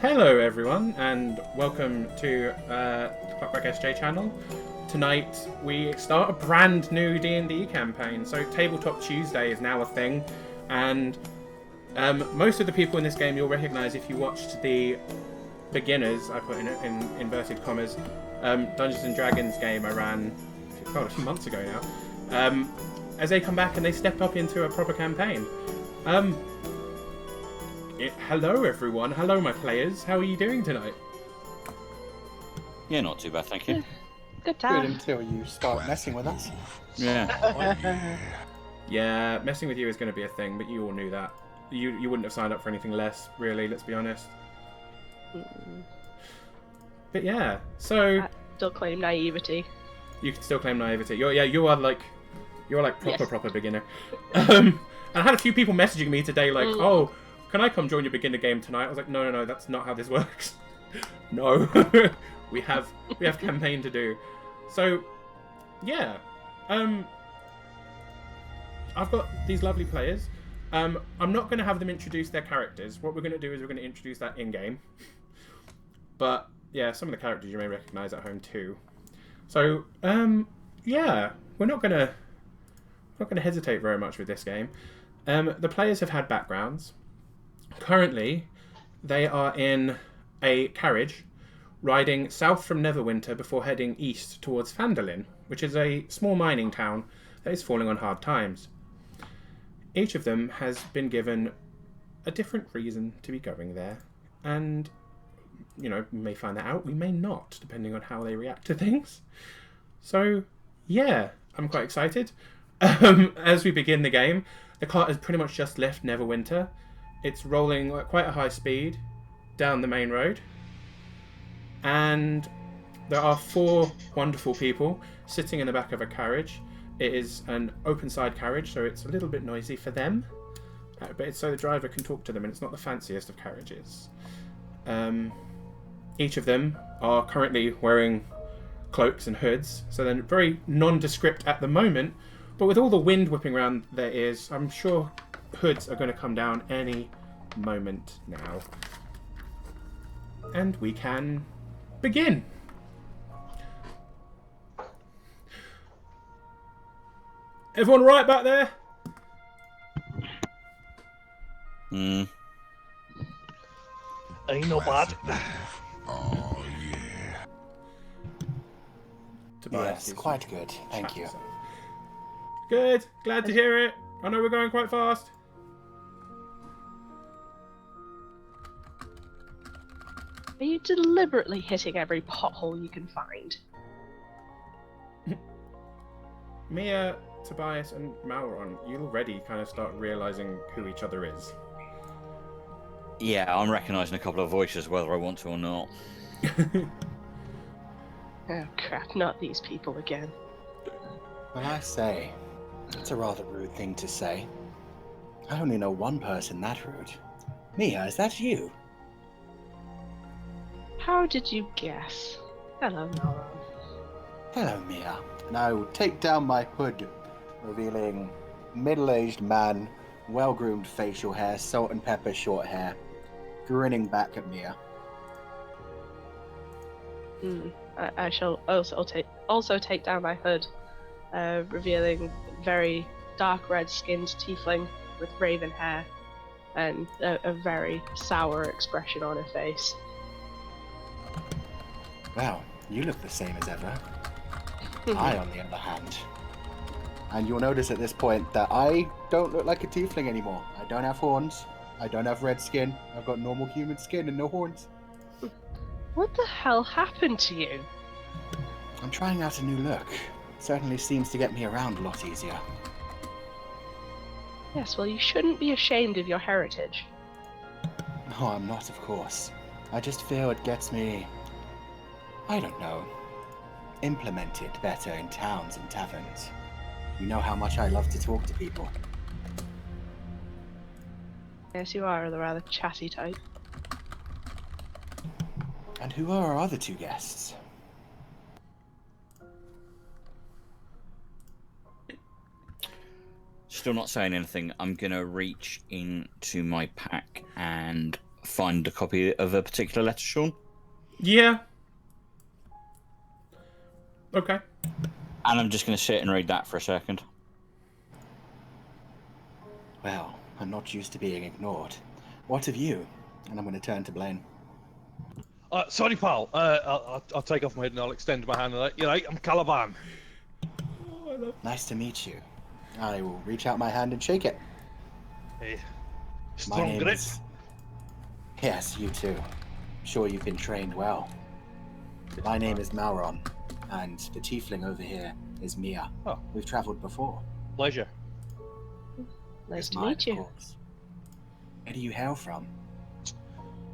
Hello everyone and welcome to the Clockwork SJ channel. Tonight we start a brand new D&D campaign. So Tabletop Tuesday is now a thing, and most of the people in this game you'll recognise if you watched the beginners, I put in inverted commas, Dungeons and Dragons game I ran a few months ago now. As they come back and they step up into a proper campaign. Hello everyone, hello my players, how are you doing tonight? Yeah, not too bad, thank you. Good Good until you start messing with us. Yeah. Yeah, messing with you is going to be a thing, but you all knew that. You wouldn't have signed up for anything less, really, let's be honest. But yeah, so... I still claim naivety. You can still claim naivety. You are like Yes. proper beginner. And I had a few people messaging me today like, oh, can I come join your beginner game tonight? I was like, no, that's not how this works. No. we have campaign to do. So, yeah. I've got these lovely players. I'm not going to have them introduce their characters. What we're going to do is we're going to introduce that in-game. But, yeah, some of the characters you may recognise at home too. So, yeah, we're not going to hesitate very much with this game. The players have had backgrounds. Currently, they are in a carriage riding south from Neverwinter before heading east towards Phandelver, which is a small mining town that is falling on hard times. Each of them has been given a different reason to be going there, and, you know, we may find that out, we may not, depending on how they react to things. So, yeah, I'm quite excited. As we begin the game, the cart has pretty much just left Neverwinter. It's rolling at quite a high speed down the main road. And there are 4 wonderful people sitting in the back of a carriage. It is an open side carriage, so it's a little bit noisy for them. But it's so the driver can talk to them, and it's not the fanciest of carriages. Each of them are currently wearing cloaks and hoods, so they're very nondescript at the moment. But with all the wind whipping around their ears, I'm sure hoods are going to come down any moment now. And we can begin. Everyone right back there? Mm. Ain't no bad. Oh, yeah. Tobias Yes, is quite good. Thank you. Good. Glad to hear it. I know we're going quite fast. Are you deliberately hitting every pothole you can find? Mia, Tobias, and Malron, you already kind of start realising who each other is. Yeah, I'm recognising a couple of voices whether I want to or not. Oh crap, not these people again. Well, I say, it's a rather rude thing to say. I only know one person that rude. Mia, is that you? How did you guess? Hello, Nora. Hello, Mia. And I will take down my hood, revealing middle-aged man, well-groomed facial hair, salt and pepper short hair, grinning back at Mia. I shall also take down my hood, revealing very dark red-skinned tiefling with raven hair and a very sour expression on her face. Well, you look the same as ever. I, on the other hand. And you'll notice at this point that I don't look like a tiefling anymore. I don't have horns. I don't have red skin. I've got normal human skin and no horns. What the hell happened to you? I'm trying out a new look. Certainly seems to get me around a lot easier. Yes, well, you shouldn't be ashamed of your heritage. No, I'm not, of course. I just feel it gets me, I don't know, implemented better in towns and taverns. You know how much I love to talk to people. Yes, you are the rather chatty type. And who are our other 2 guests? Still not saying anything. I'm gonna reach into my pack and find a copy of a particular letter, Sean? Yeah. Okay. And I'm just going to sit and read that for a second. Well, I'm not used to being ignored. What of you? And I'm going to turn to Blaine. Sorry, pal. I'll take off my head and I'll extend my hand. And, I'm Caliban. Nice to meet you. I will reach out my hand and shake it. Hey, My strong name grit. is... Yes, you too. Sure you've been trained well. My name is Mauron, and the tiefling over here is Mia. Oh. We've traveled before. Pleasure. Nice Is to mine, meet of you. course. Where do you hail from?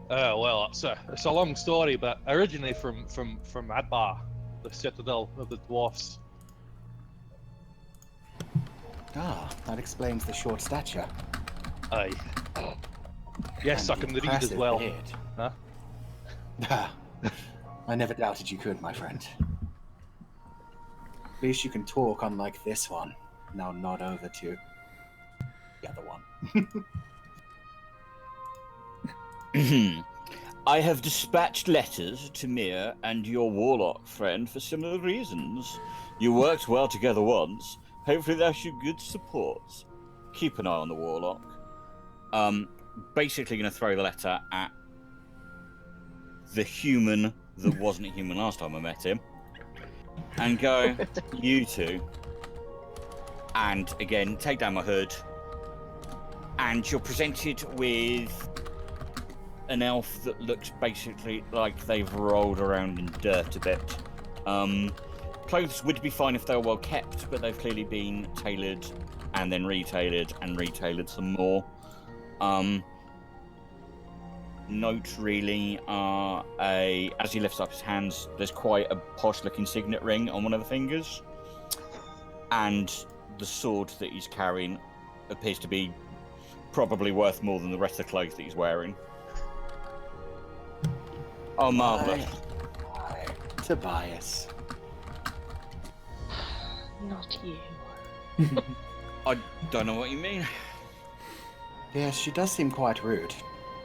Well, it's a long story, but originally from Adbar, the citadel of the dwarfs. Ah, that explains the short stature. Aye. Yes, and I the can read as impressive well. beard. Huh? Ah, I never doubted you could, my friend. At least you can talk, unlike this one. Now nod over to the other one. I have dispatched letters to Mia and your warlock friend for similar reasons. You worked well together once. Hopefully that's your good support. Keep an eye on the warlock. Basically going to throw the letter at the human that wasn't a human last time I met him. And go, you two. And again, take down my hood. And you're presented with an elf that looks basically like they've rolled around in dirt a bit. Clothes would be fine if they were well kept, but they've clearly been tailored and then retailored and retailored some more. Notes really are as he lifts up his hands, there's quite a posh looking signet ring on one of the fingers. And the sword that he's carrying appears to be probably worth more than the rest of the clothes that he's wearing. Oh, marvellous. Hi, Tobias. Not you. I don't know what you mean. Yes, she does seem quite rude.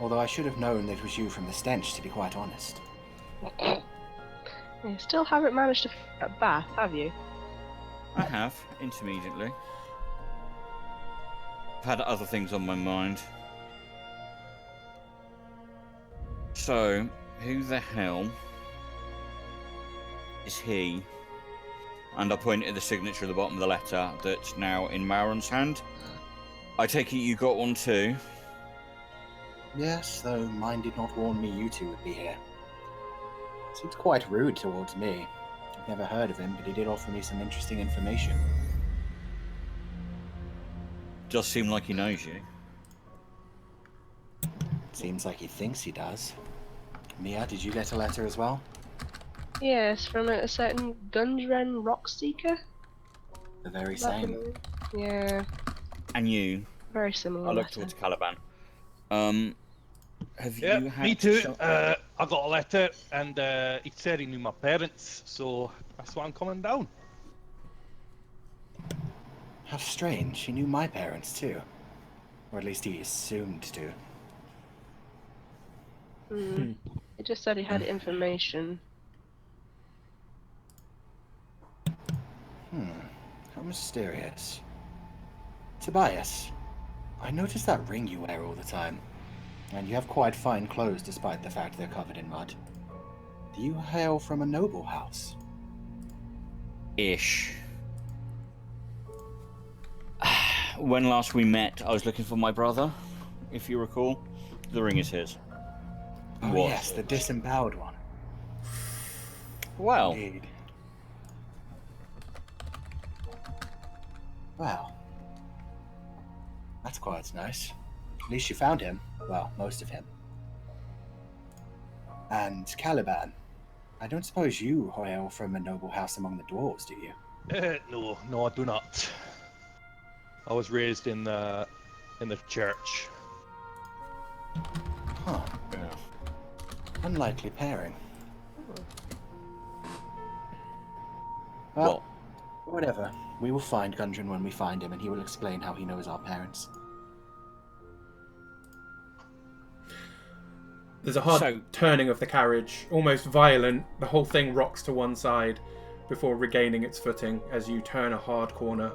Although I should have known that it was you from the stench, to be quite honest. You still haven't managed to a bath, have you? I have, intermediately. I've had other things on my mind. So, who the hell is he? And I point at the signature at the bottom of the letter that's now in Mauron's hand. I take it you got one too? Yes, though mine did not warn me you two would be here. Seems quite rude towards me. I've never heard of him, but he did offer me some interesting information. Does seem like he knows you. Seems like he thinks he does. Mia, did you get a letter as well? Yes, from a certain Gundren Rockseeker. The very Is that same. the name? Yeah, And you? very similar. I look letter. towards Caliban. Have Yeah, you had me too. shot- I got a letter, and he said he knew my parents, so that's why I'm coming down. How strange. He knew my parents too. Or at least he assumed to. It just said he had information. How mysterious. Tobias, I noticed that ring you wear all the time. And you have quite fine clothes despite the fact they're covered in mud. Do you hail from a noble house? Ish. When last we met, I was looking for my brother, if you recall. The ring is his. Oh Was. yes, the disemboweled one. Well, Indeed. Well, that's quite nice. At least you found him. Well, most of him. And Caliban, I don't suppose you hail from a noble house among the dwarves, do you? No, I do not. I was raised in the church. Huh. yeah. Unlikely pairing. Well, Whatever. We will find Gundren when we find him, and he will explain how he knows our parents. There's a hard So- turning of the carriage, almost violent. The whole thing rocks to one side before regaining its footing as you turn a hard corner.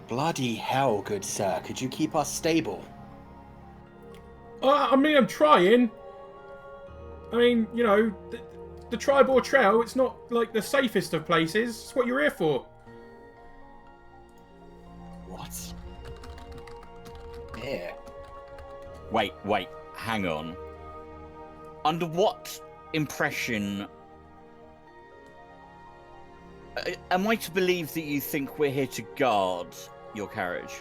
Bloody hell, good sir. Could you keep us stable? I mean, I'm trying. I mean, you know, the Tribor Trail, it's not like the safest of places. It's what you're here for. What? Here. Wait, hang on. Under what impression am I to believe that you think we're here to guard your carriage?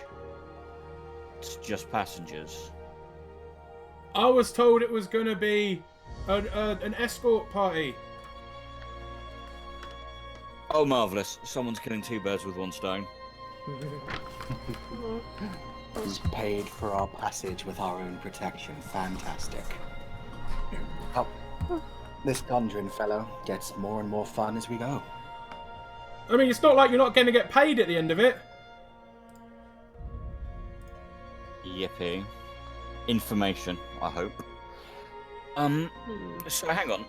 It's just passengers. I was told it was going to be an escort party. Oh, marvellous. Someone's killing two birds with one stone. We've paid for our passage with our own protection. Fantastic. Oh, this conjuring fellow gets more and more fun as we go. I mean, it's not like you're not going to get paid at the end of it. Yippee. Information, I hope. So hang on.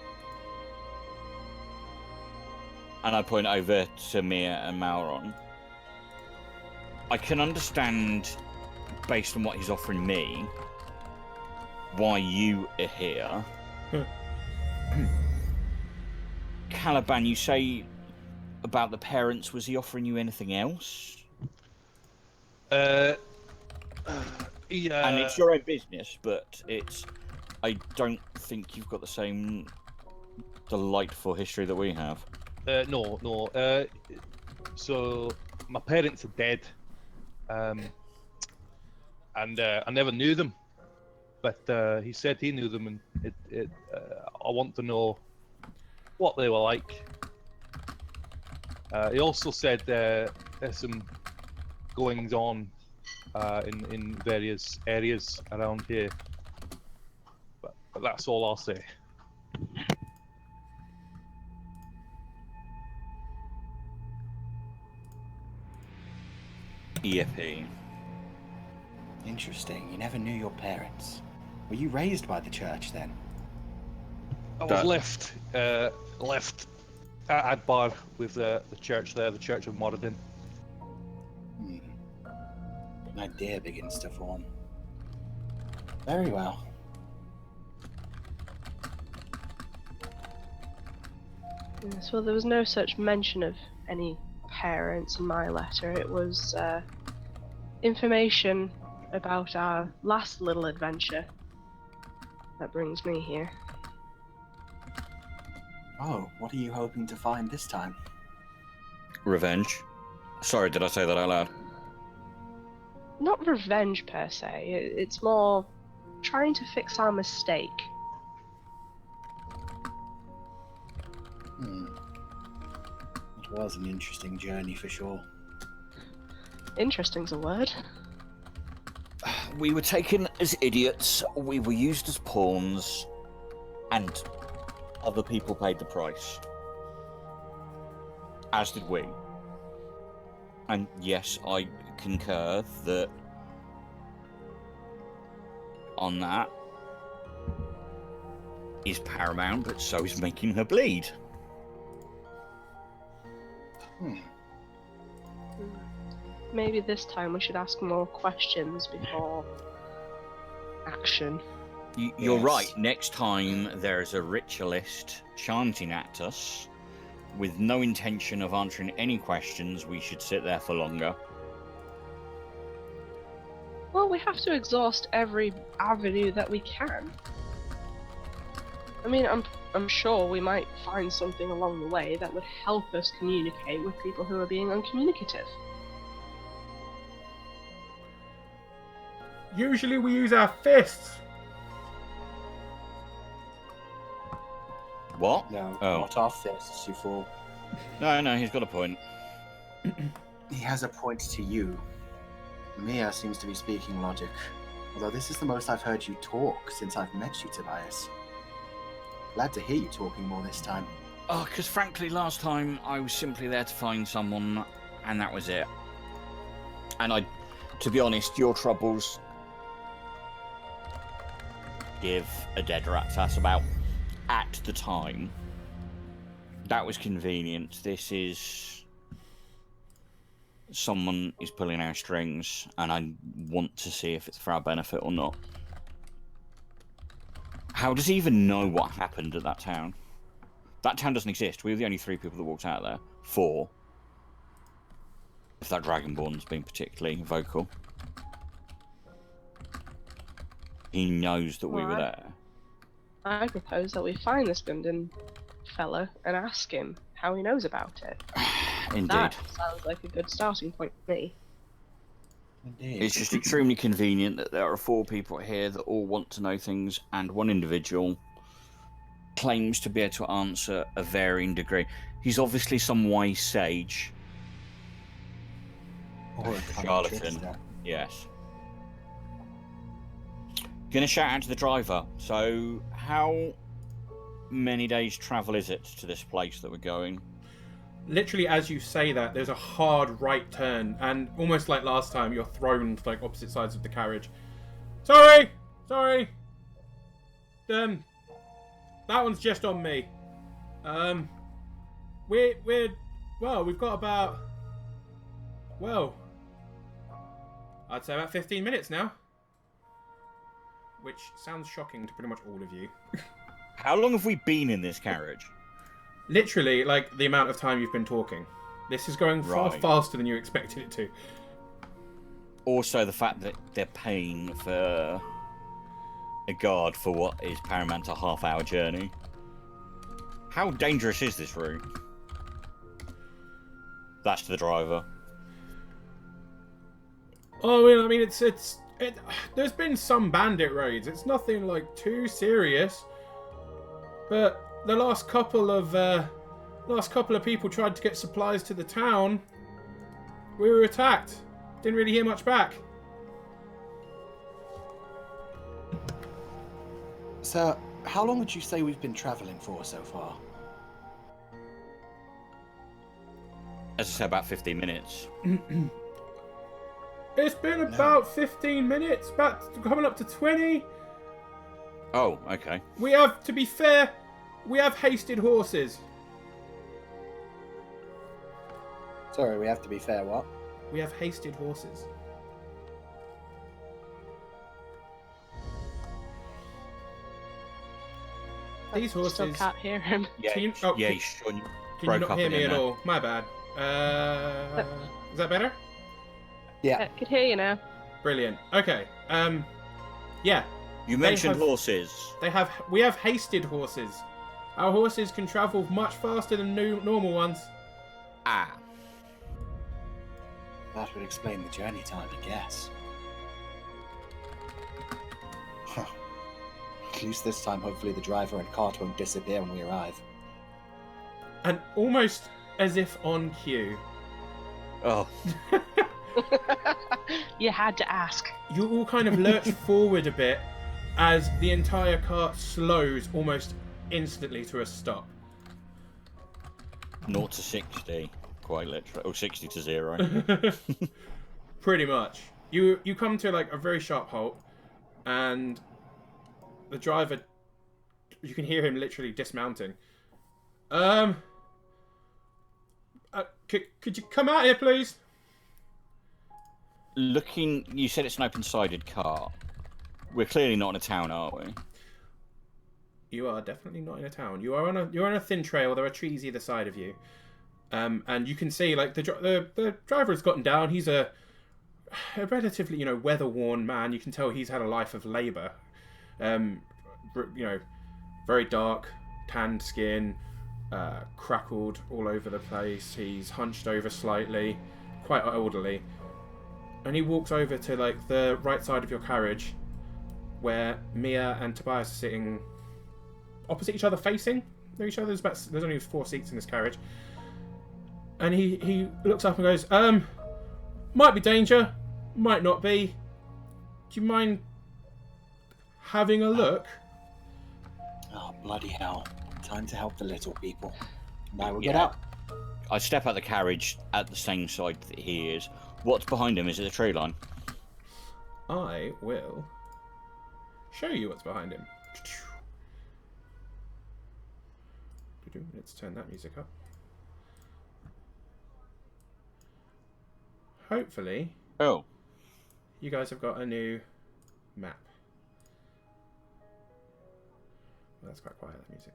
And I point over to Mia and Mauron. I can understand, based on what he's offering me, why you are here. Caliban, you say about the parents, was he offering you anything else? Yeah. And it's your own business, but I don't think you've got the same delightful history that we have. No. So my parents are dead, and I never knew them. But he said he knew them, and I want to know what they were like. He also said there's some goings on in various areas around here. But that's all I'll say. Yippee. Interesting. You never knew your parents. Were you raised by the church then? I was left at Adbar with the church there, the Church of Moradin. An idea begins to form. Very well. Yes, well, there was no such mention of any parents in my letter. It was information about our last little adventure that brings me here. Oh, what are you hoping to find this time? Revenge. Sorry, did I say that out loud? Not revenge per se, it's more trying to fix our mistake. It was an interesting journey for sure. Interesting's a word. We were taken as idiots, we were used as pawns, and other people paid the price. As did we. And yes, I concur that on that is paramount, but so is making her bleed. Maybe this time we should ask more questions before action. You're Yes. right. Next time there's a ritualist chanting at us with no intention of answering any questions, we should sit there for longer. Well, we have to exhaust every avenue that we can. I mean, I'm sure we might find something along the way that would help us communicate with people who are being uncommunicative. Usually we use our fists. What? No, Oh. not our fists, you fool. No, he's got a point. He has a point to you. Mia seems to be speaking logic. Although this is the most I've heard you talk since I've met you, Tobias. Glad to hear you talking more this time. Oh, because frankly, last time I was simply there to find someone, and that was it. And to be honest, your troubles give a dead rat's ass about at the time. That was convenient. This is someone is pulling our strings, and I want to see if it's for our benefit or not. How does he even know what happened at that town? That town doesn't exist. We were the only 3 people that walked out there. 4. If that Dragonborn's been particularly vocal. He knows that we were there. I propose that we find this Gundam fella and ask him how he knows about it. Indeed. That sounds like a good starting point for me. Indeed. It's just extremely convenient that there are 4 people here that all want to know things, and one individual claims to be able to answer a varying degree. He's obviously some wise sage. Or a cunning Charlatan. trickster. Yes. Gonna shout out to the driver. So, how many days travel is it to this place that we're going? Literally, as you say that, there's a hard right turn, and almost like last time, you're thrown to like opposite sides of the carriage. Sorry! That one's just on me. We've got about, I'd say about 15 minutes now. Which sounds shocking to pretty much all of you. How long have we been in this carriage? Literally, like, the amount of time you've been talking. This is going far Right. faster than you expected it to. Also, the fact that they're paying for a guard for what is paramount a half-hour journey. How dangerous is this route? That's to the driver. Oh, I mean, there's been some bandit raids. It's nothing, like, too serious. But the last couple of people tried to get supplies to the town. We were attacked. Didn't really hear much back. So, how long would you say we've been travelling for so far? As I said, about 15 minutes. It's been about 15 minutes, about coming up to 20. Oh, okay. We have, to be fair, we have hasted horses. Sorry, we have to be fair, what? We have hasted horses. These Still horses... can't hear him. Yeah, Can you- sure. Can you broke not up hear me again at there. all? My bad. Is that better? Yeah. I could hear you now. Brilliant. Okay. Yeah. You mentioned have- horses. We have hasted horses. Our horses can travel much faster than normal ones. Ah. That would explain the journey time, I guess. Huh. At least this time, hopefully the driver and cart won't disappear when we arrive. And almost as if on cue, Oh. You had to ask. you all kind of lurch forward a bit as the entire cart slows almost instantly to a stop. 0 to 60. Quite literally. Or 60 to 0. Pretty much. You come to like a very sharp halt, and the driver, you can hear him literally dismounting. Could you come out here, please? Looking, you said it's an open-sided car. We're clearly not in a town, are we? You are definitely not in a town. You're on a thin trail. There are trees either side of you, and you can see like the driver has gotten down. He's a relatively weather-worn man. You can tell he's had a life of labour. Very dark, tanned skin, crackled all over the place. He's hunched over slightly, quite elderly, and he walks over to like the right side of your carriage, where Mia and Tobias are sitting opposite each other, facing each other. There's only 4 seats in this carriage, and he looks up and goes, might be danger, might not be. Do you mind having a look? Oh, bloody hell. Time to help the little people. And I will get Yeah. out. I step out the carriage at the same side that he is. What's behind him? Is it the tree line? I will show you what's behind him. Let's turn that music up. Hopefully, Oh. you guys have got a new map. Well, that's quite quiet, that music.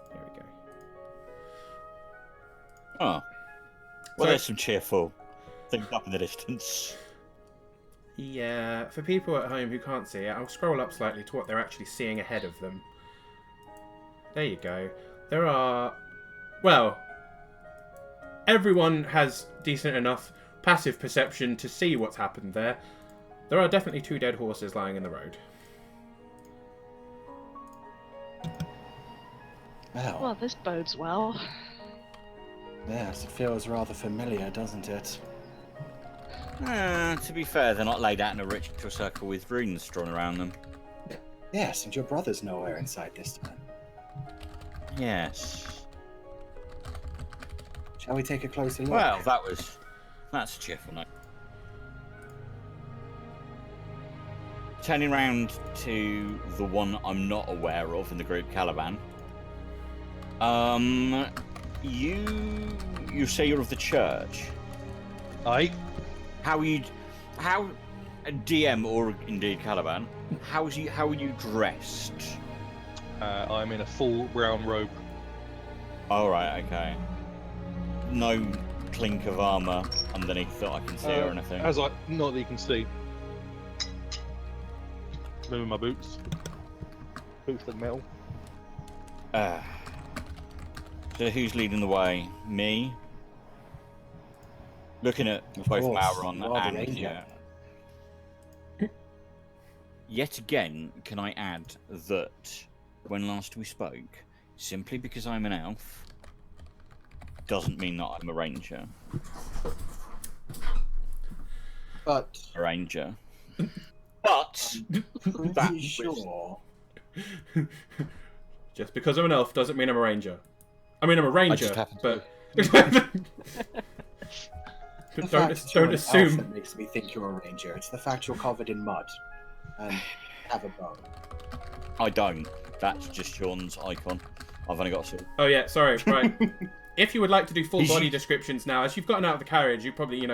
There we go. Oh. Well, So- there's some cheerful things up in the distance. Yeah, for people at home who can't see it, I'll scroll up slightly to what they're actually seeing ahead of them. There you go. There are... Well, everyone has decent enough passive perception to see what's happened there. There are definitely 2 dead horses lying in the road. Well, this bodes well. Yes, it feels rather familiar, doesn't it? To be fair, they're not laid out in a ritual circle with runes drawn around them. Yes, and your brother's nowhere inside this time. Yes. Shall we take a closer look? Well, that's a cheerful note. Turning round to the one I'm not aware of in the group, Caliban. You say you're of the church. Aye. How DM or indeed Caliban? How are you dressed? I'm in a full brown robe. All right, okay. No clink of armor underneath that I can see or anything. Not that you can see. Maybe my boots. Boots of metal. So who's leading the way? Me? Looking at Of both course, Mauron you are the and ranger. Yet again, can I add that when last we spoke, simply because I'm an elf, doesn't mean that I'm a ranger. But A ranger. But that pretty was- sure. Just because I'm an elf doesn't mean I'm a ranger. I mean, I'm a ranger, just happen to but... The don't fact you're an elf assume... that makes me think you're a ranger. It's the fact you're covered in mud and have a bow. I don't. That's just Sean's icon. I've only got a sword. Oh yeah, sorry, right. If you would like to do full Is body you- descriptions now, as you've gotten out of the carriage, you probably,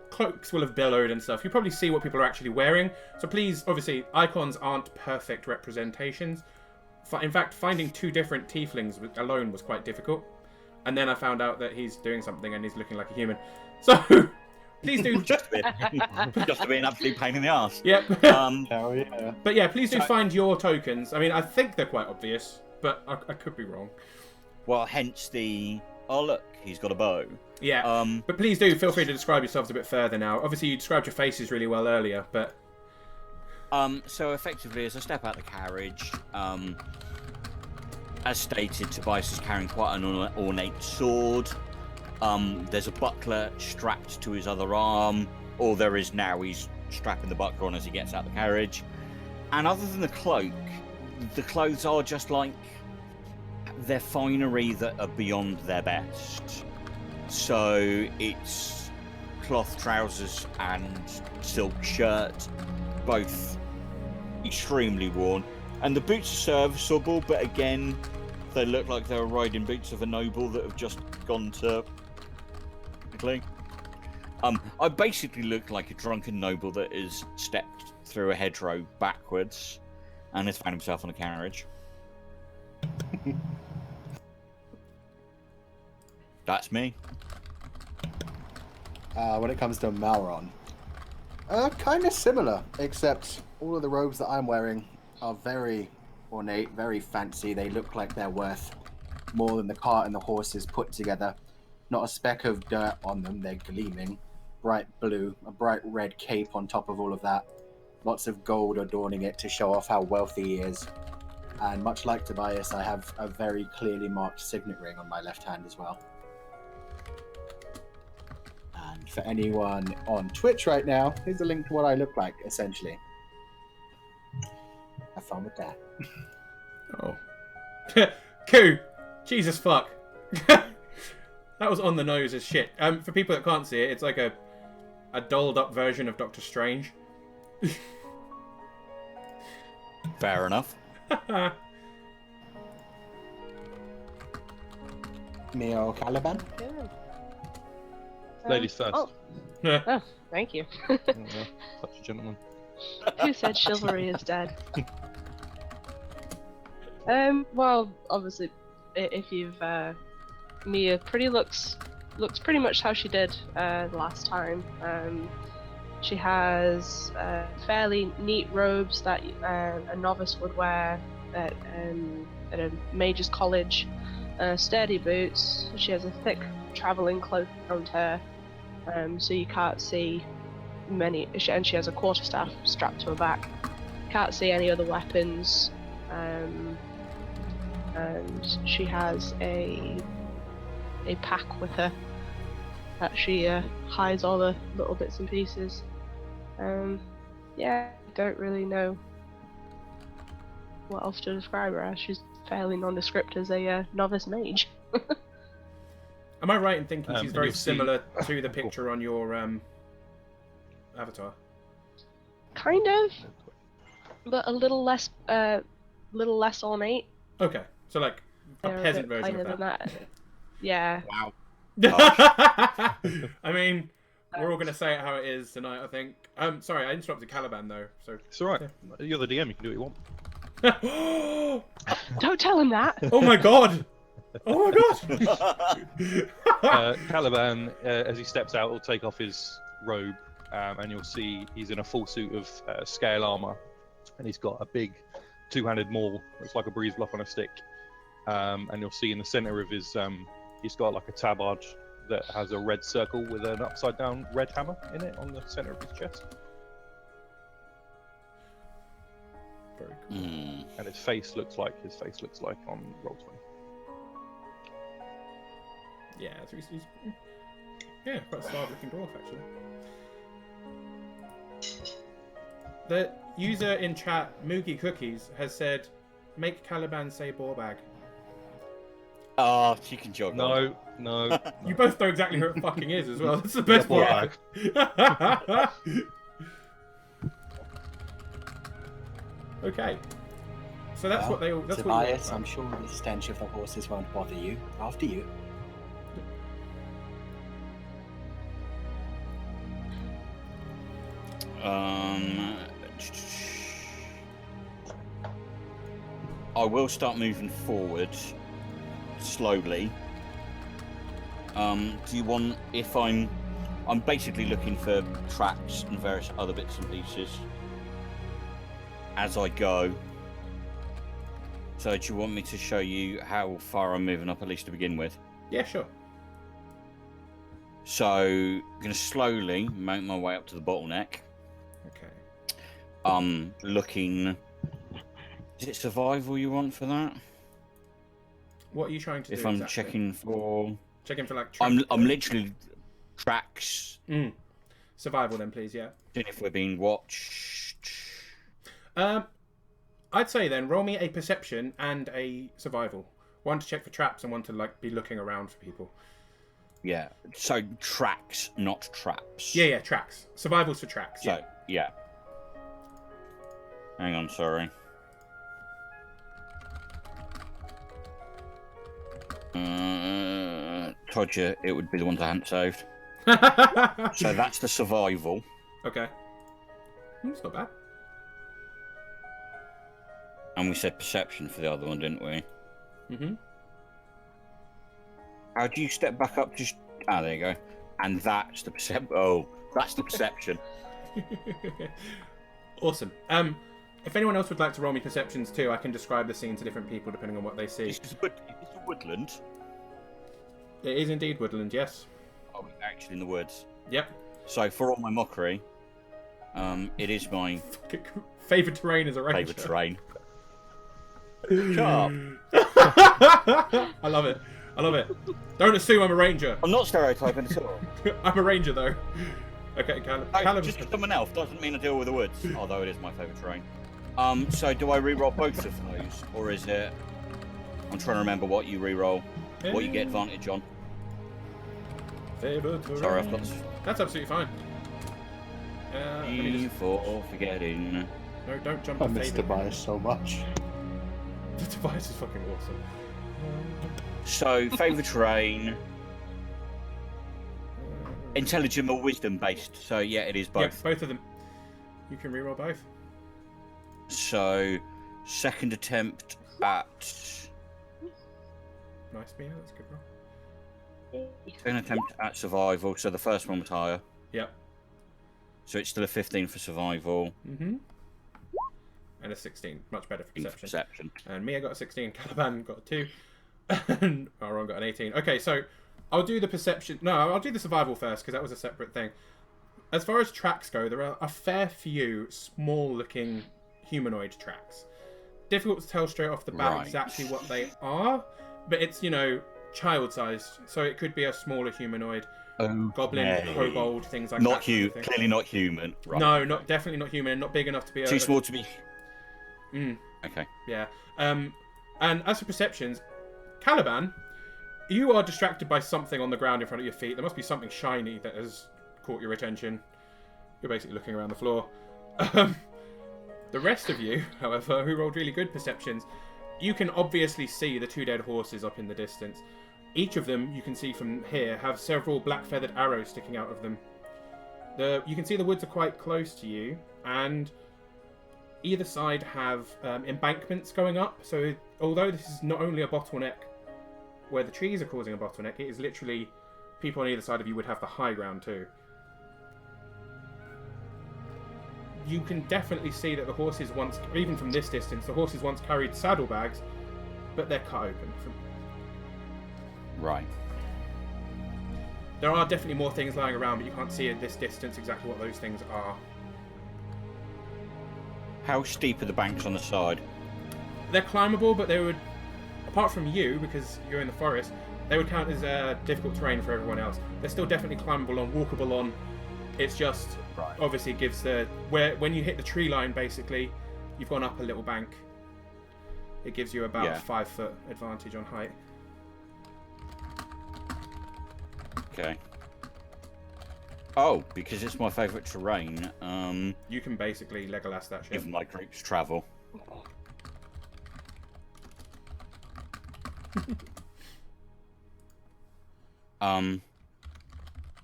cloaks will have billowed and stuff. You probably see what people are actually wearing. So please, obviously, icons aren't perfect representations. In fact, finding 2 different tieflings alone was quite difficult. And then I found out that he's doing something and he's looking like a human. So, please do... Just to be an absolute pain in the ass. Yep. Hell yeah. But yeah, please do find your tokens. I mean, I think they're quite obvious, but I could be wrong. Well, hence the... Oh, look, he's got a bow. Yeah. But please do feel free to describe yourselves a bit further now. Obviously, you described your faces really well earlier, but... So effectively, as I step out the carriage, as stated, Tobias is carrying quite an ornate sword. There's a buckler strapped to his other arm, or there is now. He's strapping the buckler on as he gets out the carriage. And other than the cloak, the clothes are just like they're finery that are beyond their best. So it's cloth trousers and silk shirt, both extremely worn. And the boots are serviceable, but again, they look like they're riding boots of a noble that have just gone to... I basically look like a drunken noble that has stepped through a hedgerow backwards and has found himself on a carriage. That's me. When it comes to Malron, kind of similar, except all of the robes that I'm wearing are very ornate, very fancy. They look like they're worth more than the cart and the horses put together. Not a speck of dirt on them. They're gleaming. Bright blue, a bright red cape on top of all of that. Lots of gold adorning it to show off how wealthy he is. And much like Tobias, I have a very clearly marked signet ring on my left hand as well. And for anyone on Twitch right now, here's a link to what I look like, essentially. Have fun with that. Oh. Coo! Jesus fuck. That was on the nose as shit. For people that can't see it, it's like a dolled up version of Doctor Strange. Fair enough. Mia or Caliban? Yeah. Ladies first. Oh, Yeah. oh, thank you. Yeah, such a gentleman. Who said chivalry is dead? Well, obviously, if you've Mia looks pretty much how she did last time. She has fairly neat robes that a novice would wear at a mage's college. Sturdy boots. She has a thick traveling cloak around her, so you can't see many. And she has a quarterstaff strapped to her back. Can't see any other weapons. And she has a pack with her that she hides all the little bits and pieces. Yeah, I don't really know what else to describe her as. She's fairly nondescript as a novice mage. Am I right in thinking she's And very you'll see- similar to the picture on your avatar? Kind of, but a little less ornate. Okay, so like a They're peasant bit version plainer of than that. Yeah. Wow. I mean, we're all gonna say it how it is tonight, I think. Sorry, I interrupted Caliban though. So. It's alright. You're the DM, you can do what you want. Don't tell him that. Oh my god! Oh my god! Caliban, as he steps out, will take off his robe, and you'll see he's in a full suit of scale armor, and he's got a big two-handed maul. Looks like a breeze bluff on a stick. And you'll see in the center of his, he's got like a tabard that has a red circle with an upside-down red hammer in it on the center of his chest. Very cool. And his face looks like on Roll20. Yeah, so he's yeah, quite a starved-looking dwarf actually. The user in chat, Moogie Cookies, has said, "Make Caliban say ball bag." Oh, she can jog. No. You both know exactly who it fucking is as well. That's the best Ball part. Okay. So that's what they all. That's what. Tobias, I'm sure the stench of the horses won't bother you. After you. I will start moving forward slowly. Do you want, if I'm basically looking for tracks and various other bits and pieces as I go. So do you want me to show you how far I'm moving up, at least to begin with? Yeah, sure. So I'm going to slowly make my way up to the bottleneck. Okay. Looking. Is it survival you want for that? What are you trying to do? If I'm exactly? checking for. Checking for like. I'm trap- literally tracks. Survival then, please. Yeah. Seeing if we're being watched. I'd say then roll me a perception and a survival. One to check for traps and one to like be looking around for people. Yeah. So tracks, not traps. Yeah, tracks. Survival's for tracks. So yeah. Hang on, sorry. Told you it would be the ones I hadn't saved. So that's the survival. Okay. It's not bad. And we said perception for the other one, didn't we? Mm-hmm. How do you step back up? Just there you go. And that's the perception. Oh, that's the perception. Awesome. If anyone else would like to roll me perceptions too, I can describe the scene to different people depending on what they see. Is this a woodland? It is indeed woodland, yes. Oh, we're actually in the woods. Yep. So for all my mockery, it is my Favourite terrain as a ranger. favourite terrain. Shut up. I love it. I love it. Don't assume I'm a ranger. I'm not stereotyping at all. I'm a ranger though. Okay, Callum. Just because I'm an elf doesn't mean I deal with the woods, although it is my favourite terrain. So do I re-roll both of those, or is it? I'm trying to remember what you re-roll, what you get advantage on. Favourite terrain. Sorry, I've got this. That's absolutely fine. Let me You just- for forgetting. No, don't jump. I to miss fade it. Tobias so much. Tobias is fucking awesome. So, favourite terrain, intelligent or wisdom based. So, yeah, it is both. Yep, both of them. You can reroll both. So, second attempt at. Nice, Mia. That's a good roll. Second attempt at survival. So, the first one was higher. Yep. So, it's still a 15 for survival. Mm-hmm. And a 16. Much better for perception. Perception. And Mia got a 16. Caliban got a 2. And Aaron got an 18. Okay, so I'll do the perception. No, I'll do the survival first because that was a separate thing. As far as tracks go, there are a fair few small-looking humanoid tracks. Difficult to tell straight off the bat exactly what they are, but it's, you know, child-sized. So it could be a smaller humanoid, goblin, kobold, things like not that. Clearly not human. Right. No, definitely not human. Not big enough to be too small to be. Okay. Yeah. And as for perceptions, Caliban, you are distracted by something on the ground in front of your feet. There must be something shiny that has caught your attention. You're basically looking around the floor. The rest of you, however, who rolled really good perceptions, you can obviously see the 2 dead horses up in the distance. Each of them, you can see from here, have several black feathered arrows sticking out of them. You can see the woods are quite close to you, and either side have embankments going up. So although this is not only a bottleneck where the trees are causing a bottleneck, it is literally people on either side of you would have the high ground too. You can definitely see that the horses once, even from this distance, the horses once carried saddlebags, but they're cut open. Right. There are definitely more things lying around, but you can't see at this distance exactly what those things are. How steep are the banks on the side? They're climbable, but they would, apart from you, because you're in the forest, they would count as difficult terrain for everyone else. They're still definitely climbable on, walkable on. It's just, obviously gives when you hit the tree line, basically, you've gone up a little bank. It gives you about a 5-foot advantage on height. Okay. Oh, because it's my favourite terrain, you can basically Legolas that shit. give my groups travel.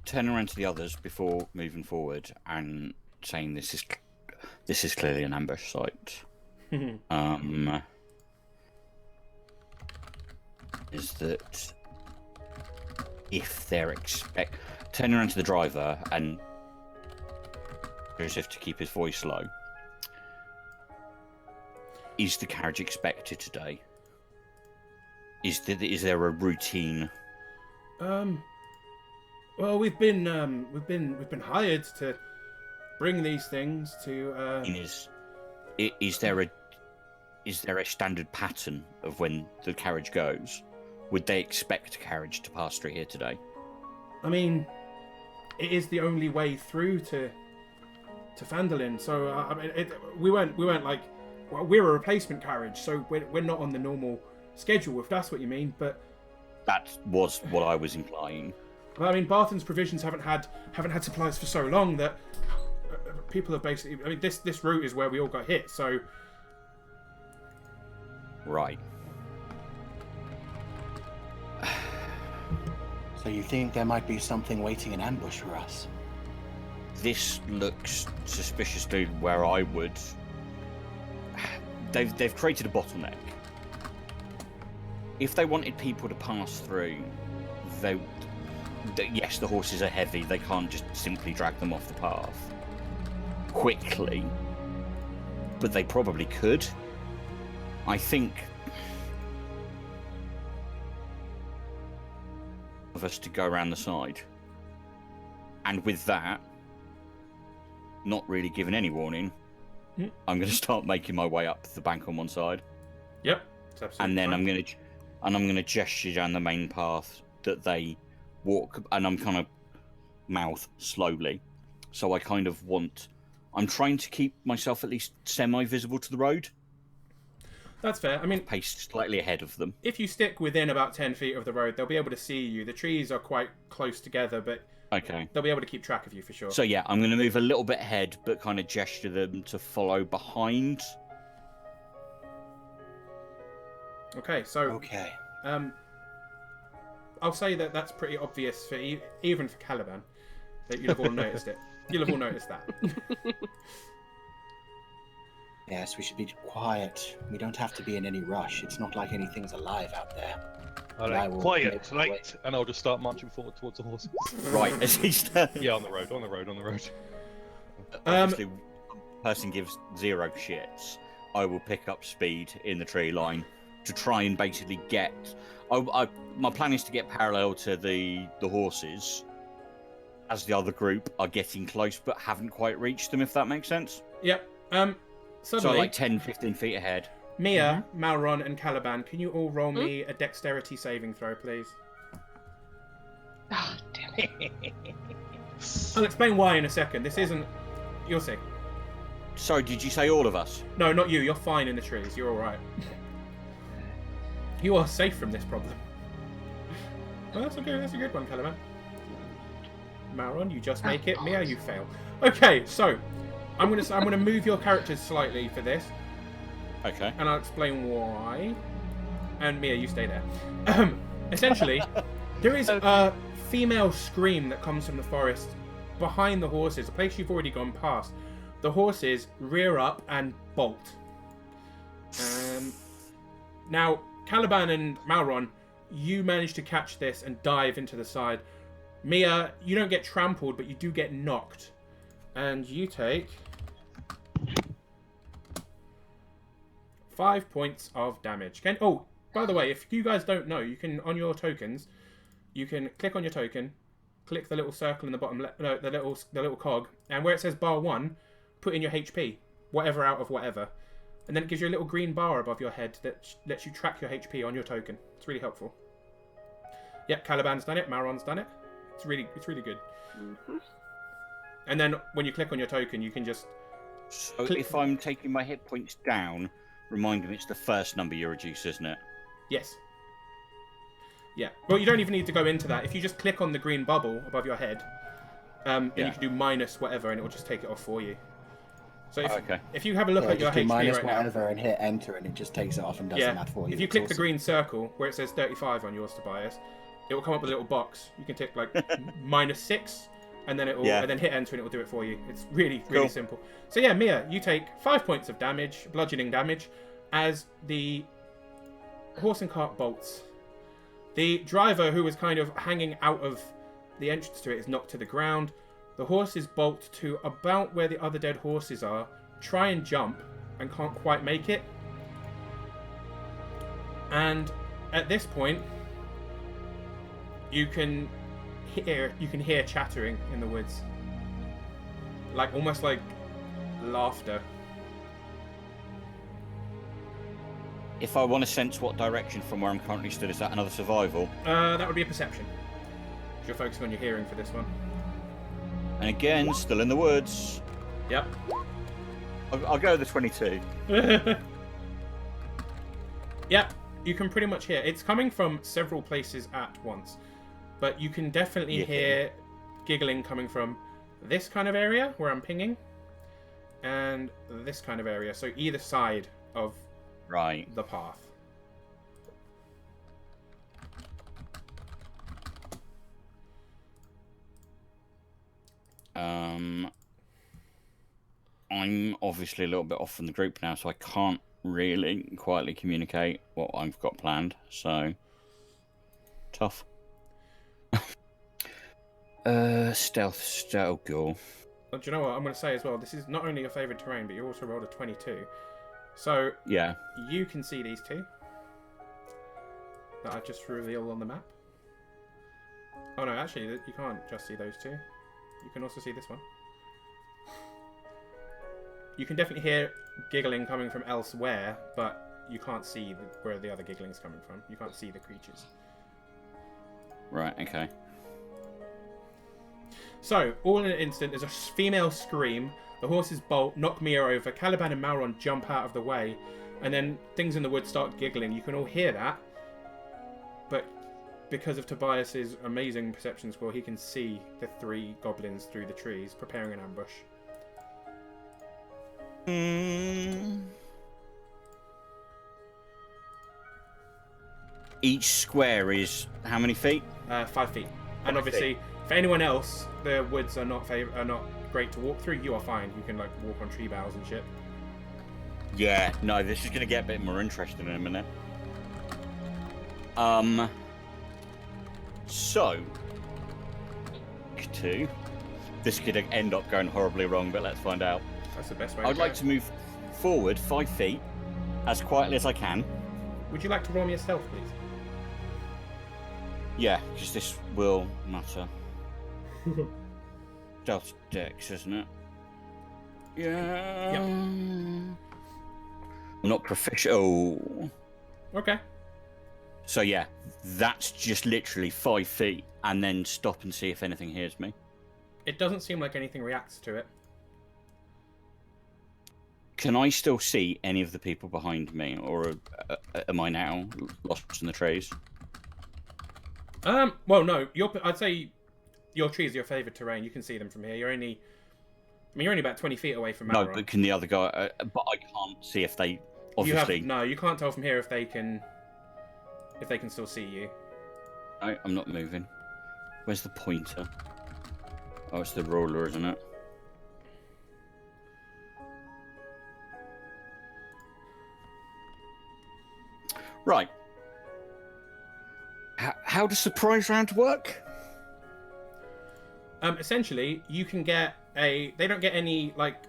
Turn around to the others before moving forward and saying this is clearly an ambush site. Is that if they're turn around to the driver and as if to keep his voice low. Is the carriage expected today? Is there a routine? Well, we've been hired to bring these things to. Is there a standard pattern of when the carriage goes? Would they expect a carriage to pass through here today? I mean, it is the only way through to Phandelver. So I mean, we weren't like, well, we're a replacement carriage, so we're not on the normal schedule. If that's what you mean, but that was what I was implying. I mean, Barthen's provisions haven't had supplies for so long that people have basically. I mean, this route is where we all got hit. So, right. So you think there might be something waiting in ambush for us? This looks suspiciously where I would. They've created a bottleneck. If they wanted people to pass through, yes, the horses are heavy. They can't just simply drag them off the path quickly, but they probably could. I think of us to go around the side, and with that, not really given any warning, I'm going to start making my way up the bank on one side. Yep, it's absolutely and then fine. I'm going to gesture down the main path that they walk, and I'm kind of mouth slowly. So I'm trying to keep myself at least semi-visible to the road. That's fair. I mean, Paced slightly ahead of them. if you stick within about 10 feet of the road, they'll be able to see you. The trees are quite close together, but Okay. they'll be able to keep track of you for sure. So yeah, I'm going to move a little bit ahead, but kind of gesture them to follow behind. Okay, so Okay. I'll say that that's pretty obvious for even for Caliban. That you'll have all noticed it. You'll have all noticed that. Yes, we should be quiet. We don't have to be in any rush. It's not like anything's alive out there. All And I right, will quiet, make my way. right? And I'll just start marching forward towards the horses. Right, as he's Yeah, on the road, on the road, on the road. obviously, person gives 0 shits. I will pick up speed in the tree line to try and basically get. My plan is to get parallel to the horses, as the other group are getting close but haven't quite reached them. If that makes sense. Yep. So Suddenly, like 10, 15 feet ahead. Mia, Malron, and Caliban, can you all roll me a dexterity saving throw, please? Oh, damn it. I'll explain why in a second. This isn't. You'll see. Sorry, did you say all of us? No, not you. You're fine in the trees. You're all right. You are safe from this problem. Well, that's a good one, Caliban. Malron, you just make it. Mia, you fail. Okay, so I'm gonna move your characters slightly for this, Okay. and I'll explain why. And Mia, you stay there. Essentially, there is a female scream that comes from the forest behind the horses, a place you've already gone past. The horses rear up and bolt. Now, Caliban and Malron, you manage to catch this and dive into the side. Mia, you don't get trampled, but you do get knocked. And you take 5 points of damage. Oh, by the way, if you guys don't know, you can, on your tokens, you can click on your token, click the little circle in the bottom, no, the little cog, and where it says bar 1, put in your HP, whatever out of whatever. And then it gives you a little green bar above your head that lets you track your HP on your token. It's really helpful. Yep, Caliban's done it, Malron's done it. It's really good. Mm-hmm. And then when you click on your token, you can just... So if I'm taking my hit points down, remind me it's the first number you reduce, isn't it? Yes. Yeah. Well, you don't even need to go into that. If you just click on the green bubble above your head, then you can do minus whatever, and it will just take it off for you. So if you have a look at your just do HP minus right now, whatever and hit enter, and it just takes it off and does the math for you. if you It's click the awesome. green circle where it says 35 on yours, Tobias, it will come up with a little box. You can tick like -6, and then it will, and then hit enter, and it will do it for you. It's really simple. So yeah, Mia, you take 5 points of damage, bludgeoning damage, as the horse and cart bolts. The driver, who was kind of hanging out of the entrance to it, is knocked to the ground. The horses bolt to about where the other dead horses are, try and jump, and can't quite make it. And at this point, you can hear chattering in the woods, almost like laughter. If I want to sense what direction from where I'm currently stood, is that another survival? That would be a perception. You're focusing on your hearing for this one. And again, still in the woods. Yep. I'll go with the 22. Yep, you can pretty much hear. It's coming from several places at once. But you can definitely hear giggling coming from this kind of area where I'm pinging, and this kind of area. So either side of the path. I'm obviously a little bit off from the group now, so I can't really quietly communicate what I've got planned. So tough. Stealth goal. But do you know what I'm going to say as well? This is not only your favourite terrain, but you also rolled a 22. So yeah, you can see these two that I've just revealed on the map. Oh no, actually, you can't just see those two. You can also see this one. You can definitely hear giggling coming from elsewhere, but you can't see where the other giggling's coming from. You can't see the creatures. Right, okay. So, all in an instant, there's a female scream, the horses bolt, knock Mia over, Caliban and Malron jump out of the way, and then things in the woods start giggling. You can all hear that, but because of Tobias's amazing perception score, he can see the 3 goblins through the trees, preparing an ambush. Each square is how many feet? 5 feet. And 5 obviously, for anyone else, the woods are not great to walk through. You are fine. You can like walk on tree boughs and shit. Yeah, no, this is going to get a bit more interesting in a minute. So, this could end up going horribly wrong, but let's find out. That's the best way. I'd like to move forward 5 feet as quietly as I can. Would you like to roll me a stealth, please? Yeah, because this will matter. Stealth dex, isn't it? Yeah. Yep. I'm not proficient. Oh. Okay. So yeah, that's just literally 5 feet, and then stop and see if anything hears me. It doesn't seem like anything reacts to it. Can I still see any of the people behind me, or am I now lost in the trees? Well, no. I'd say your trees are your favourite terrain. You can see them from here. You're only about 20 feet away from Malron. No, but can the other guy? But I can't see if they. Obviously, you can't tell from here if they can still see you. No, I'm not moving. Where's the pointer? Oh, it's the ruler, isn't it? Right. How does surprise round work? Essentially, you can get they don't get any like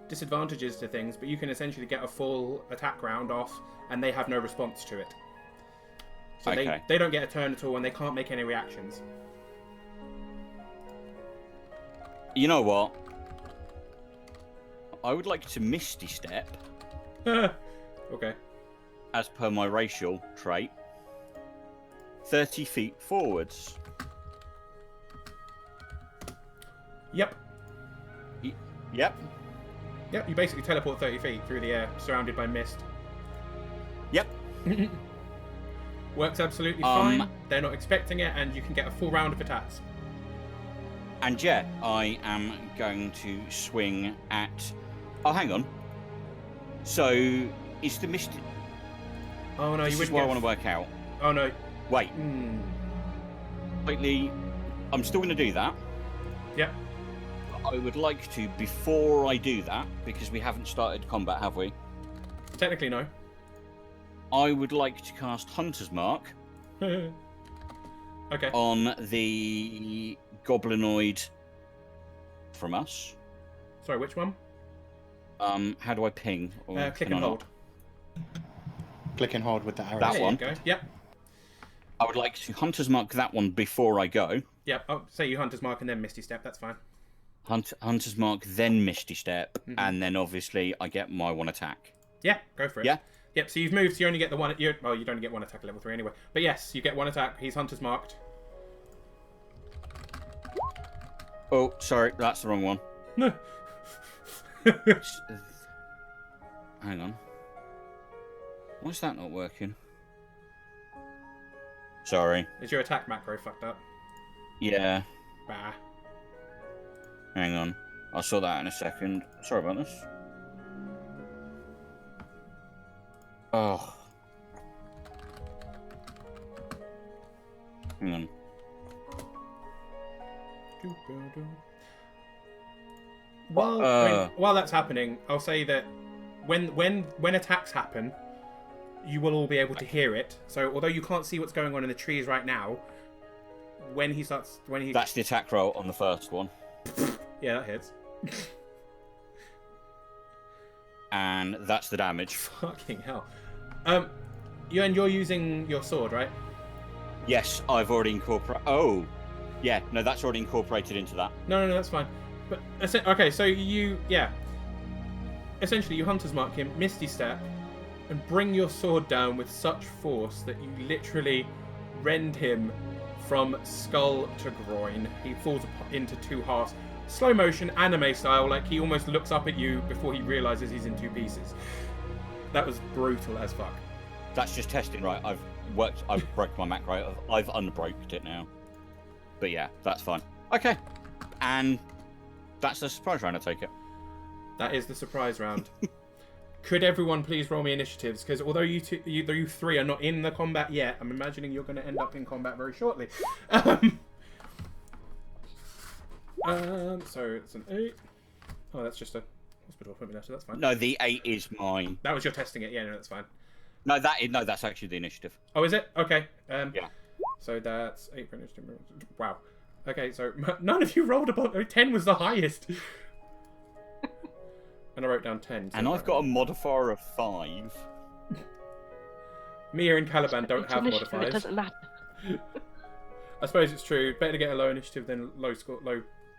disadvantages to things, but you can essentially get a full attack round off, and they have no response to it. So Okay. they don't get a turn at all, and they can't make any reactions. You know what? I would like to Misty Step, Okay. as per my racial trait, 30 feet forwards. Yep. Yep. Yep. You basically teleport 30 feet through the air, surrounded by mist. Yep. Works absolutely fine. They're not expecting it, and you can get a full round of attacks. And yeah, I am going to swing at... Oh, hang on. So, is the Misty... Oh no, This you is wouldn't what I get... want to work out. Oh no. Wait, Hmm. I'm still going to do that. Yep. I would like to, before I do that, because we haven't started combat, have we? Technically, no. I would like to cast Hunter's Mark Okay. on the goblinoid from us. Sorry, which one? How do I ping? Or Click can I and not? hold. Click and hold with the arrow. That There one. you go. Yep. I would like to Hunter's Mark that one before I go. Yep. Oh, say you Hunter's Mark and then Misty Step. That's fine. Hunter's Mark, then Misty Step, Mhm. and then obviously I get my one attack. Yeah, go for it. Yeah? Yep. So you've moved. So you only get the one. Well, you don't get one attack at level 3 anyway. But yes, you get one attack. He's Hunter's Marked. Oh, sorry, that's the wrong one. Hang on. Why is that not working? Sorry. Is your attack macro fucked up? Yeah. Bah. Hang on. I'll sort that out in a second. Sorry about this. Oh. Hang on. While that's happening, I'll say that when attacks happen, you will all be able to hear it. So although you can't see what's going on in the trees right now, when he That's the attack roll on the first one. yeah, that hits. And that's the damage. Fucking hell. You're using your sword, right? Yes, I've already incorporated. Oh, yeah. No, that's already incorporated into that. No, that's fine. But okay, so essentially you Hunter's Mark him, Misty Step, and bring your sword down with such force that you literally rend him from skull to groin. He falls into 2 halves. Slow motion, anime style, like he almost looks up at you before he realizes he's in 2 pieces. That was brutal as fuck. That's just testing, right? I've broke my macro. I've unbroked it now. But yeah, that's fine. Okay. And that's the surprise round, I take it. That is the surprise round. Could everyone please roll me initiatives? Because although you three are not in the combat yet, I'm imagining you're going to end up in combat very shortly. So it's an 8. Oh, that's just a hospital appointment, so that's fine. No, the 8 is mine. That was your testing it. Yeah, no, that's fine. No, that's actually the initiative. Oh, is it? Okay. Yeah. So that's 8 for initiative. Wow. Okay, so none of you rolled above. 10 was the highest. And I wrote down 10. So and I've got a modifier of 5. Mia and Caliban don't It's have initiative, modifiers. It doesn't matter. I suppose it's true. Better to get a low initiative than low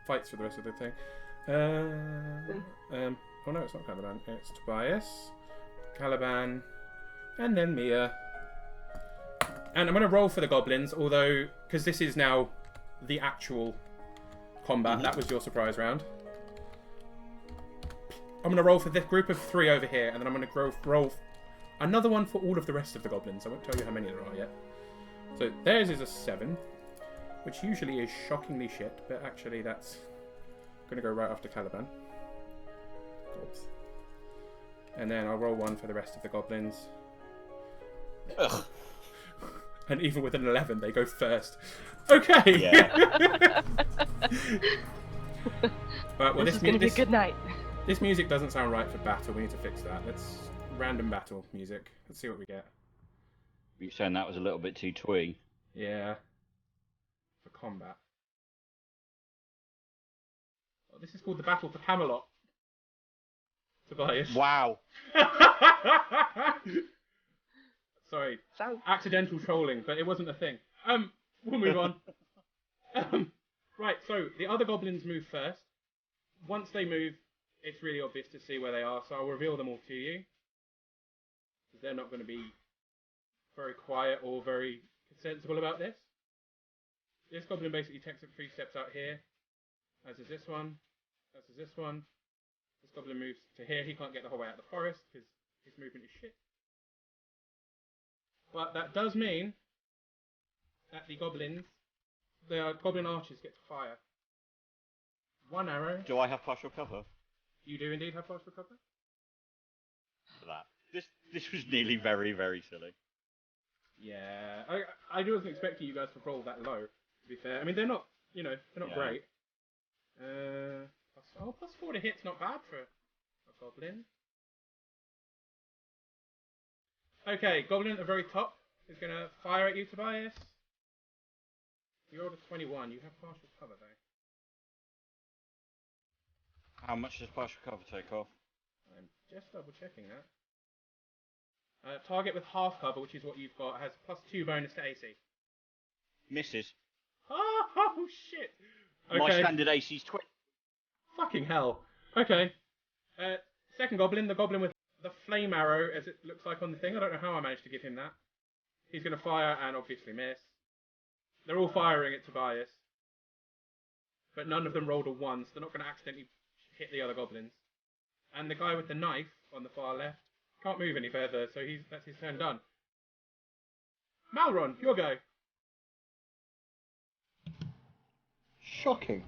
fights for the rest of the thing. Oh no, it's not Caliban. It's Tobias, Caliban, and then Mia. And I'm going to roll for the goblins, although because this is now the actual combat. That was your surprise round. I'm going to roll for this group of 3 over here, and then I'm going to roll another one for all of the rest of the goblins. I won't tell you how many there are yet. So theirs is a 7, which usually is shockingly shit, but actually that's going to go right after Caliban. Gobs. And then I'll roll 1 for the rest of the goblins. Ugh. And even with an 11, they go first. Okay! Yeah. Right, well, this is going to be a good night. This music doesn't sound right for battle. We need to fix that. Let's random battle music. Let's see what we get. You're saying that was a little bit too twee. Yeah. For combat. Oh, this is called the Battle for Camelot. Tobias. Wow. Sorry. Sounds... Accidental trolling, but it wasn't a thing. We'll move on. Right, so the other goblins move first. Once they move, it's really obvious to see where they are, so I'll reveal them all to you. Because they're not going to be very quiet or very sensible about this. This goblin basically takes up 3 steps out here, as is this one, as is this one. This goblin moves to here. He can't get the whole way out of the forest because his movement is shit. But that does mean that the goblin archers get to fire. 1 arrow. Do I have partial cover You do indeed have partial cover? for that? This was nearly very, very silly. Yeah, I wasn't expecting you guys to roll that low. To be fair, I mean they're not, they're not great. Plus 4 to hit's not bad for a goblin. Okay, goblin at the very top is gonna fire at you, Tobias. You rolled a 21. You have partial cover though. How much does partial cover take off? I'm just double checking that. Target with half cover, which is what you've got, has +2 bonus to AC. Misses. Oh shit! Okay. My standard AC is 20. Fucking hell. Okay. Second goblin, the goblin with the flame arrow, as it looks like on the thing. I don't know how I managed to give him that. He's going to fire and obviously miss. They're all firing at Tobias. But none of them rolled a 1, so they're not going to accidentally hit the other goblins. And the guy with the knife on the far left can't move any further, so that's his turn done. Malron, your go. Shocking.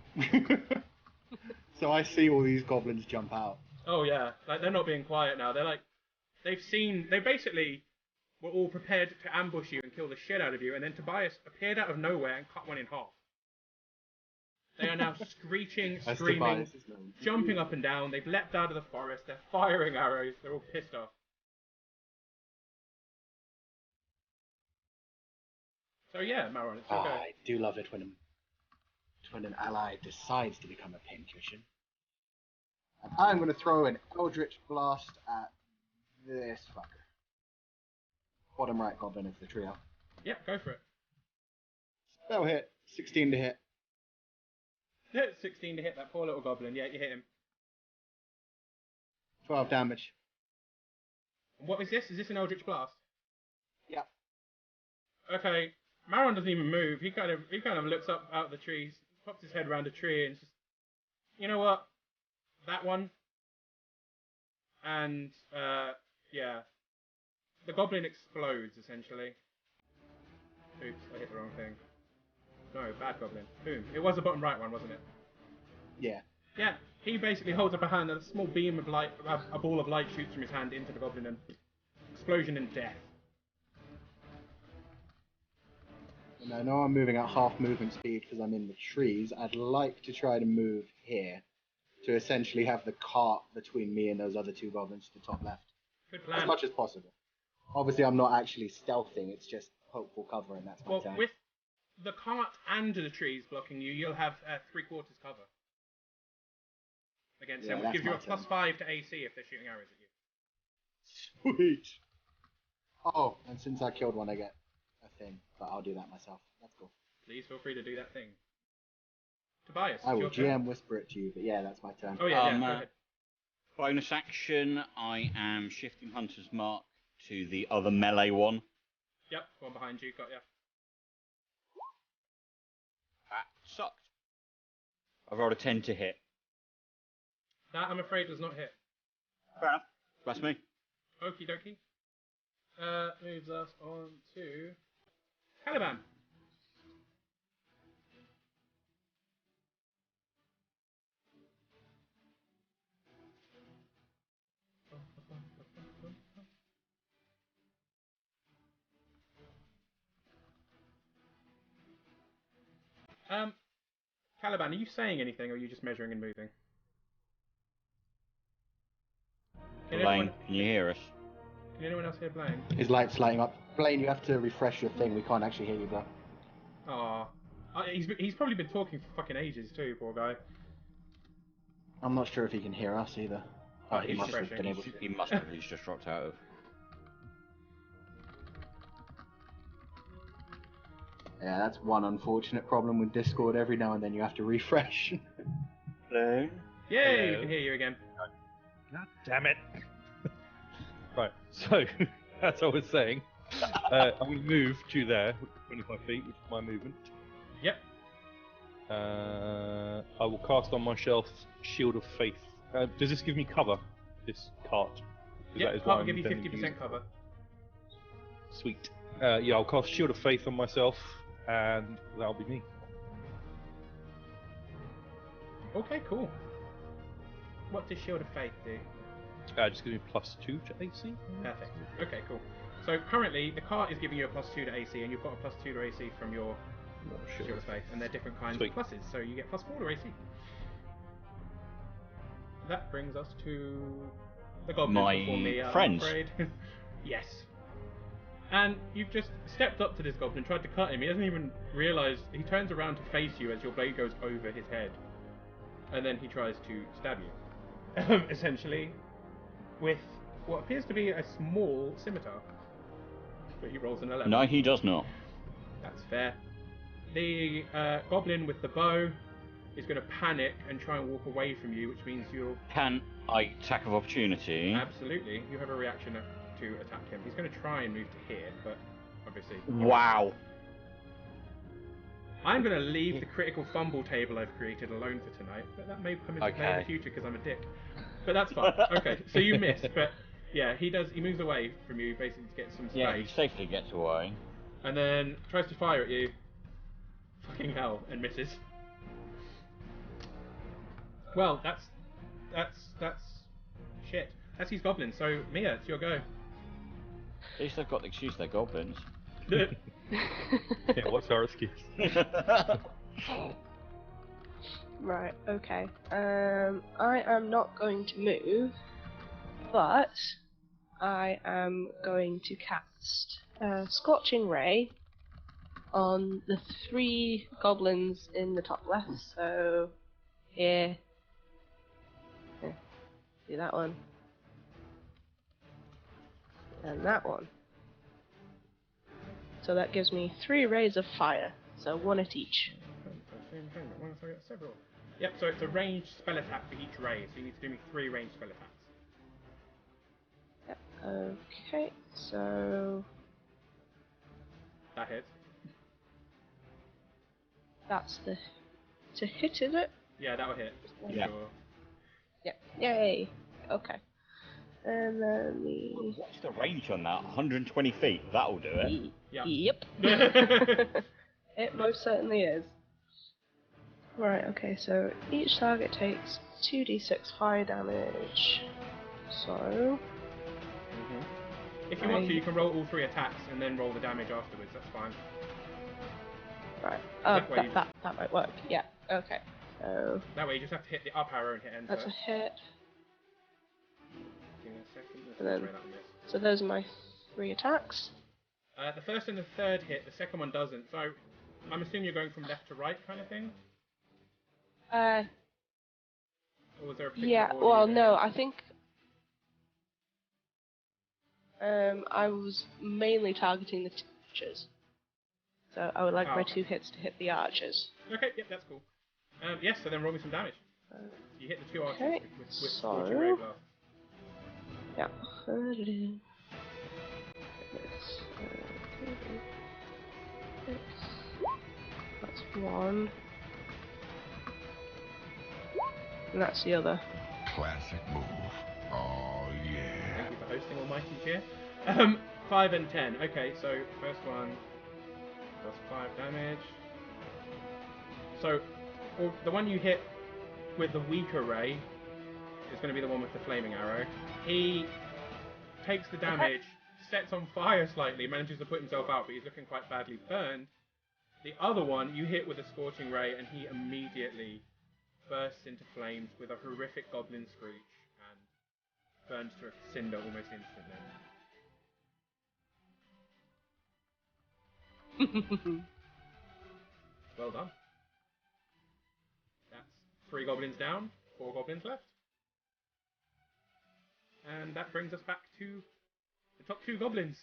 So I see all these goblins jump out. Oh yeah, like they're not being quiet now. They basically were all prepared to ambush you and kill the shit out of you, and then Tobias appeared out of nowhere and cut one in half. They are now screeching, screaming, jumping up and down. They've leapt out of the forest. They're firing arrows. They're all pissed off. So yeah, Maron, it's your go. I do love it when an ally decides to become a pincushion. And I'm going to throw an Eldritch Blast at this fucker. Bottom right goblin of the trio. Yep, go for it. Spell hit, 16 to hit. 16 to hit that poor little goblin. Yeah, you hit him. 12 damage. What is this? Is this an Eldritch Blast? Yeah. Okay, Maron doesn't even move. He kind of looks up out of the trees, pops his head around a tree, and just, you know what? That one. And yeah, the goblin explodes essentially. Oops, I hit the wrong thing. No, bad goblin. Boom. It was the bottom right one, wasn't it? Yeah. Yeah. He basically holds up a hand and a small beam of light, a ball of light shoots from his hand into the goblin and explosion and death. And I know I'm moving at half movement speed because I'm in the trees. I'd like to try to move here to essentially have the cart between me and those other two goblins to the top left. Good plan. As much as possible. Obviously, I'm not actually stealthing, it's just hopeful cover, and that's my Well, turn. with the cart and the trees blocking you, you'll have 3/4 cover against Yeah, them, which that's gives you a my turn. +5 to AC if they're shooting arrows at you. Sweet! Oh, and since I killed one, I get a thing, but I'll do that myself. That's cool. Please feel free to do that thing. Tobias, I it's will your turn. GM whisper it to you, but yeah, that's my turn. Oh yeah, Um, go uh, ahead. Bonus action, I am shifting Hunter's Mark to the other melee one. Yep, one behind you, got ya. That sucked. I rolled a 10 to hit. That, I'm afraid, does not hit. Fair enough. That's me. Okie dokie. Moves us on to Caliban. Caliban, are you saying anything, or are you just measuring and moving? Can Blaine, can you hear us? Can anyone else hear Blaine? His light's lighting up. Blaine, you have to refresh your thing. We can't actually hear you, bro. Aw. He's probably been talking for fucking ages too, poor guy. I'm not sure if he can hear us either. Oh, He he's must have refreshing. been able to. He must have. He's just dropped out of. Yeah, that's one unfortunate problem with Discord. Every now and then you have to refresh. Hello? Yay, Hello. we can hear you again. God damn it. Right, so, as I was saying, I'm going to move to there, 25 feet, which is my movement. Yep. I will cast on my shelf Shield of Faith. Does this give me cover, this cart? 'Cause that Yep, is I'll what I'm give you intending to use 50% it cover. for. Sweet. Yeah, I'll cast Shield of Faith on myself, and that'll be me. Okay, cool. What does Shield of Faith do? Just give me +2 to AC. Perfect. Okay, cool. So currently, the cart is giving you a +2 to AC, and you've got a +2 to AC from your Shield of Faith, and they're different kinds Sweet. of pluses, so you get +4 to AC. That brings us to the goblin My before me, I'm friends. afraid. Yes. And you've just stepped up to this goblin, tried to cut him. He doesn't even realise. He turns around to face you as your blade goes over his head, and then he tries to stab you. Essentially, with what appears to be a small scimitar. But he rolls an 11. No, he does not. That's fair. The goblin with the bow is going to panic and try and walk away from you, which means you'll... Can I attack of opportunity? Absolutely. You have a reaction to attack him. He's going to try and move to here, but obviously... Wow. I'm going to leave the critical fumble table I've created alone for tonight, but that may come into play in the Okay. future because I'm a dick. But that's fine. Okay, so you miss, but yeah, he moves away from you basically to get some space. Yeah, he safely gets away. And then tries to fire at you. Fucking hell, and misses. Well, that's shit. That's his goblin. So Mia, it's your go. At least they've got the excuse they're goblins. Yeah, what's our excuse? Right, okay. I am not going to move, but I am going to cast Scorching Ray on the 3 goblins in the top left. So, here. See that one. And that one. So that gives me 3 rays of fire, so 1 at each. Several. Yep, so it's a ranged spell attack for each ray, so you need to do me 3 ranged spell attacks. Yep. Okay, so That hits. that's the to hit, is it? Yeah, that'll hit. Yeah. Sure. Yeah. Yay. Okay. And then the. What's the range on that? 120 feet. That'll do it. Yeah. Yep. It most certainly is. Right, okay, so each target takes 2d6 fire damage. So. Mhm. If you want to, you can roll all 3 attacks and then roll the damage afterwards. That's fine. Right. That way you- That might work. Yeah. Okay. So That way, you just have to hit the up arrow and hit enter. that's a hit. Give me a second. Let's And then- try that on this. So those are my 3 attacks. The first and the third hit. The second one doesn't. So I'm assuming you're going from left to right, kind of thing. Or was there a particular Yeah. order Well, you no, were I think. I was mainly targeting the archers. So I would like Oh, my okay. 2 hits to hit the archers. in? Okay, yep, that's cool. Yes, so then roll me some damage. You hit the 2 archers Okay, with so- Scorching Ray Blast. Yeah. That's 1. And that's the other. Classic move. Oh yeah. Thank you for hosting, Almighty Cheer. 5 and 10. Okay, so first one does 5 damage. So, the one you hit with the weaker ray is going to be the one with the flaming arrow. He takes the damage, sets on fire slightly, manages to put himself out, but he's looking quite badly burned. The other one you hit with a scorching ray, and he immediately bursts into flames with a horrific goblin screech and burns to a cinder almost instantly. Well done. That's 3 goblins down, 4 goblins left. And that brings us back to the top 2 goblins.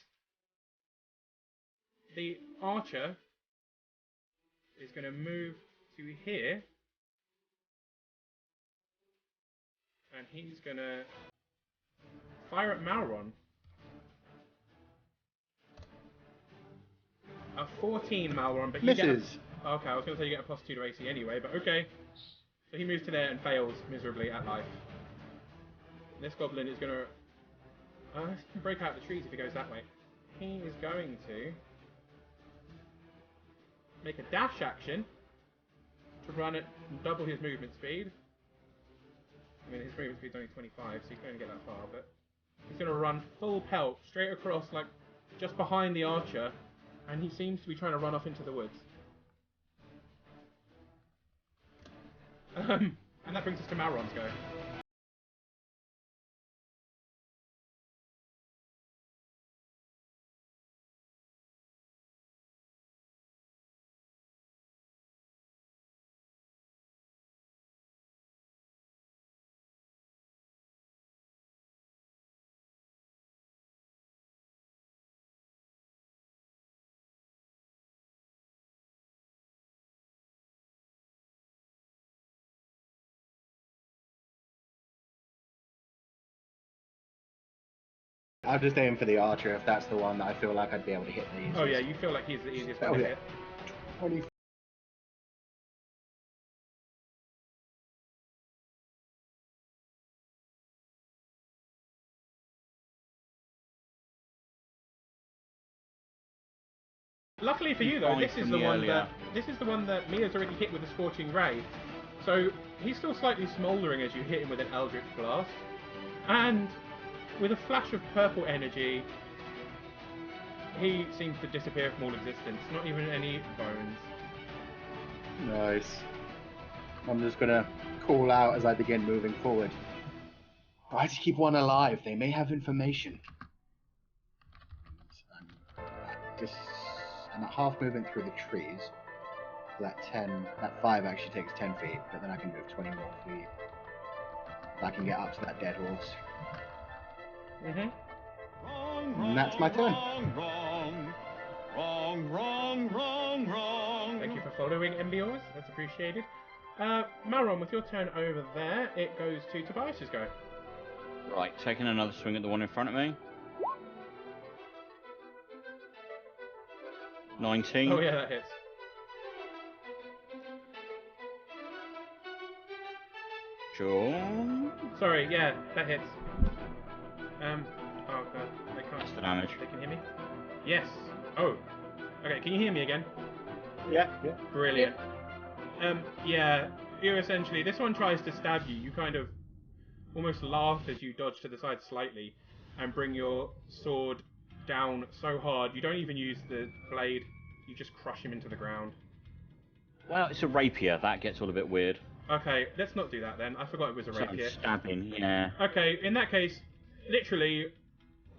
The archer is going to move to here. And he's going to fire at Malron. A 14 Malron, but you Misses. get a, okay, I was going to say you get a +2 to AC anyway, but okay. So he moves to there and fails miserably at life. This goblin is going to break out the trees if he goes that way. He is going to make a dash action to run at double his movement speed. I mean, his movement speed's only 25, so he's going to get that far, but he's going to run full pelt straight across, like, just behind the archer, and he seems to be trying to run off into the woods. And that brings us to Malron's go. I'll just aim for the archer if that's the one that I feel like I'd be able to hit the easiest. Oh yeah, you feel like he's the easiest one Oh, to yeah. hit. 20. Luckily for you though, Fine this is from the the one earlier. that Mia's already hit with a scorching ray. So he's still slightly smouldering as you hit him with an eldritch blast. And with a flash of purple energy, he seems to disappear from all existence. Not even any bones. Nice. I'm just gonna call out as I begin moving forward. Try to keep one alive. They may have information. I'm at half movement through the trees. So that 5 actually takes 10 feet, but then I can move 20 more feet. I can get up to that dead horse. Mm-hmm. And that's my turn. Thank you for following, MBOs. That's appreciated. Malron, with your turn over there, it goes to Tobias's go. Right, taking another swing at the one in front of me. 19. Oh yeah, that hits. Sure. Sorry, yeah, that hits. Oh god, they can't. That's the damage. They can hear me? Yes. Oh. Okay, can you hear me again? Yeah. Brilliant. Yeah, you essentially, this one tries to stab you. You kind of almost laugh as you dodge to the side slightly and bring your sword down so hard. You don't even use the blade, you just crush him into the ground. Well, it's a rapier. That gets all a bit weird. Okay, let's not do that then. I forgot it was a So rapier. stabbing, yeah. Okay, in that case, literally,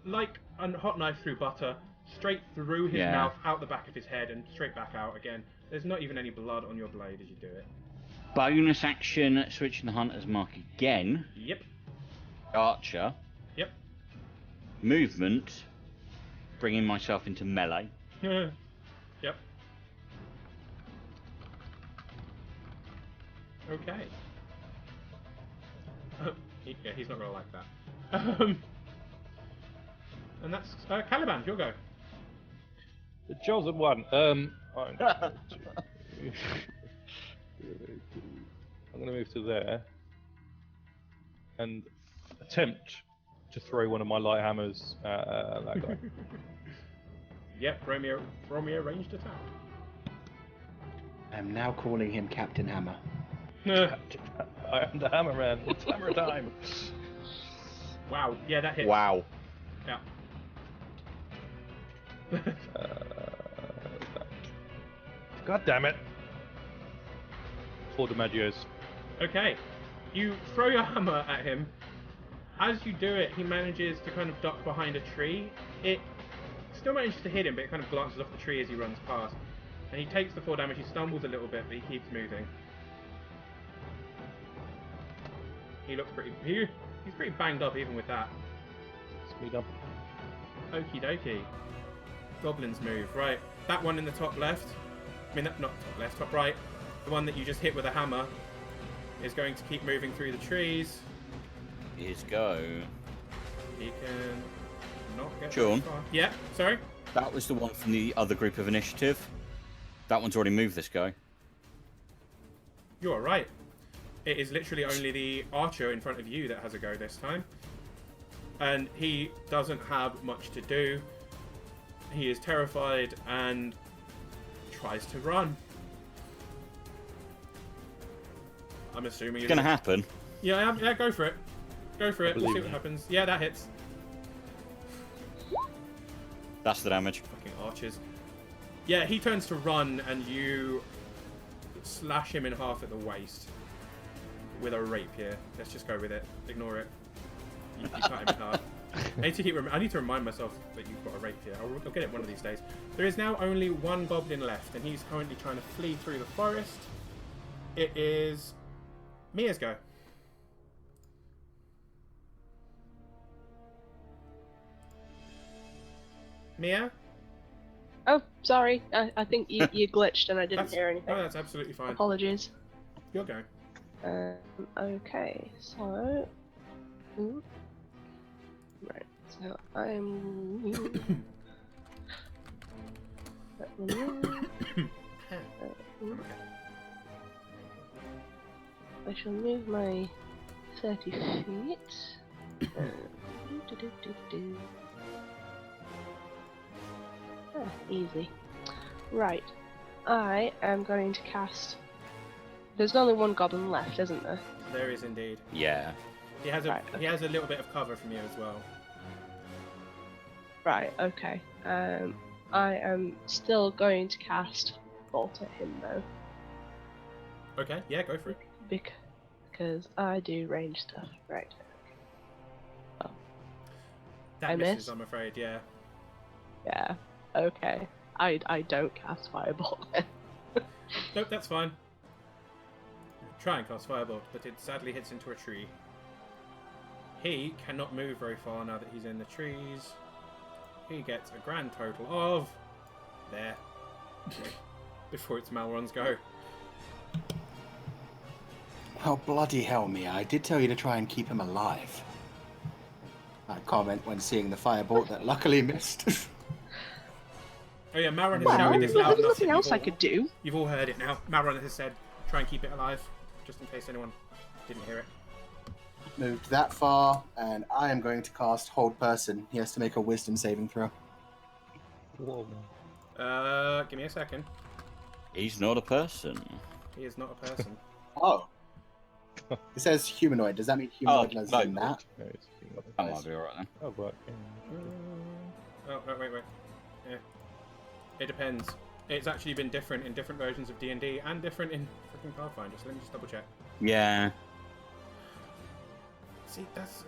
like a hot knife through butter, straight through his Yeah. mouth, out the back of his head, and straight back out again. There's not even any blood on your blade as you do it. Bonus action, switching the hunter's mark again. Yep. Archer. Yep. Movement, bringing myself into melee. Yep. Okay. Yeah, he's not gonna like that. And that's Caliban. Your go. The chosen one. I'm going to move to there and attempt to throw one of my light hammers at that guy. Yep. Throw me a ranged attack. I'm now calling him Captain Hammer. I am the hammer man. It's hammer time. Wow. Yeah, that hits. Wow. Yeah. God damn it. 4 damages. Okay. You throw your hammer at him. As you do it, he manages to kind of duck behind a tree. It still manages to hit him, but it kind of glances off the tree as he runs past. And he takes the 4 damage. He stumbles a little bit, but he keeps moving. He looks pretty... He's pretty banged up even with that. Speed up. Okie dokie. Goblin's move. Right. That one in the top left. I mean, not top left, top right. The one that you just hit with a hammer is going to keep moving through the trees. His go. He can not get Sean? very far. Yeah, sorry? That was the one from the other group of initiative. That one's already moved this guy. You are right. It is literally only the archer in front of you that has a go this time. And he doesn't have much to do. He is terrified and tries to run. I'm assuming It's gonna happen. Yeah, go for it. Go for it. We'll see believe what you. happens. Yeah, that hits. That's the damage. Fucking archers. Yeah, he turns to run and you slash him in half at the waist with a rapier. Let's just go with it. Ignore it. You cut him in half. I need to remind myself that you've got a rapier. I'll get it one of these days. There is now only one goblin left, and he's currently trying to flee through the forest. It is Mia's go. Mia? Oh, sorry. I think you glitched and I didn't hear anything. Oh, that's absolutely fine. Apologies. Your go. Okay, so... Right, so I'm... I shall move my 30 feet. Easy. Right, I am going to cast... There's only one goblin left, isn't there? There is indeed. Yeah. He has a Right, he has a little bit of cover from you as well. Right, okay. I am still going to cast Bolt at him though. Okay, yeah, go for it. Because I do range stuff. Right. That I misses, missed? I'm afraid, yeah. Yeah. Okay. I don't cast Firebolt then. Nope, that's fine. Try and cast Firebolt, but it sadly hits into a tree. He cannot move very far now that he's in the trees. He gets a grand total of... there. Before its Malron's go. Oh, bloody hell, Mia. I did tell you to try and keep him alive. I comment when seeing the firebolt that luckily missed. Oh yeah, Malron has Well, shouted this loud there's enough. nothing that else I you've all- could do. You've all heard it now. Malron has said, try and keep it alive. Just in case anyone didn't hear it. moved that far, and I am going to cast Hold Person. He has to make a Wisdom saving throw. Whoa. Give me a second. He's not a person. He is not a person. Oh. It says humanoid. Does that mean humanoid less no. than that? No, it's That might be alright then. Oh, right. Oh, no, wait. Yeah. It depends. It's actually been different in different versions of D&D and different in freaking Pathfinder, so let me just double check. Yeah. See, that's...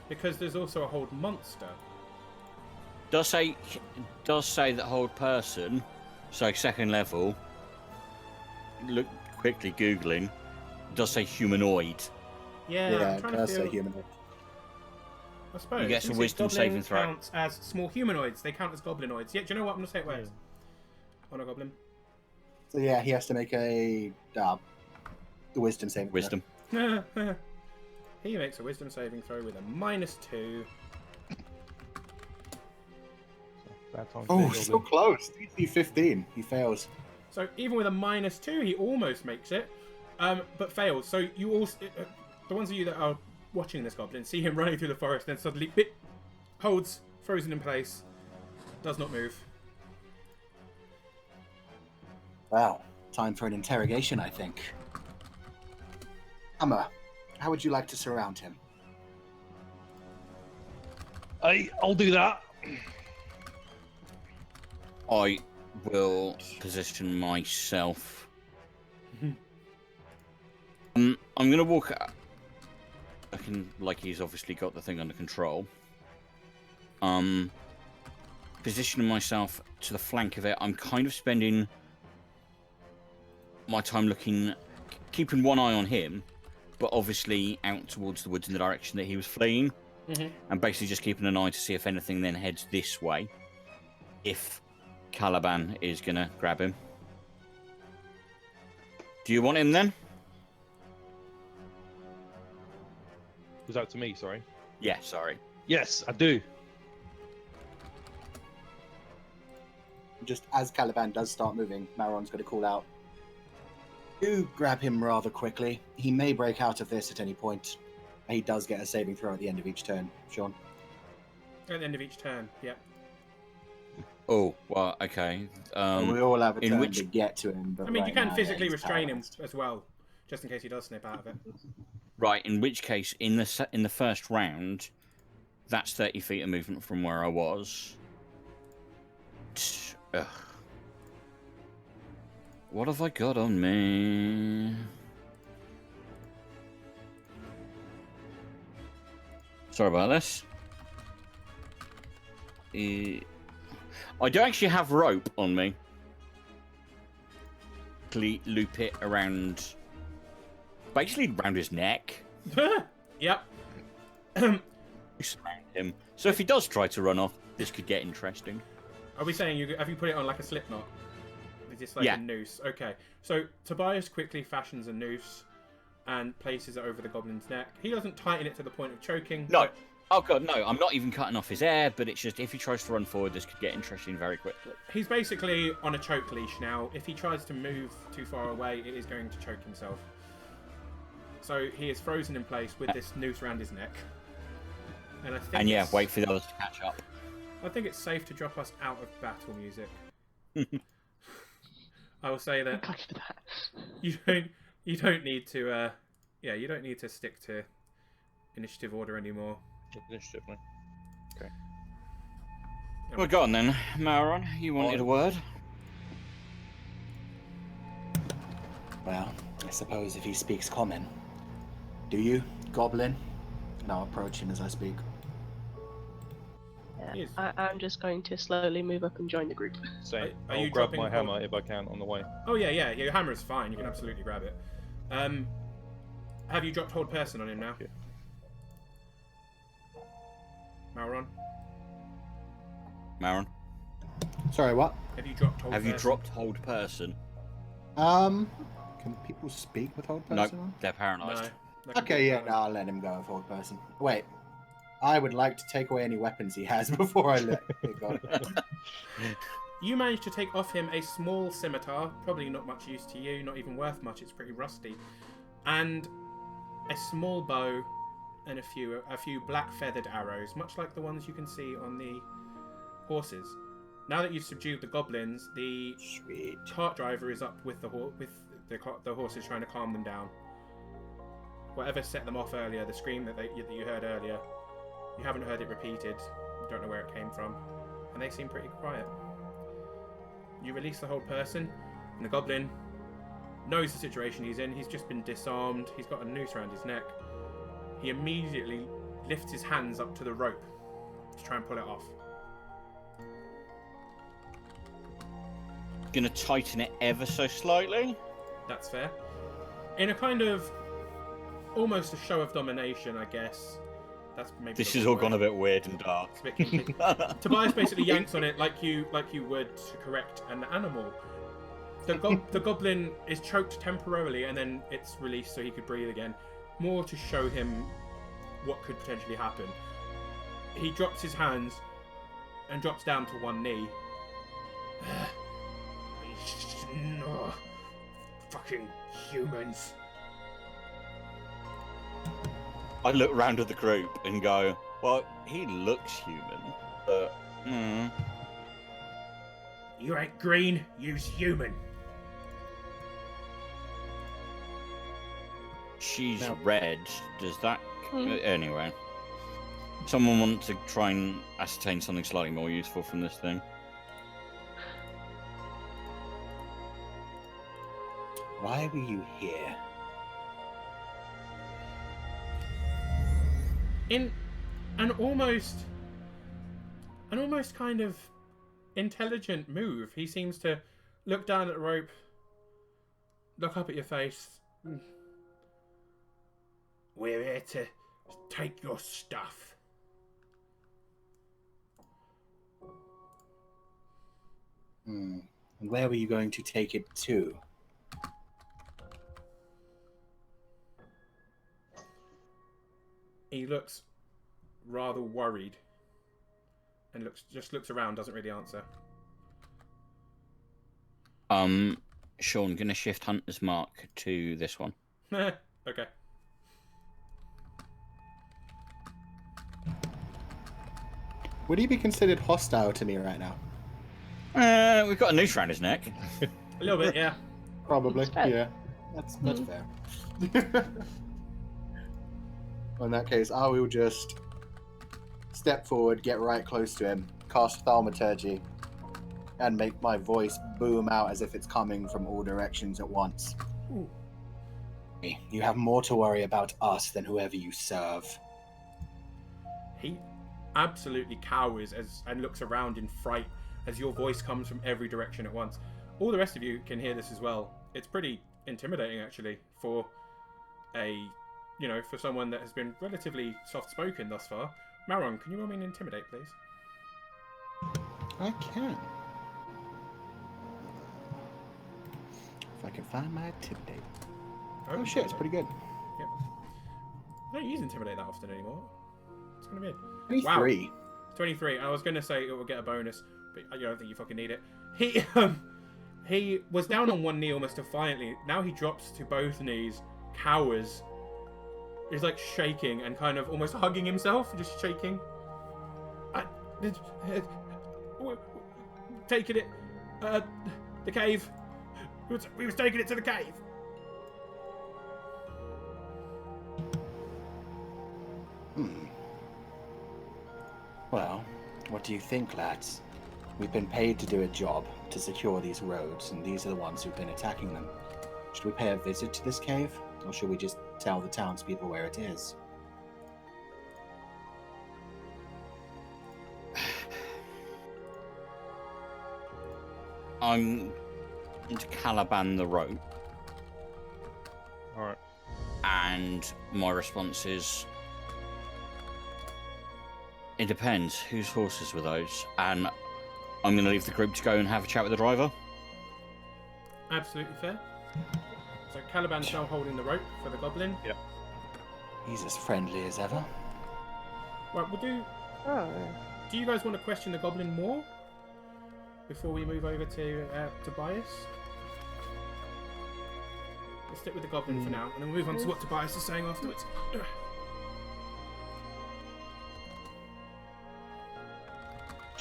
Because there's also a hold monster. Does say that hold person, so second level. Look quickly googling. Does say humanoid. Yeah, I'm trying to does say feel... humanoid. I suppose. You get Since some wisdom goblin saving throw. counts as small humanoids. They count as goblinoids. Yeah, do you know what? I'm going to say it works. On a goblin. So yeah, he has to make a the Wisdom saving throw. Wisdom. He makes a wisdom saving throw with a -2. That's on Oh, Phandelver. so close. DC 15. He fails. So even with a -2, he almost makes it, but fails. So you also, the ones of you that are watching this goblin, see him running through the forest, then suddenly holds, frozen in place, does not move. Wow. Time for an interrogation, I think. Hammer, how would you like to surround him? I'll do that. I will position myself. I'm gonna walk. Like he's obviously got the thing under control. Positioning myself to the flank of it. I'm kind of spending my time keeping one eye on him, but obviously out towards the woods in the direction that he was fleeing, and basically just keeping an eye to see if anything then heads this way. If Caliban is gonna grab him. Do you want him then? Was that to me? Sorry. Yeah, sorry. Yes, I do. Just as Caliban does start moving, Maron's going to call out. Do grab him rather quickly. He may break out of this at any point. He does get a saving throw at the end of each turn. Sean? At the end of each turn, yeah. Oh, well, okay. We all have a in turn which- to get to him. But I mean, right you can now, physically he's restrain him paralyzed. as well, just in case he does snip out of it. Right, in which case, in the first round, that's 30 feet of movement from where I was. Ugh. What have I got on me? Sorry about this. I do actually have rope on me. Loop it around, basically around his neck. Yep. Surround him. So if he does try to run off, this could get interesting. Are we saying have you put it on like a slip knot? Is this like Yeah. a noose? Okay. So Tobias quickly fashions a noose and places it over the goblin's neck. He doesn't tighten it to the point of choking. No. but Oh god, no, I'm not even cutting off his air, but it's just if he tries to run forward, this could get interesting very quickly. He's basically on a choke leash now. If he tries to move too far away, it is going to choke himself. So he is frozen in place with this noose around his neck. And I think And yeah, it's- wait for the others to catch up. I think it's safe to drop us out of battle music. I will say that Thank God for that. you don't need to you don't need to stick to initiative order anymore. Initiative, no? Well, go on then, Mauron. You wanted a word? Well, I suppose if he speaks common. Do you, Goblin? And I'll approach him as I speak. Yeah, Yes. I'm just going to slowly move up and join the group. Same. Are I'll you grab dropping my hold- hammer if I can on the way. Oh yeah, your hammer is fine. You can absolutely grab it. Have you dropped hold person on him now? Yeah. Mauron, Mauron? Sorry, what? have you dropped hold Have you person? dropped hold person? Can people speak with hold No, person on? they're paralysed. No. That can Okay, be yeah, fine. no, I'll let him go with hold person. Wait, I would like to take away any weapons he has before I let it go. You manage to take off him a small scimitar, probably not much use to you, not even worth much, it's pretty rusty, and a small bow and a few black feathered arrows, much like the ones you can see on the horses. Now that you've subdued the goblins, the Sweet. cart driver is up with the horses, trying to calm them down. Whatever set them off earlier, the scream that you heard earlier, you haven't heard it repeated. You don't know where it came from, and they seem pretty quiet. You release the whole person, and the goblin knows the situation he's in. He's just been disarmed. He's got a noose around his neck. He immediately lifts his hands up to the rope to try and pull it off. Gonna tighten it ever so slightly. That's fair. In a kind of almost a show of domination, I guess. That's maybe. This has all gone a bit weird and dark. It's a bit kinky. Tobias basically yanks on it like you would to correct an animal. The goblin is choked temporarily, and then it's released so he could breathe again, more to show him what could potentially happen. He drops his hands and drops down to one knee. No, fucking humans. I look round at the group and go, well, he looks human, but... You ain't green, you's human. She's No. red. Does that... Anyway. Someone want to try and ascertain something slightly more useful from this thing? Why were you here? In an almost kind of intelligent move, he seems to look down at the rope, look up at your face. We're here to take your stuff. And where were you going to take it to? He looks rather worried and looks around, doesn't really answer. Sean, gonna shift Hunter's Mark to this one. Okay. Would he be considered hostile to me right now? We've got a noose around his neck. A little bit, yeah. Probably, That's fair. yeah. That's fair. Well, in that case, I will just step forward, get right close to him, cast Thaumaturgy, and make my voice boom out as if it's coming from all directions at once. Ooh. You have more to worry about us than whoever you serve. He absolutely cowers and looks around in fright as your voice comes from every direction at once. All the rest of you can hear this as well. It's pretty intimidating, actually, for for someone that has been relatively soft-spoken thus far. Maron, can you roll me an intimidate, please? I can. If I can find my intimidate. Oh shit, it's pretty good. Yep. I don't use intimidate that often anymore. It's kind of weird. 23. Wow. 23. I was going to say it will get a bonus, but I don't think you fucking need it. He was down on one knee almost defiantly. Now he drops to both knees, cowers. He's like shaking and kind of almost hugging himself, just shaking. Taking it, the cave. We was taking it to the cave. Well, what do you think, lads? We've been paid to do a job to secure these roads, and these are the ones who've been attacking them. Should we pay a visit to this cave, or should we just tell the townspeople where it is? I'm going to Caliban the rope, Alright. and my response is... It depends. Whose horses were those? And I'm going to leave the group to go and have a chat with the driver. Absolutely fair. So Caliban's now holding the rope for the goblin. Yep. He's as friendly as ever. Right, we'll do... Oh, Do you guys want to question the goblin more? before we move over to Tobias? Let's stick with the goblin for now, and then we'll move on to what Tobias is saying afterwards.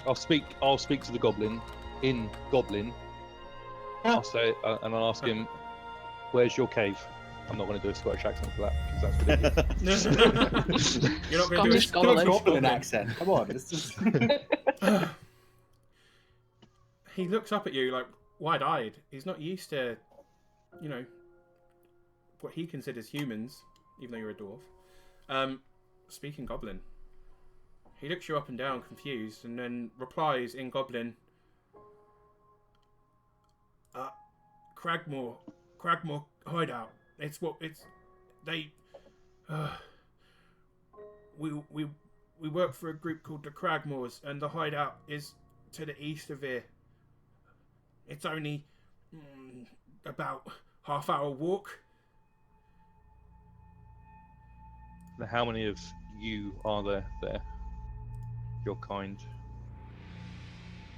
I'll speak to the goblin in Goblin. I'll say, and I'll ask him, "Where's your cave?" I'm not going to do a Scottish accent for that because that's ridiculous. You're not going to do a Scottish goblin. Goblin accent. Come on, it's just... He looks up at you like wide-eyed. He's not used to, what he considers humans, even though you're a dwarf. Speaking Goblin. He looks you up and down, confused, and then replies in Goblin. Cragmore hideout. We work for a group called the Cragmores, and the hideout is to the east of here. It's only about half-hour walk. Now, how many of you are there? Your kind.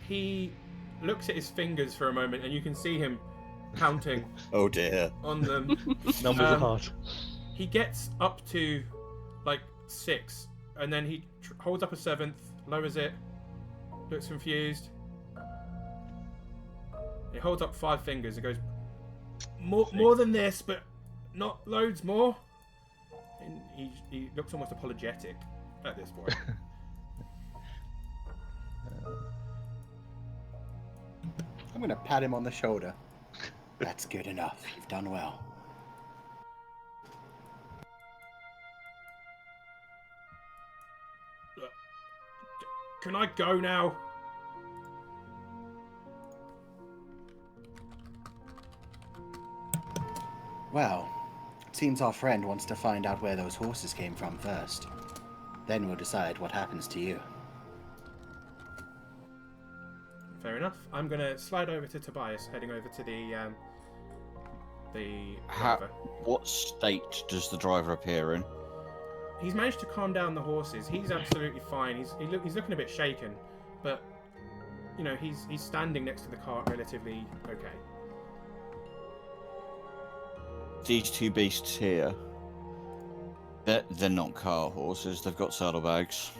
He looks at his fingers for a moment, and you can see him counting Oh dear. on them. Numbers are hard. He gets up to like 6, and then he holds up a 7th, lowers it, looks confused. He holds up 5 fingers and goes, more than this, but not loads more. And he looks almost apologetic at this point. I'm going to pat him on the shoulder. That's good enough. You've done well. Can I go now? Well, it seems our friend wants to find out where those horses came from first. Then we'll decide what happens to you. Fair enough. I'm going to slide over to Tobias, heading over to the driver. What state does the driver appear in? He's managed to calm down the horses. He's absolutely fine. He's looking a bit shaken, but he's standing next to the cart relatively okay. These two beasts here, they're not car horses. They've got saddlebags.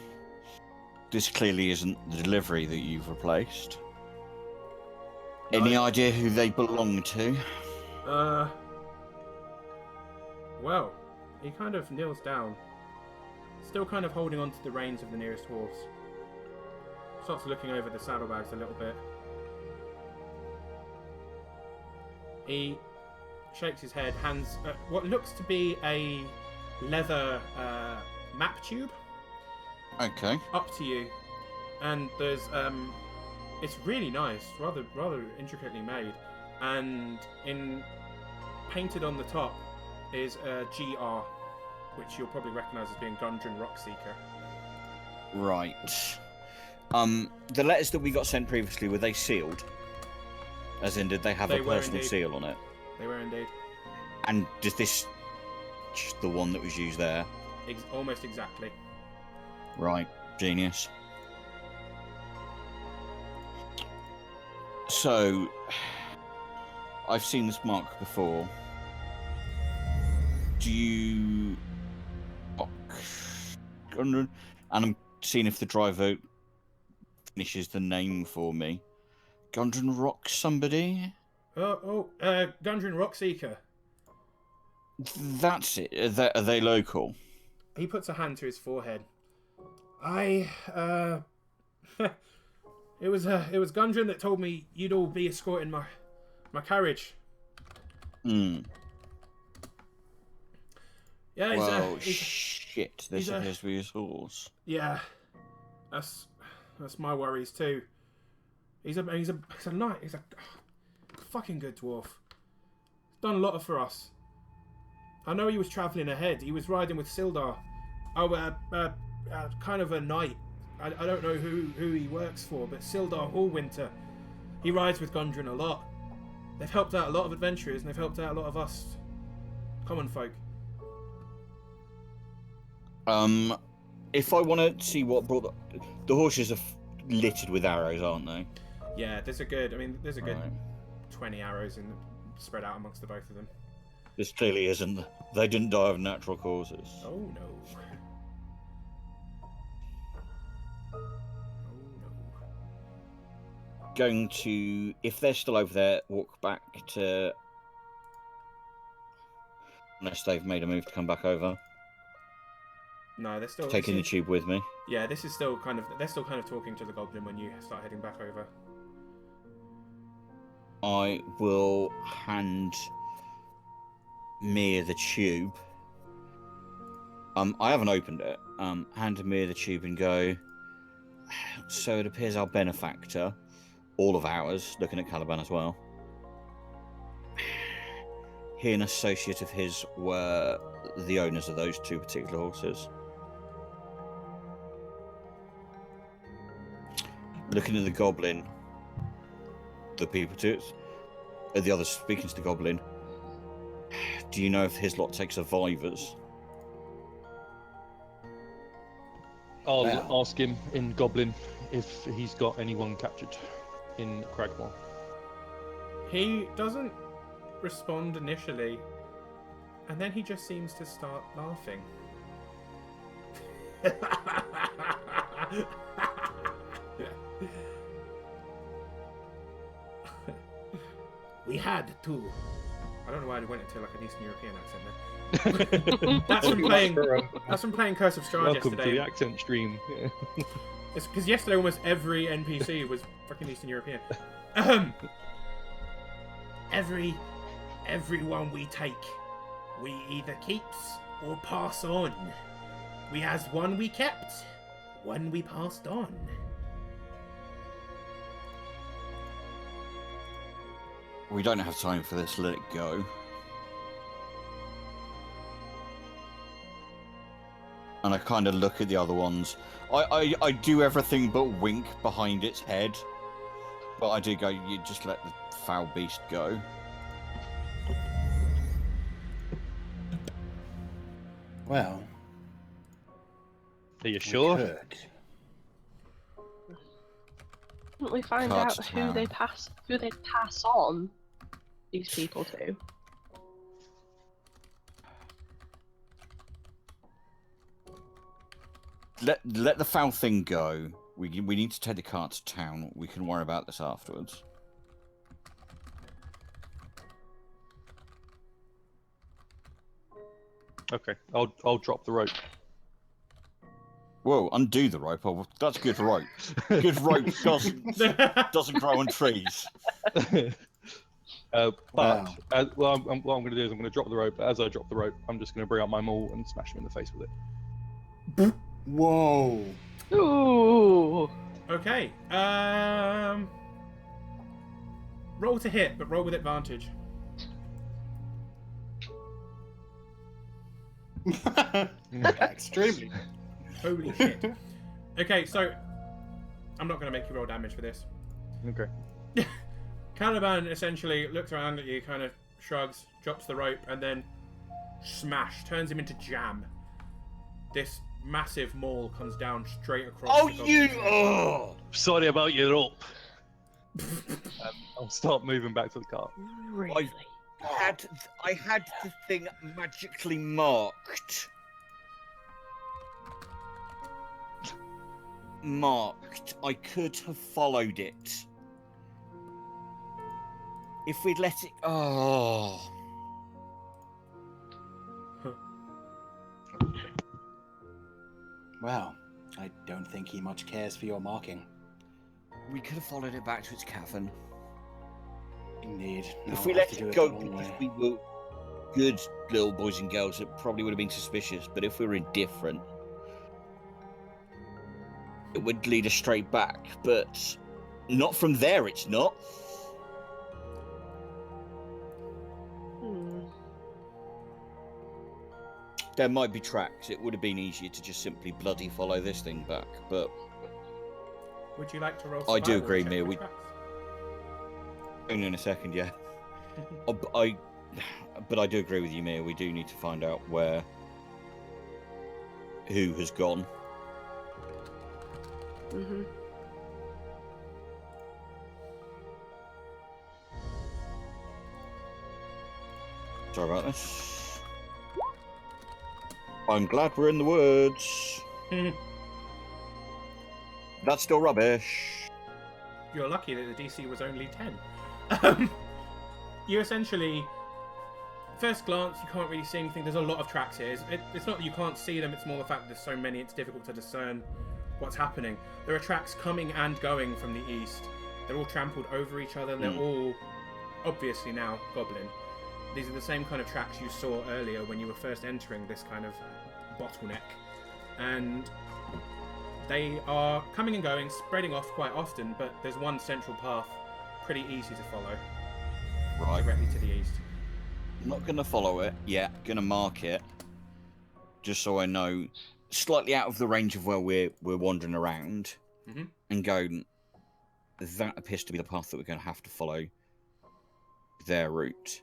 This clearly isn't the delivery that you've replaced. Any idea who they belong to? Well, he kind of kneels down, still kind of holding onto the reins of the nearest horse. Starts looking over the saddlebags a little bit. He shakes his head, hands what looks to be a leather map tube. Okay. Up to you, and there's it's really nice, rather intricately made, and painted on the top is a GR, which you'll probably recognise as being Gundren Rockseeker. Right. The letters that we got sent previously, were they sealed? As in, did they have a personal indeed. seal on it? They were indeed. And does this the one that was used there? Almost exactly. Right, genius. So, I've seen this mark before. Do you... And I'm seeing if the driver finishes the name for me. Gundren Rock somebody? Gundren Rockseeker. That's it. Are they local? He puts a hand to his forehead. It was Gundren that told me you'd all be escorting my carriage. Hmm. Yeah, shit. This appears to be his horse. Yeah, that's my worries too. He's a fucking good dwarf. He's done a lot for us. I know he was travelling ahead. He was riding with Sildar. Kind of a knight. I don't know who he works for, but Sildar Hallwinter. He rides with Gundren a lot. They've helped out a lot of adventurers, and they've helped out a lot of us common folk. If I want to see what brought the horses are littered with arrows, aren't they? Yeah, there's a good. I mean, there's a good Right. 20 arrows spread out amongst the both of them. This clearly isn't. They didn't die of natural causes. Oh no. Oh no. Going to, if they're still over there, walk back to. Unless they've made a move to come back over. No, they're still Taking the tube with me. Yeah, this is still kind of. They're still kind of talking to the goblin when you start heading back over. I will hand Mir the tube. I haven't opened it. Hand Mir the tube and go. So it appears our benefactor, all of ours, looking at Caliban as well. He and an associate of his were the owners of those two particular horses. Looking at the goblin, the people to the others speaking to the goblin. Do you know if his lot take survivors? I'll Well. ask him in Goblin if he's got anyone captured in Cragmore. He doesn't respond initially, and then he just seems to start laughing. We had two. I don't know why I went into like an Eastern European accent there. That's from playing. That's from playing Curse of Strahd Welcome yesterday. to the accent stream. It's because yesterday almost every NPC was fucking Eastern European. Everyone we take, we either keeps or pass on. We has one we kept, one we passed on. We don't have time for this. Let it go. And I kind of look at the other ones. I do everything but wink behind its head. But I do go, you just let the foul beast go. Well, Are you we sure? could. Didn't we find Cards out town. who they pass on these people to? Let the foul thing go. We need to take the cart to town. We can worry about this afterwards. Okay, I'll drop the rope. Whoa, undo the rope. Oh, that's good rope. Good rope doesn't grow on trees. But Wow. what I'm going to do is I'm going to drop the rope. But as I drop the rope, I'm just going to bring out my maul and smash him in the face with it. Whoa. Ooh. Okay. Roll to hit, but roll with advantage. Extremely. Holy shit. Okay, so I'm not going to make you roll damage for this. Okay. Caliban essentially looks around at you, kind of shrugs, drops the rope, and then smash, turns him into jam. This massive maul comes down straight across. Oh, the goblin's you! head. Oh! Sorry about your rope. I'll start moving back to the car. Really? I had the thing magically marked. I could have followed it. If we'd let it. Oh. Well, I don't think he much cares for your marking. We could have followed it back to its cavern. Indeed. No, If we we'll let have to do it go the long because way. we were good little boys and girls, it probably would have been suspicious. But if we were indifferent, it would lead us straight back. But not from there, it's not. Hmm. There might be tracks. It would have been easier to just simply bloody follow this thing back. But Would you like to roll? I do survival agree, check Mia, for we- tracks? only in a second, yeah. But I do agree with you, Mia. We do need to find out who has gone. Mhm. Sorry about this. I'm glad we're in the woods. That's still rubbish. You're lucky that the DC was only 10. You essentially, first glance, you can't really see anything. There's a lot of tracks here. It's not that you can't see them, it's more the fact that there's so many, it's difficult to discern what's happening. There are tracks coming and going from the east. They're all trampled over each other. They're all, obviously now, goblin. These are the same kind of tracks you saw earlier when you were first entering this kind of bottleneck. And they are coming and going, spreading off quite often, but there's one central path, pretty easy to follow, Right. directly to the east. I'm not going to follow it yet. Going to mark it, just so I know, slightly out of the range of where we're wandering around, and go. That appears to be the path that we're going to have to follow. Their route.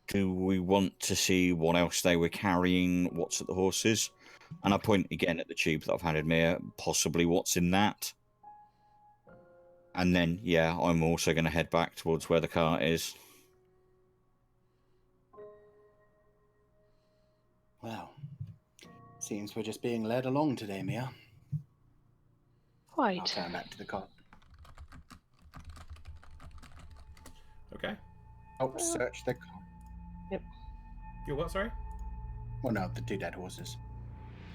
Do we want to see what else they were carrying? What's at the horses? And I point again at the tube that I've handed Mia. Possibly what's in that. And then, yeah, I'm also going to head back towards where the cart is. Well, seems we're just being led along today, Mia. I'll Quite. turn back to the cart. Okay. Oh, search the cart. You're what, sorry? Well, no, the 2 dead horses.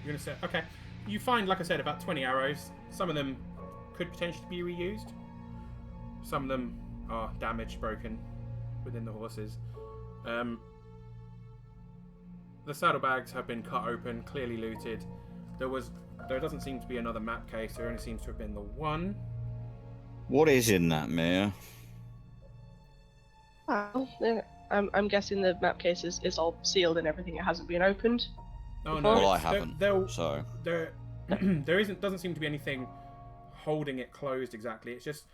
You're gonna say, okay. You find, like I said, about 20 arrows. Some of them could potentially be reused. Some of them are damaged, broken within the horses. The saddlebags have been cut open, clearly looted. There doesn't seem to be another map case. There only seems to have been the one. What is in that, Mia? Well, I'm guessing the map case is all sealed and everything. It hasn't been opened. Oh no! Well, I it's- haven't. So there doesn't seem to be anything holding it closed exactly. It's just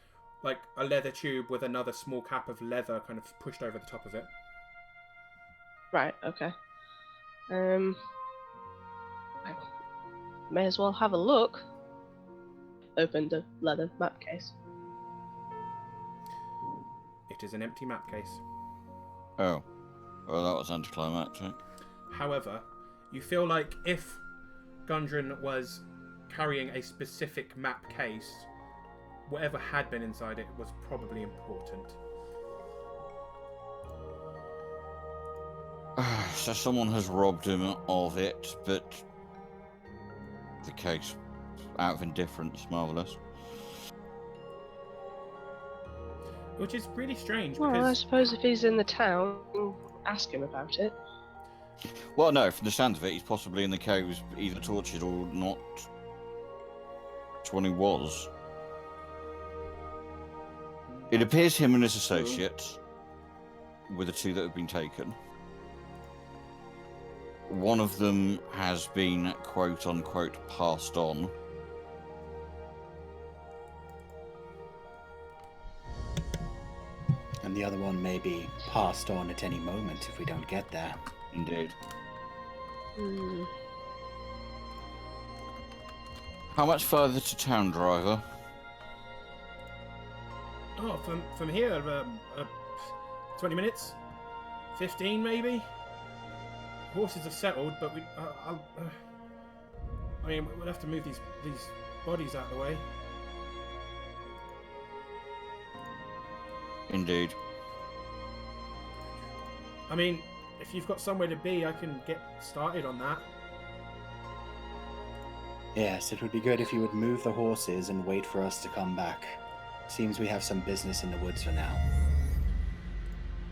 like a leather tube with another small cap of leather kind of pushed over the top of it. Right. Okay. I may as well have a look. Open the leather map case. It is an empty map case. Oh. Well, that was anticlimactic. However, you feel like if Gundren was carrying a specific map case, whatever had been inside it was probably important. So someone has robbed him of it, but the case, out of indifference, marvellous. Which is really strange Well, I because suppose if he's in the town, ask him about it. Well, no, from the sounds of it, he's possibly in the caves, either tortured or not. Which one he was. It appears him and his associate were the 2 that have been taken. One of them has been, quote-unquote, passed on. And the other one may be passed on at any moment if we don't get there. Indeed. Hmm. How much further to town, driver? oh, from here, 20 minutes, 15 maybe. Horses are settled, but I mean, we'll have to move these bodies out of the way. Indeed. I mean, if you've got somewhere to be, I can get started on that. Yes, it would be good if you would move the horses and wait for us to come back. Seems we have some business in the woods for now.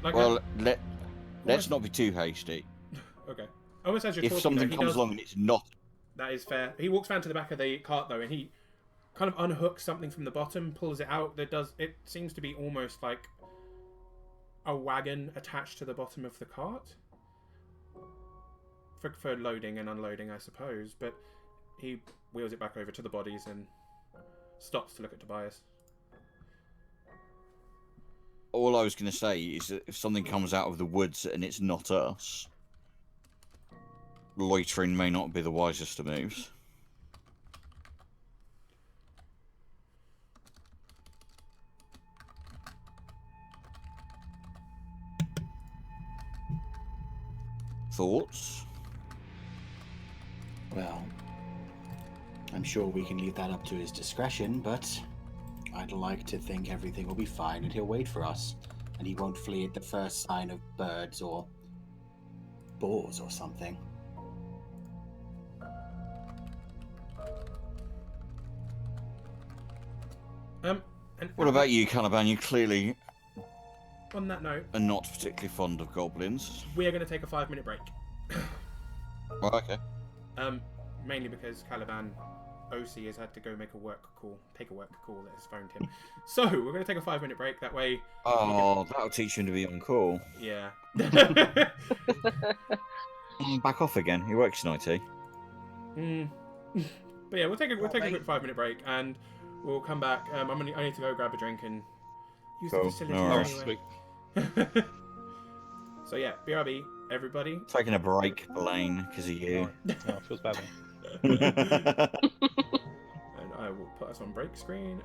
Like Well, let's not be too hasty. okay. Almost as you're If talking, something though, he comes does, along and it's not... that is fair. He walks round to the back of the cart though, and he kind of unhooks something from the bottom, pulls it out. It seems to be almost like a wagon attached to the bottom of the cart for loading and unloading, I suppose. But he wheels it back over to the bodies and stops to look at Tobias. All I was going to say is that if something comes out of the woods and it's not us, loitering may not be the wisest of moves. Thoughts? Well, I'm sure we can leave that up to his discretion, but I'd like to think everything will be fine and he'll wait for us. And he won't flee at the first sign of birds or boars or something. And What about you, Caliban? You clearly on that note, are not particularly fond of goblins. we are going to take a 5-minute break. Well, okay. Mainly because Caliban OC has had to go take a work call that has phoned him. So we're going to take a 5-minute break. That way, Oh, that'll teach him to be on call. yeah. Back off again. He works in IT. But yeah, we'll take a quick 5-minute break and we'll come back. I need to go grab a drink and use Cool, the facilities no worries. anyway. So yeah, BRB, everybody. Taking a break, Blaine, because of you. Oh, feels bad. And I will put us on break screen.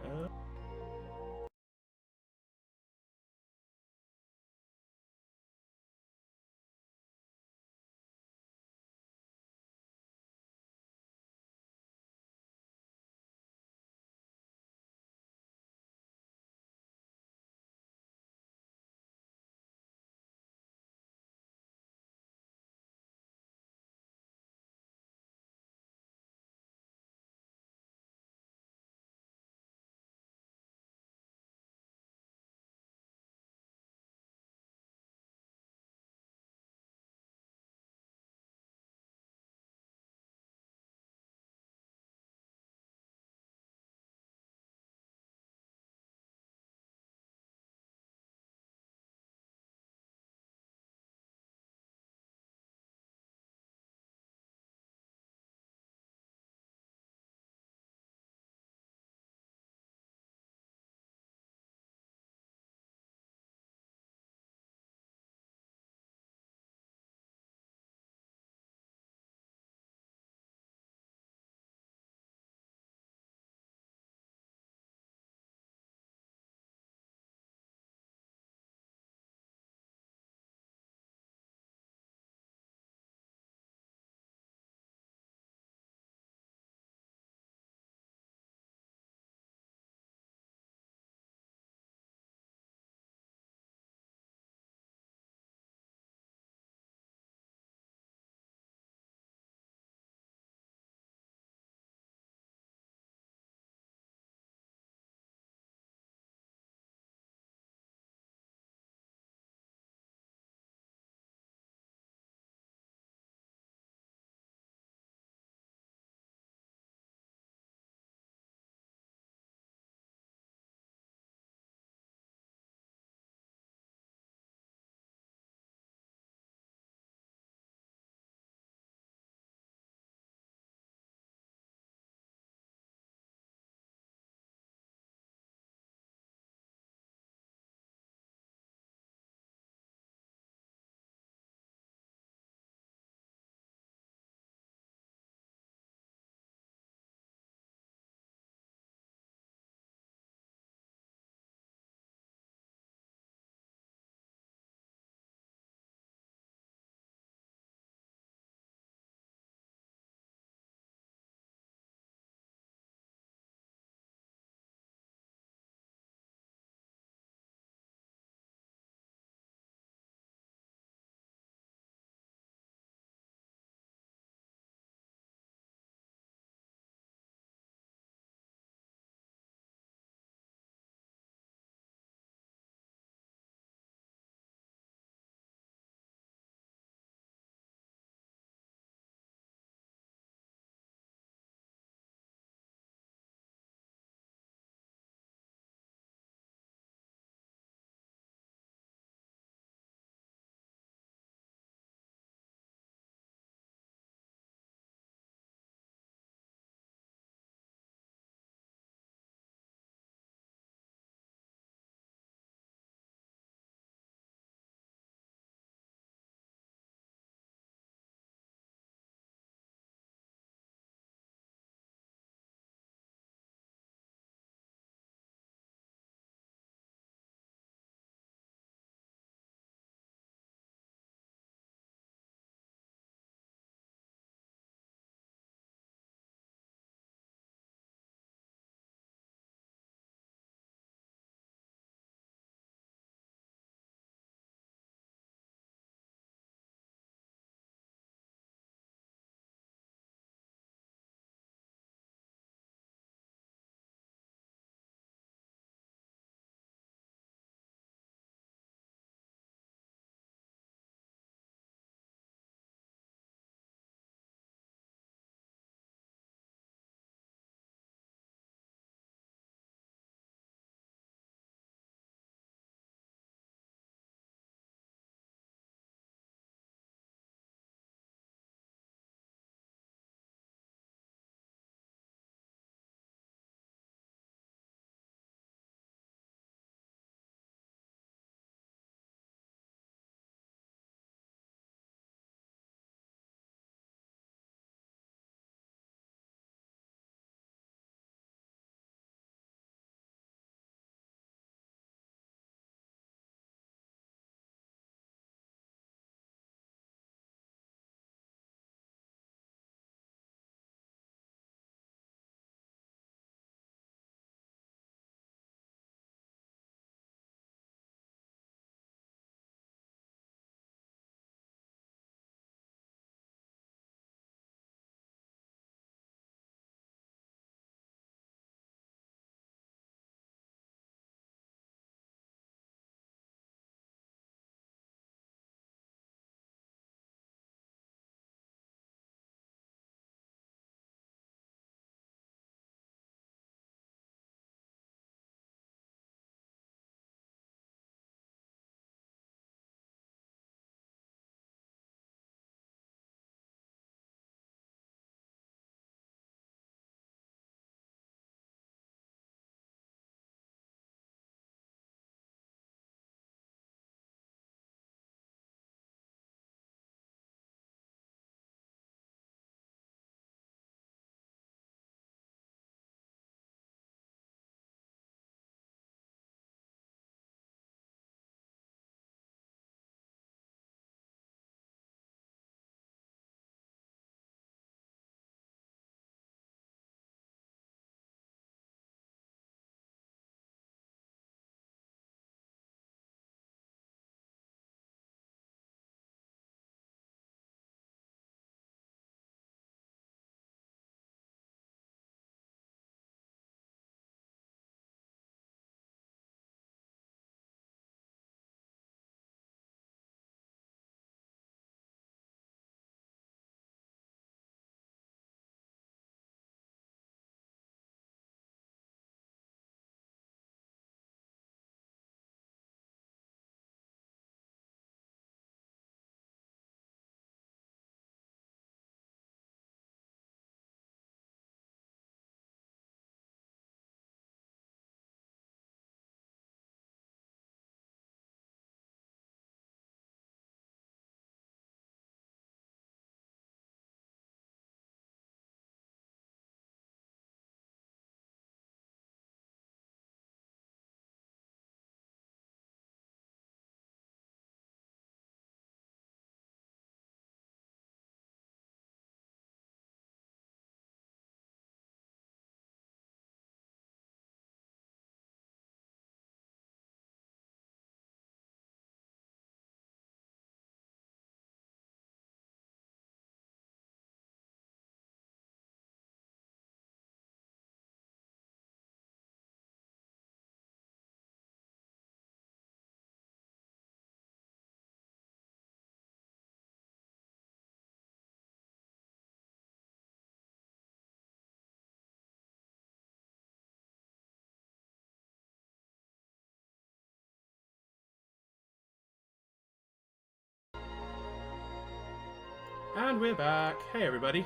And we're back. Hey, everybody.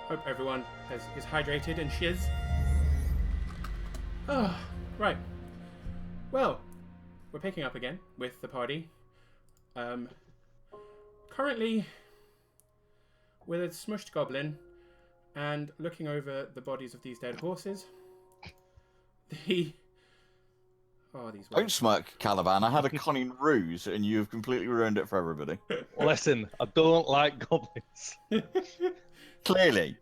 Hope everyone is hydrated and shiz. Ah, right. Well, we're picking up again with the party. Currently, with a smushed goblin and looking over the bodies of these dead horses. These Don't words. smirk, Caliban. I had a cunning ruse, and you've completely ruined it for everybody. Listen, I don't like goblins. Clearly.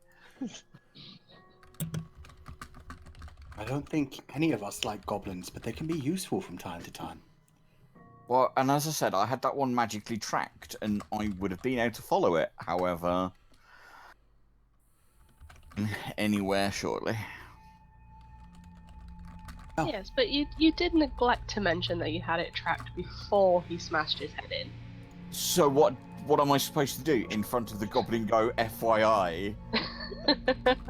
I don't think any of us like goblins, but they can be useful from time to time. Well, and as I said, I had that one magically tracked, and I would have been able to follow it. However, anywhere shortly. Oh. Yes, but you did neglect to mention that you had it tracked before he smashed his head in. So what am I supposed to do in front of the goblin? Go, FYI,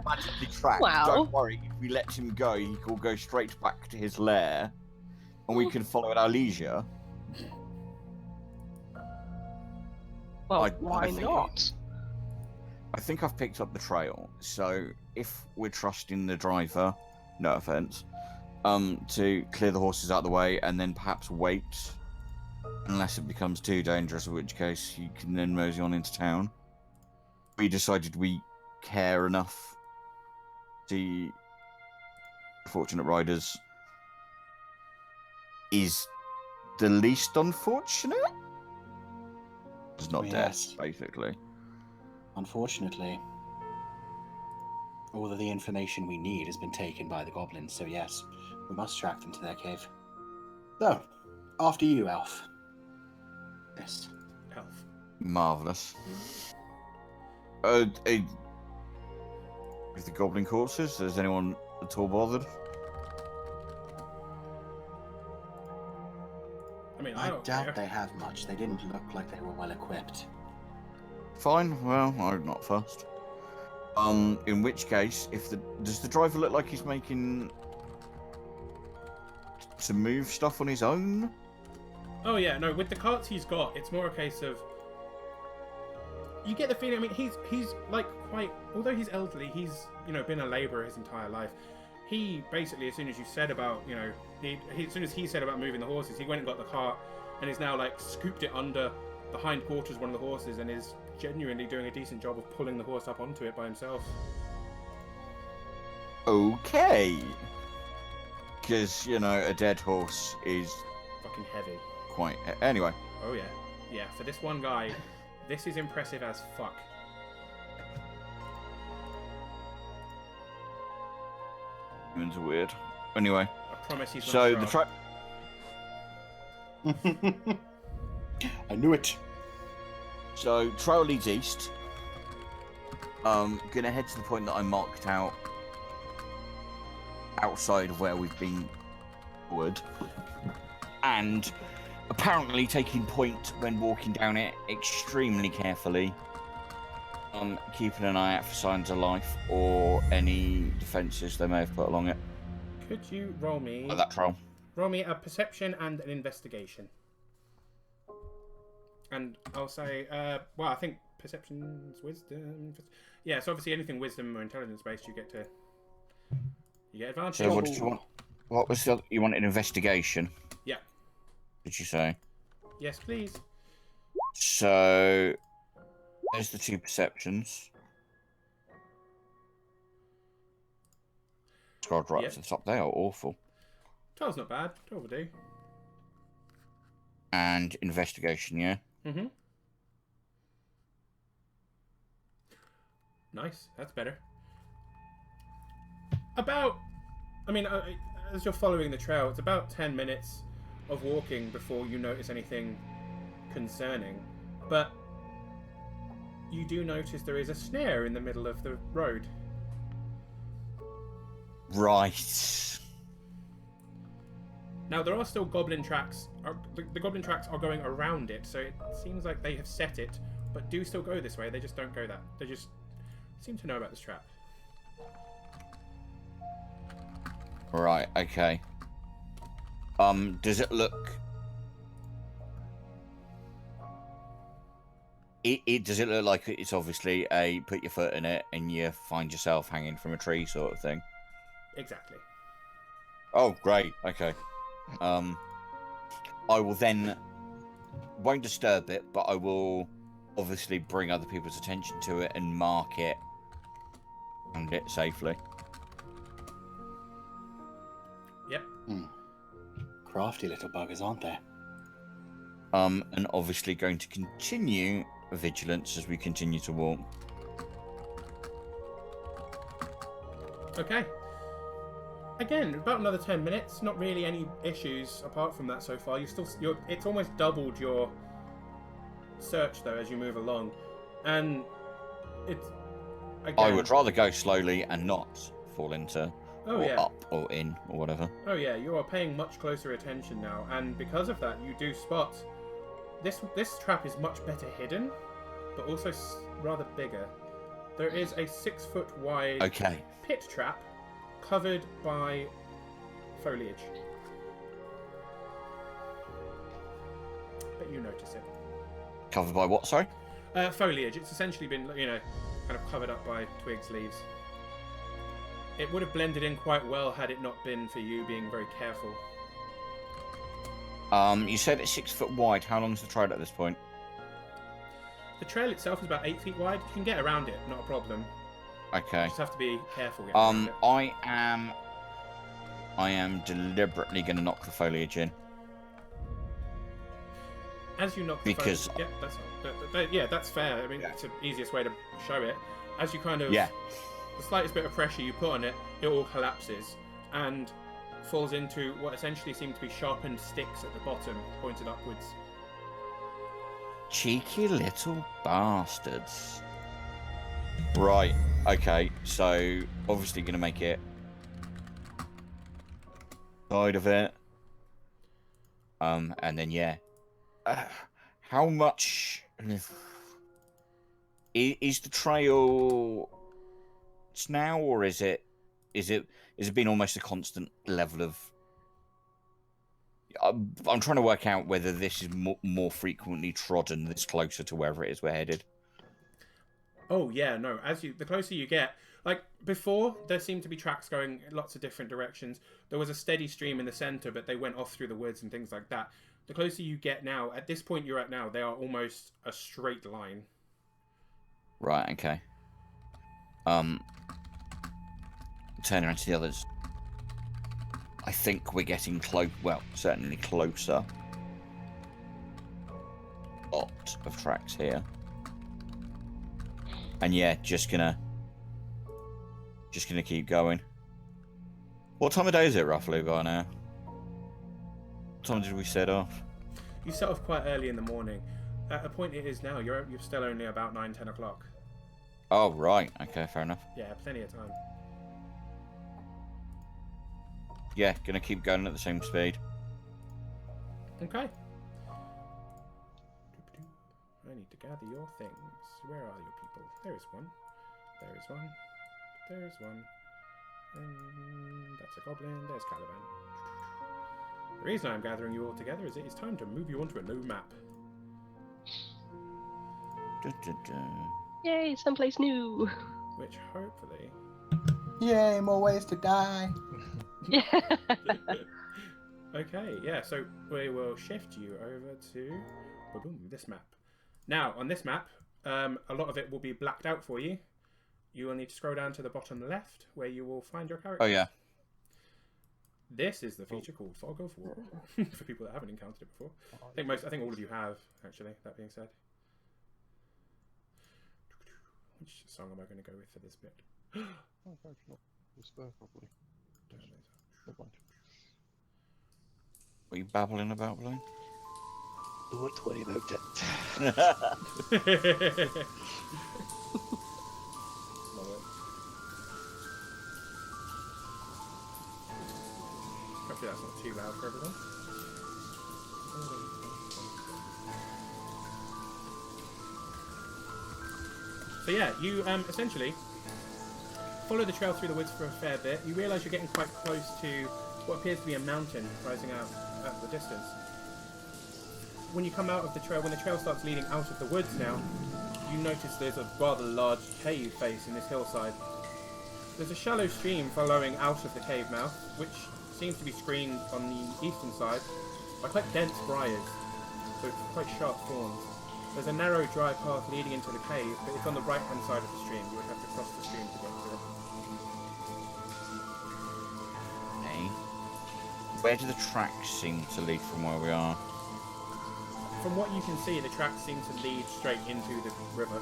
magically tracked. Wow. Don't worry, if we let him go, he will go straight back to his lair, and we can follow at our leisure. Well, I why think- not? I think I've picked up the trail, so if we're trusting the driver, no offense, to clear the horses out of the way and then perhaps wait, unless it becomes too dangerous, in which case you can then mosey on into town. We decided we care enough to fortunate riders is the least unfortunate. It's not Yes. death, basically. Unfortunately, all of the information we need has been taken by the goblins, so yes, we must track them to their cave. So, after you, Elf. Yes. Elf. Marvelous. With the goblin corpses, is anyone at all bothered? I mean, I don't doubt care. they have much. They didn't look like they were well equipped. Fine. Well, I'm not fussed. In which case, does the driver look like he's making to move stuff on his own? Oh yeah, no. With the carts he's got, it's more a case of. You get the feeling. I mean, he's like quite. Although he's elderly, he's been a labourer his entire life. He basically, as soon as you said about as soon as he said about moving the horses, he went and got the cart and is now like scooped it under the hind quarters of one of the horses and is genuinely doing a decent job of pulling the horse up onto it by himself. Okay. Because, a dead horse is Fucking heavy. quite... Anyway. Oh yeah. Yeah, for this one guy, this is impressive as fuck. Humans are weird. Anyway. I promise he's not So, the sharp. I knew it. So, trail leads east. Gonna head to the point that I marked out outside of where we've been forward. And apparently taking point when walking down it extremely carefully. Keeping an eye out for signs of life or any defences they may have put along it. Could you roll me Like that trail. roll me a perception and an investigation? And I'll say, well, I think perception's wisdom. Yeah, so obviously anything wisdom or intelligence based, you get advantage. So, what did you want? What was the... You wanted investigation? Yeah. Did you say? Yes, please. So, there's the two perceptions. Scrolled right Yep. up to the top. They are awful. 12's not bad. 12 will do. And investigation, yeah. Mm-hmm. Nice. That's better. As you're following the trail, it's about 10 minutes of walking before you notice anything concerning. But you do notice there is a snare in the middle of the road. Right. Now, there are still goblin tracks. The goblin tracks are going around it, so it seems like they have set it, but do still go this way. They just don't go that. They just seem to know about this trap. Right. Okay. Does it look It does it look like it's obviously a put your foot in it and you find yourself hanging from a tree sort of thing? Exactly. Oh, great. Okay. I will then won't disturb it, but I will obviously bring other people's attention to it and mark it and it safely. Yep. Crafty little buggers, aren't they? And obviously going to continue vigilance as we continue to walk. Okay. Again, about another 10 minutes. Not really any issues apart from that so far. It's almost doubled your search though as you move along, and it's. Again, I would rather go slowly and not fall into Oh or yeah. up or in or whatever. Oh yeah. You are paying much closer attention now, and because of that, you do spot this trap is much better hidden, but also rather bigger. There is a 6-foot wide Okay. pit trap covered by foliage. But you notice it. Covered by what, sorry? Foliage. It's essentially been, kind of covered up by twigs, leaves. It would have blended in quite well had it not been for you being very careful. You said it's 6 foot wide. How long's the trail at this point? The trail itself is about 8 feet wide. You can get around it, not a problem. Okay. You just have to be careful. Getting around it. I am deliberately going to knock the foliage in. As you knock Because- the that's fair. I mean, it's the easiest way to show it. As you kind of Yeah. the slightest bit of pressure you put on it, it all collapses and falls into what essentially seem to be sharpened sticks at the bottom, pointed upwards. Cheeky little bastards. Right. Okay. So obviously going to make it side of it. And then yeah. How much is the trail now, or is it been almost a constant level of? I'm trying to work out whether this is more frequently trodden this closer to wherever it is we're headed. Oh yeah, no. The closer you get, like before, there seemed to be tracks going in lots of different directions. There was a steady stream in the center, but they went off through the woods and things like that. The closer you get now, at this point you're at now, they are almost a straight line. Right. Okay. Turn around to the others. I think we're getting close. Well, certainly closer. Lot of tracks here. And yeah, just gonna keep going. What time of day is it roughly by now? What time did we set off? You set off quite early in the morning. At the point it is now, you're still only about 9-10 o'clock. Oh, right. Okay, fair enough. Yeah, plenty of time. Yeah, gonna keep going at the same speed. Okay. I need to gather your things. Where are your people? There is one. There is one. There is one. And that's a goblin. There's Caliban. The reason I'm gathering you all together is it is time to move you onto a new map. Yay, someplace new. Which hopefully... Yay, more ways to die. Yeah. Okay, yeah, so we will shift you over to boom, this map. Now, on this map, a lot of it will be blacked out for you. You will need to scroll down to the bottom left, where you will find your character. Oh yeah. This is the feature called Fog of War, for people that haven't encountered it before. I think all of you have, actually, that being said. Which song am I going to go with for this bit? What are you babbling about, Blue? Don't worry about it. Love it. Hopefully that's not too loud for everyone. So yeah, you essentially follow the trail through the woods for a fair bit. You realise you're getting quite close to what appears to be a mountain rising out at the distance. When you come out of the trail, when the trail starts leading out of the woods now, you notice there's a rather large cave face in this hillside. There's a shallow stream flowing out of the cave mouth, which seems to be screened on the eastern side by quite dense briars, so it's quite sharp thorns. There's a narrow dry path leading into the cave, but it's on the right-hand side of the stream. You would have to cross the stream to get to it. Okay. Where do the tracks seem to lead from where we are? From what you can see, the tracks seem to lead straight into the river.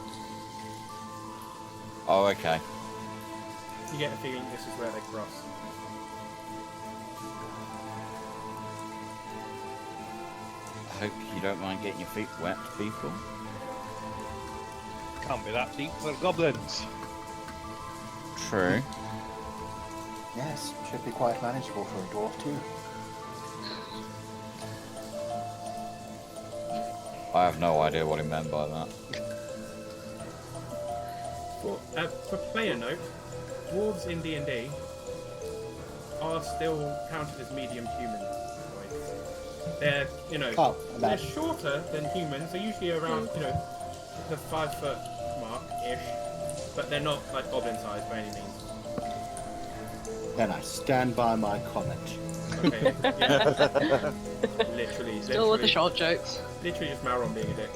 Oh, okay. You get a feeling this is where they cross. I hope you don't mind getting your feet wet, people. Can't be that deep for goblins. True. Yes, should be quite manageable for a dwarf too. I have no idea what he meant by that. For player note, dwarves in D&D are still counted as medium human. They're, they're shorter than humans. They're usually around, the 5 foot mark-ish, but they're not like goblin size by any means. Then I stand by my comment. Okay, yeah. literally. Still with the short jokes. Literally just Mauron being a dick.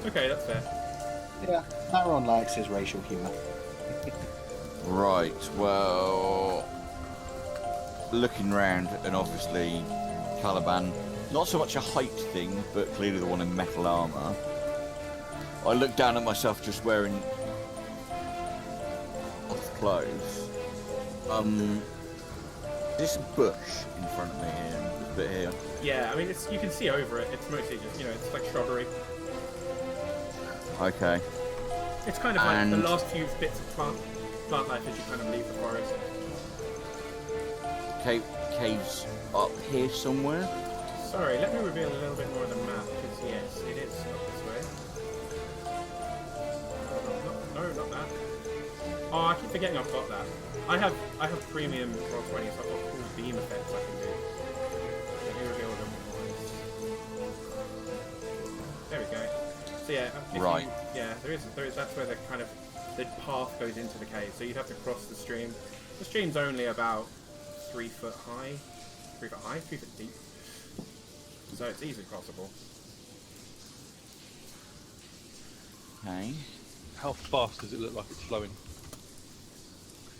Okay, that's fair. Yeah, Maron likes his racial humour. Right, well... Looking round, and obviously Caliban, not so much a height thing, but clearly the one in metal armour. I look down at myself just wearing clothes. There's a bush in front of me here, this bit here. Yeah, I mean, you can see over it. It's mostly just, it's like shrubbery. Okay. It's kind of like the last few bits of plant life as you kind of leave the forest. Caves up here somewhere? Sorry, let me reveal a little bit more of the map, because yes, it is up this way. No, not that. Oh, I keep forgetting I've got that. I have premium roll 20, so I've got cool beam effects I can do. Let me reveal them. There we go. So yeah, right. There is. That's where the path goes into the cave. So you'd have to cross the stream. The stream's only about 3 foot high, 3 foot deep. So it's easily crossable. Okay. How fast does it look like it's flowing?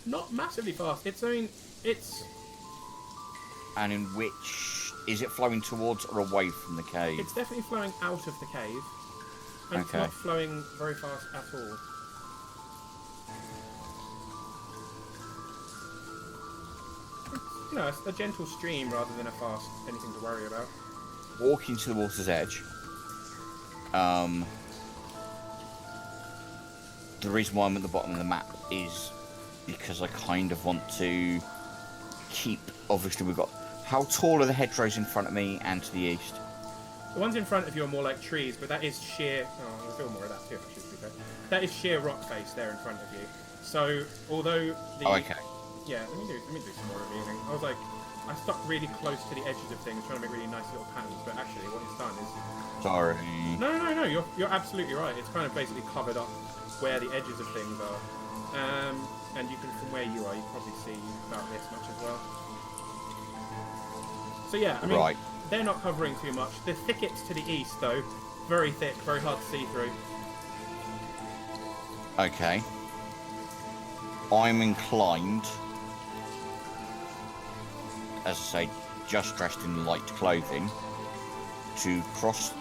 Not massively fast. It's. And in which... Is it flowing towards or away from the cave? It's definitely flowing out of the cave. And it's not flowing very fast at all. It's a gentle stream rather than a fast anything to worry about. Walking to the water's edge. The reason why I'm at the bottom of the map is because I kind of want to keep... Obviously, we've got... How tall are the hedgerows in front of me and to the east? The ones in front of you are more like trees, but that is sheer... Oh, there's still more of that too, actually, to be fair. That is sheer rock face there in front of you. So, although the... Oh, okay. Yeah, let me do some more revealing. I stuck really close to the edges of things, trying to make really nice little patterns, but actually what it's done is... Sorry. No, you're absolutely right. It's kind of basically covered up where the edges of things are. And you can, from where you are, you can probably see about this much as well. So yeah, I mean, they're not covering too much. The thickets to the east, though, very thick, very hard to see through. Okay. I'm inclined, as I say, just dressed in light clothing, to cross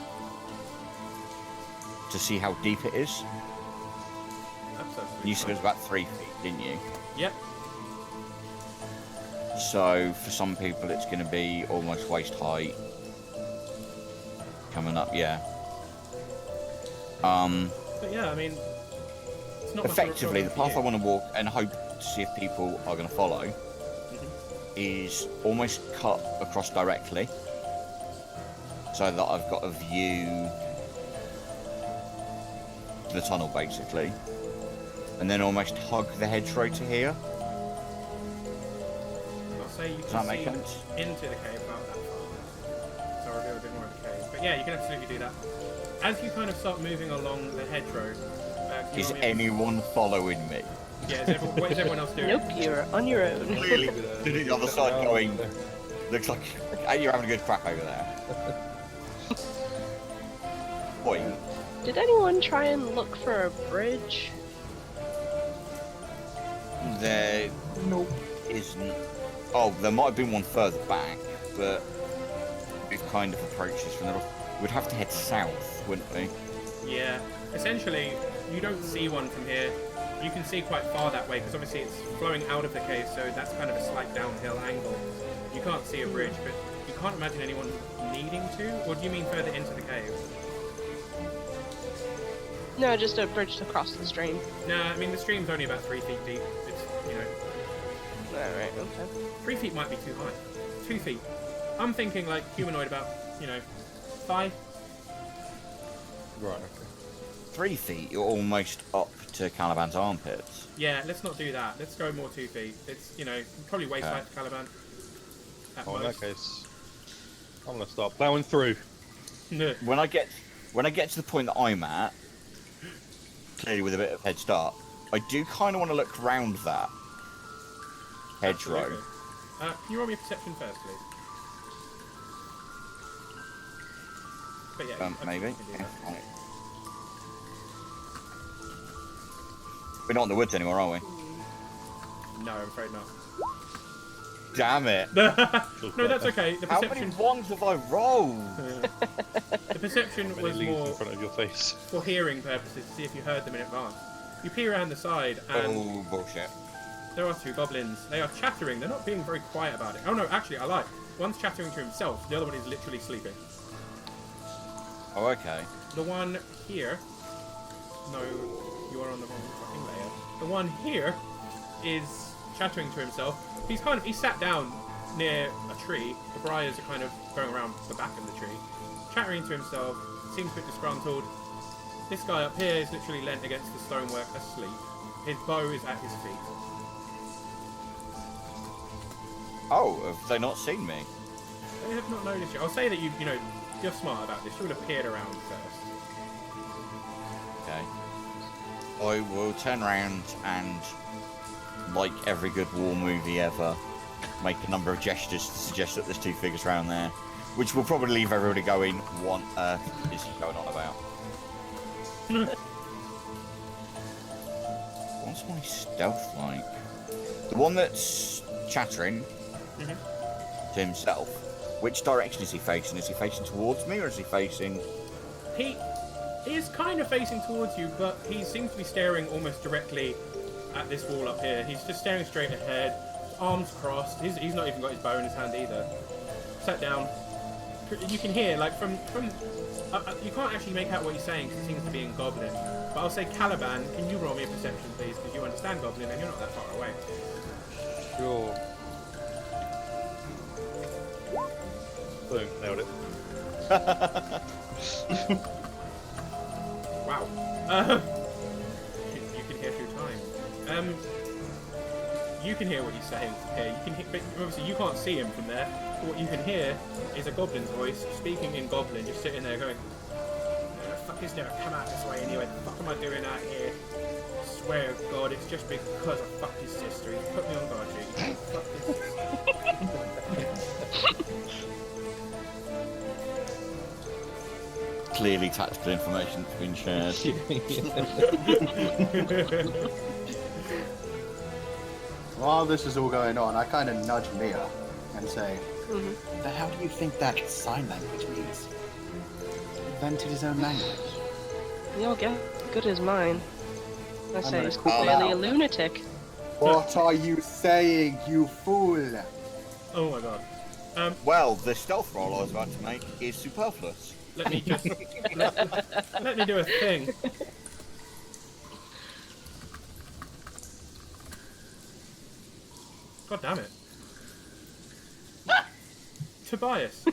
to see how deep it is. Absolutely. You said it was about 3 feet, didn't you? Yep. So for some people it's going to be almost waist height. Coming up, yeah. But yeah, I mean, it's not effectively the path I want to walk and hope to see if people are going to follow is almost cut across directly, so that I've got a view to the tunnel basically, and then almost hug the hedgerow to here. I'll say you Does can that make see sense? into the cave about that far. So I'll reveal a bit more of the cave. But yeah, you can absolutely do that. As you kind of start moving along the hedgerow, You Is want me to- anyone following me? Yeah, what is everyone else doing? Nope, you're on your own. Clearly, to the other side going, looks like you're having a good crack over there. Point. Did anyone try and look for a bridge? There isn't. Oh, there might have been one further back, but we've kind of approached this from the. We'd have to head south, wouldn't we? Yeah. Essentially, you don't see one from here. You can see quite far that way because obviously it's flowing out of the cave, so that's kind of a slight downhill angle. You can't see a bridge, but you can't imagine anyone needing to. Or do you mean further into the cave? No, just a bridge to cross the stream. No, I mean the stream's only about 3 feet deep. It's Alright, okay. 3 feet might be too high. 2 feet. I'm thinking like humanoid about 5. Right. Okay. 3 feet, you're almost up to Caliban's armpits. Yeah, let's not do that. Let's go more 2 feet. It's probably waist height to Caliban. At Oh, in most. that case, I'm gonna start plowing through. No. When I get to the point that I'm at, clearly with a bit of head start, I do kind of want to look round that hedgerow. Absolutely. Can you roll me a perception first, please? But yeah, Maybe. you can do that. Right. We're not in the woods anymore, are we? No, I'm afraid not. Damn it! No, that's okay. The How many perception, ones have I rolled? the perception Many was leaves more in front of your face. for hearing purposes to see if you heard them in advance. You peer around the side, and Oh, bullshit. there are 2 goblins. They are chattering. They're not being very quiet about it. Oh no, actually, I lied. One's chattering to himself. The other one is literally sleeping. Oh, okay. The one here. No, you are on the wrong fucking layer. The one here is chattering to himself. He's sat down near a tree. The briars are kind of going around the back of the tree. Chattering to himself, seems a bit disgruntled. This guy up here is literally leant against the stonework asleep. His bow is at his feet. Oh, have they not seen me? They have not noticed you. I'll say that you're smart about this. You would have peered around first. Okay. I will turn around and, like every good war movie ever, make a number of gestures to suggest that there's 2 figures around there, which will probably leave everybody going, what on earth is he going on about? What's my stealth like? The one that's chattering to himself, which direction is he facing? Is he facing towards me, or is he facing... He is kind of facing towards you, but he seems to be staring almost directly at this wall up here. He's just staring straight ahead, arms crossed. He's not even got his bow in his hand either. Sat down. You can hear, like, from you can't actually make out what he's saying because it seems to be in Goblin. But I'll say, Caliban, can you roll me a perception, please? Because you understand Goblin and you're not that far away. Sure. Boom, nailed it. Wow. You can hear through time. You can hear what he's saying here. You can hear, but obviously you can't see him from there. But what you can hear is a goblin's voice speaking in Goblin, just sitting there going, "The fuck is never come out this way anyway? The fuck am I doing out here? I swear to God, it's just because I fucked his sister. He put me on guard duty. Fuck his sister." Clearly tactical information that's been shared. While this is all going on, I kind of nudge Mia and say, "The hell do you think that sign language means?" Invented his own language. You'll get good as mine. I say gonna he's call clearly a out. lunatic. What are you saying, you fool? Oh my God. Well, the stealth roll I was about to make is superfluous. Let me just let me do a thing. God damn it. Tobias,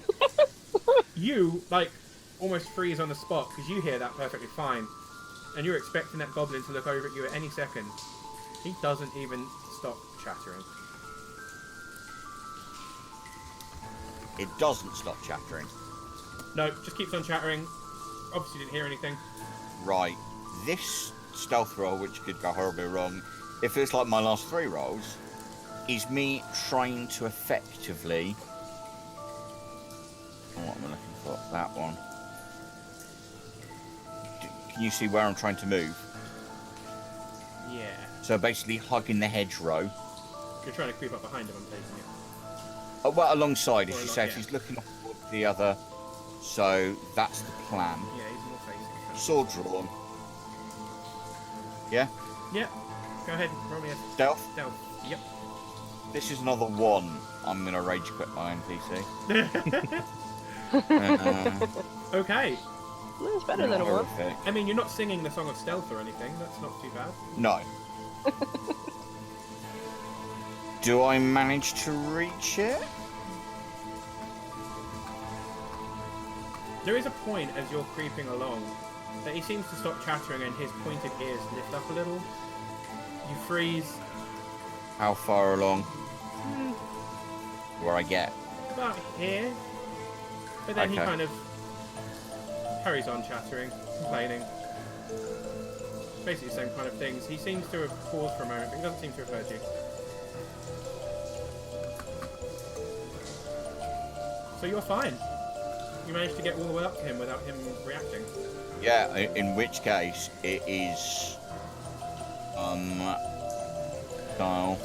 you like almost freeze on the spot because you hear that perfectly fine, and you're expecting that goblin to look over at you at any second. He doesn't even stop chattering. It doesn't stop chattering. No, just keeps on chattering. Obviously didn't hear anything. Right. This stealth roll, which could go horribly wrong. If it's like my last 3 rolls, is me trying to effectively. What am I looking for? That one. Can you see where I'm trying to move? Yeah. So basically hugging the hedgerow. You're trying to creep up behind him, I'm taking it. Oh, well, alongside, as Or you along- say, yeah. if he's looking off the other. So that's the plan. Yeah, he's more facing. Sword drawn. Yeah? Yeah. Go ahead, roll me a Stealth? stealth. Yep. This is another 1. I'm going to rage quit my NPC. Okay. Well, it's better than a 1. Horrific. I mean, you're not singing the Song of Stealth or anything. That's not too bad. No. Do I manage to reach it? There is a point as you're creeping along that he seems to stop chattering and his pointed ears lift up a little. You freeze How far along? Where I get? about here, but then he Okay. kind of carries on chattering, complaining. Basically the same kind of things. He seems to have paused for a moment, but he doesn't seem to have heard you. So you're fine. You managed to get all the way up to him without him reacting. Yeah, in which case it is style.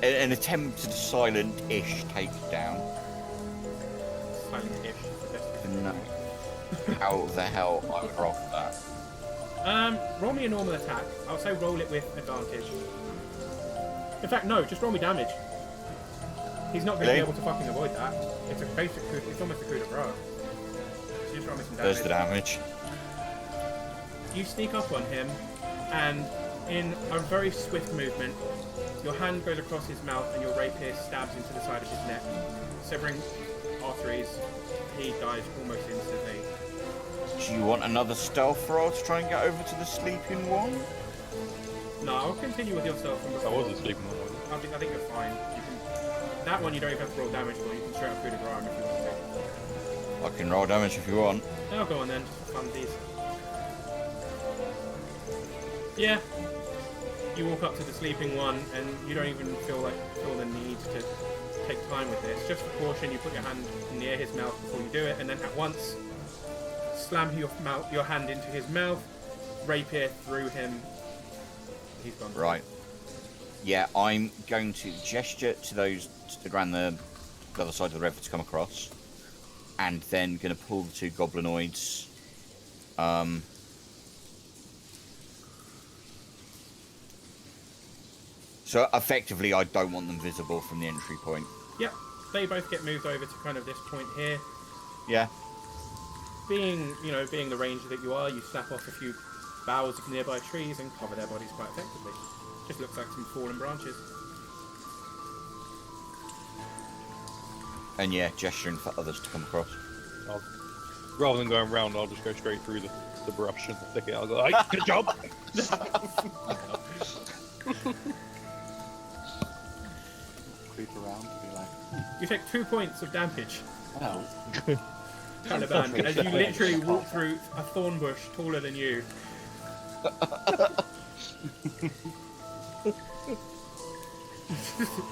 An attempted silent-ish takedown. Silent-ish. No. How the hell I would roll for that? Roll me a normal attack. I'll say roll it with advantage. In fact, no, just roll me damage. He's not going to be Really? able to fucking avoid that. It's a basic coup, it's almost a coup de grace. So just roll me some damage. There's the damage. You sneak up on him, and in a very swift movement, your hand goes across his mouth and your rapier stabs into the side of his neck, severing arteries. He dies almost instantly. Do you want another stealth roll to try and get over to the sleeping one? No, I'll continue with yourself from That before. was a sleeping one. I think you're fine. You can, that one you don't even have to roll damage for. You can straight up coup de grace if you want to. I can roll damage if you want. Oh, go on then, just for funsies. Yeah. You walk up to the sleeping one, and you don't even feel the need to take time with this. Just for caution, you put your hand near his mouth before you do it, and then at once slam your hand into his mouth, rapier through him. He's gone. Right. Yeah, I'm going to gesture to those around the other side of the river to come across, and then going to pull the 2 goblinoids. So effectively, I don't want them visible from the entry point. Yep. They both get moved over to kind of this point here. Yeah. Being the ranger that you are, you snap off a few boughs of nearby trees and cover their bodies quite effectively. Just looks like some fallen branches. And yeah, gesturing for others to come across. Rather than going round, I'll just go straight through the brush and stick it. I'll go, hey, good job! Creep around and be like, You take 2 points of damage, oh, Taliban, as you literally walk through a thorn bush taller than you.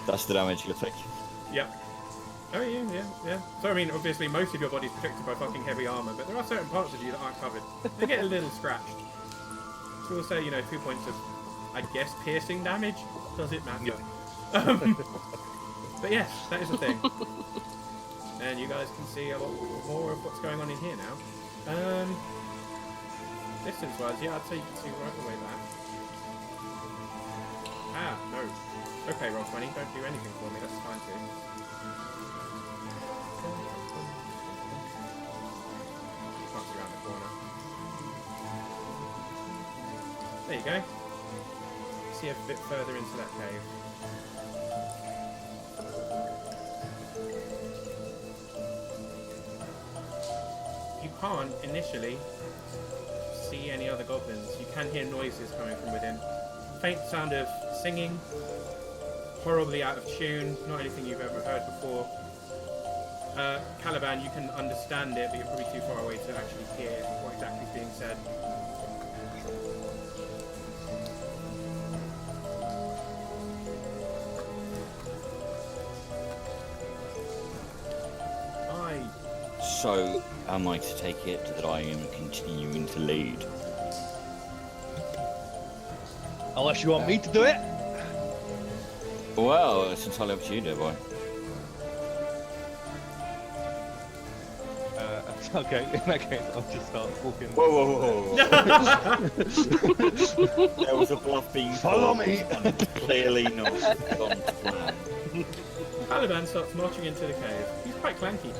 That's the damage you're taking. Yep. Oh yeah. So I mean, obviously most of your body's protected by fucking heavy armor, but there are certain parts of you that aren't covered. They get a little scratched. So we'll say, 2 points of, I guess, piercing damage. Does it matter? But yes, that is a thing. And you guys can see a lot more of what's going on in here now. Distance-wise, yeah, I'd say you can see right the way back. Ah, no. Okay, roll 20, don't do anything for me, that's fine too. Can't see around the corner. There you go. See a bit further into that cave. You can't initially see any other goblins. You can hear noises coming from within. Faint sound of singing, horribly out of tune, not anything you've ever heard before. Caliban, you can understand it, but you're probably too far away to actually hear what exactly is being said. So, am I to take it that I am continuing to lead? Unless you want me to do it. Well, it's entirely up to you, dear boy. Okay, in that case, I'll just start walking. Whoa, whoa, whoa, whoa. There was a bluff being Follow called, me. and clearly not gone to plan. Caliban starts marching into the cave. He's quite clanky.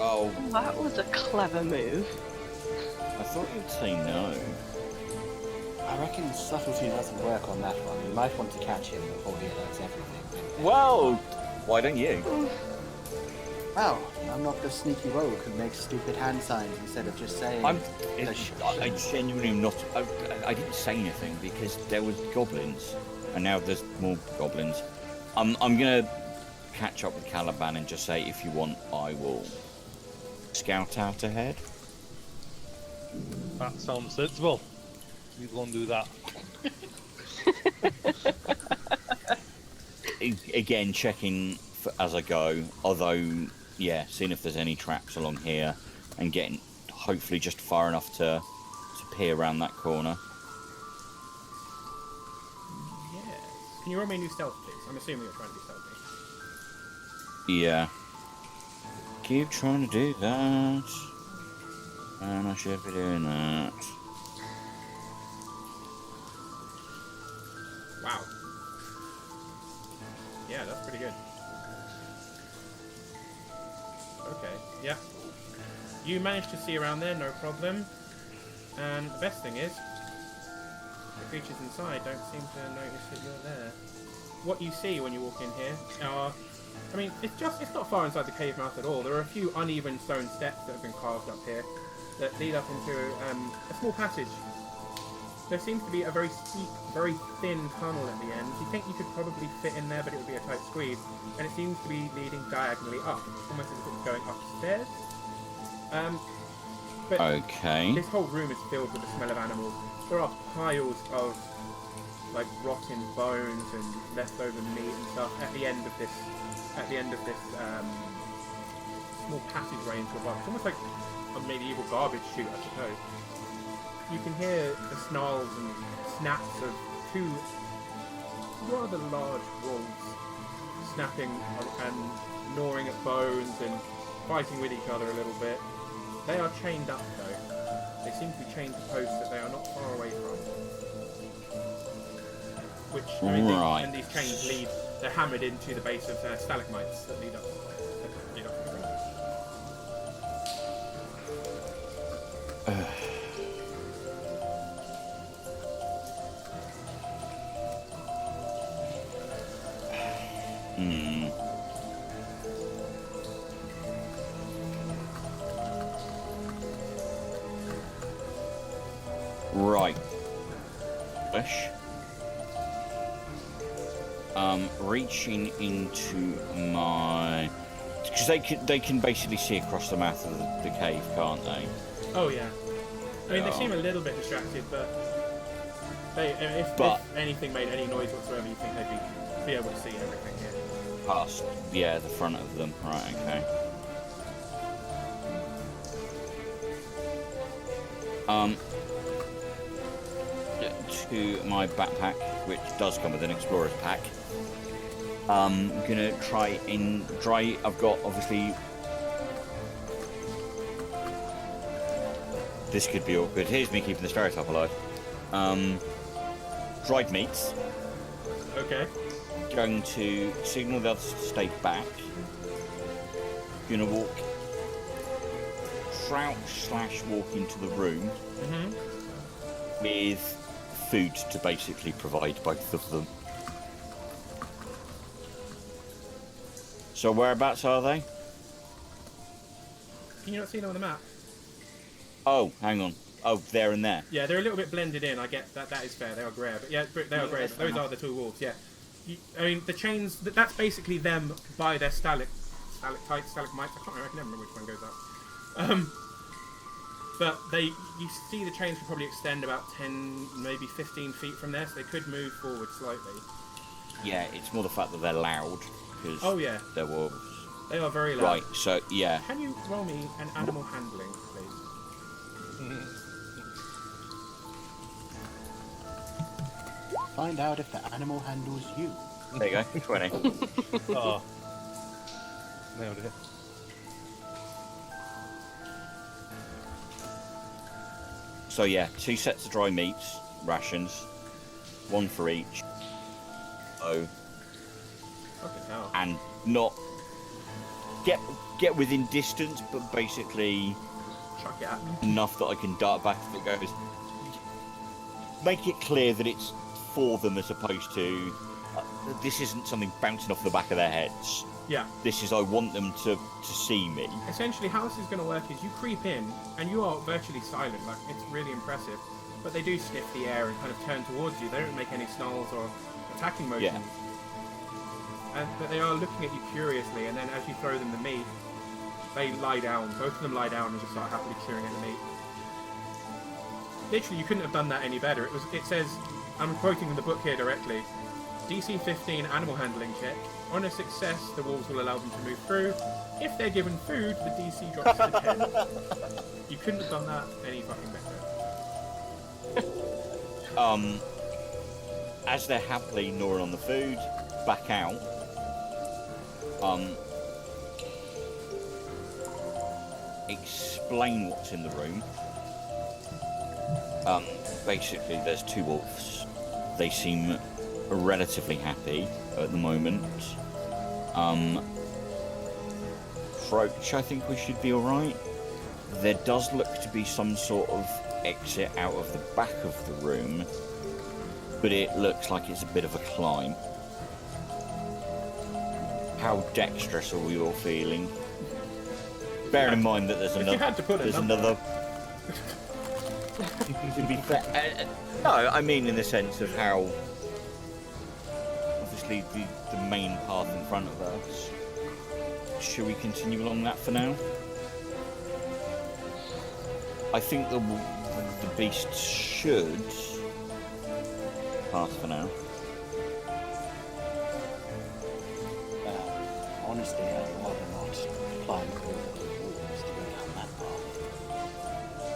Oh, That was a clever move. I thought you'd say no. I reckon subtlety doesn't work on that one. You might want to catch him before he learns everything. Well, why don't you? Well, I'm not the sneaky rogue who makes stupid hand signs instead of just saying. I genuinely am not. I didn't say anything because there was goblins, and now there's more goblins. I'm gonna catch up with Caliban and just say, if you want, I will scout out ahead. That sounds sensible. You go and do that. Again, checking as I go. Although, yeah, seeing if there's any traps along here, and getting hopefully just far enough to peer around that corner. Yes. Can you roll me a new stealth, please? I'm assuming you're trying to be stealthy. Yeah. Keep trying to do that. And I should be doing that. Wow. Yeah, that's pretty good. Okay, yeah. You managed to see around there, no problem. And the best thing is, the creatures inside don't seem to notice that you're there. What you see when you walk in here are... I mean, it's not far inside the cave mouth at all. There are a few uneven stone steps that have been carved up here that lead up into a small passage. There seems to be a very steep, very thin tunnel at the end. You think you could probably fit in there, but it would be a tight squeeze. And it seems to be leading diagonally up, almost as if it's going upstairs. But Okay. this whole room is filled with the smell of animals. There are piles of like rotten bones and leftover meat and stuff at the end of this small passageway into a bar. It's almost like a medieval garbage chute, I suppose. You can hear the snarls and snaps of two rather large wolves snapping and gnawing at bones and fighting with each other a little bit. They are chained up though. They seem to be chained to posts that they are not far away from. Which, I mean, Right. and these chains lead, they're hammered into the base of stalagmites that lead up to the room. Right. Bush. Reaching into my... Because they can basically see across the mouth of the cave, can't they? Oh yeah. I mean, they Oh. seem a little bit distracted, but if anything made any noise whatsoever, you think they'd be able to see everything here. Past, yeah, the front of them. Right, okay. To my backpack, which does come with an explorer's pack. I'm gonna try. I've got obviously. This could be awkward. Here's me keeping the stereotype alive. Dried meats. Okay. Going to signal the others to stay back. Gonna crouch/walk into the room with food to basically provide both of them. So whereabouts are they? Can you not see them on the map? Oh, hang on. Oh, there and there. Yeah, they're a little bit blended in. I get that. That is fair. They are grey, but yeah, they are grey. But those are the two wolves. Yeah. I mean, the chains. That's basically them by their stalactites, stalagmites. I can never remember which one goes up. But you see the chains could probably extend about 10, maybe 15 feet from there, so they could move forward slightly. Yeah, it's more the fact that they're loud because they're wolves. They are very loud. Right. So yeah. Can you roll me an animal handling, please? Find out if the animal handles you. There you go. 20. Oh. Nailed it. So yeah, 2 sets of dry meats, rations, 1 for each. Oh. Fucking hell. And not get within distance, but basically Chuck it at me. enough that I can dart back if it goes. Make it clear that it's for them as opposed to this isn't something bouncing off the back of their heads. Yeah. This is I want them to see me. Essentially, how this is going to work is you creep in, and you are virtually silent. Like, it's really impressive. But they do sniff the air and kind of turn towards you. They don't make any snarls or attacking motions. Yeah. But they are looking at you curiously, and then as you throw them the meat, they lie down. Both of them lie down and just start happily chewing at the meat. Literally, you couldn't have done that any better. It says, I'm quoting the book here directly, DC 15 animal handling check. On a success, the wolves will allow them to move through. If they're given food, the DC drops to 10. You couldn't have done that any fucking better. As they're happily gnawing on the food, back out. Explain what's in the room. Basically, there's 2 wolves. They seem relatively happy at the moment. Approach, I think we should be alright. There does look to be some sort of exit out of the back of the room, but it looks like it's a bit of a climb. How dexterous are we all feeling? Bearing in mind that there's If you had to put a number. another. To be fair, no, I mean in the sense of how obviously the main path in front of us. Should we continue along that for now? I think the beast should pass for now. Honestly, I'd rather not climb over the walls to go down that path.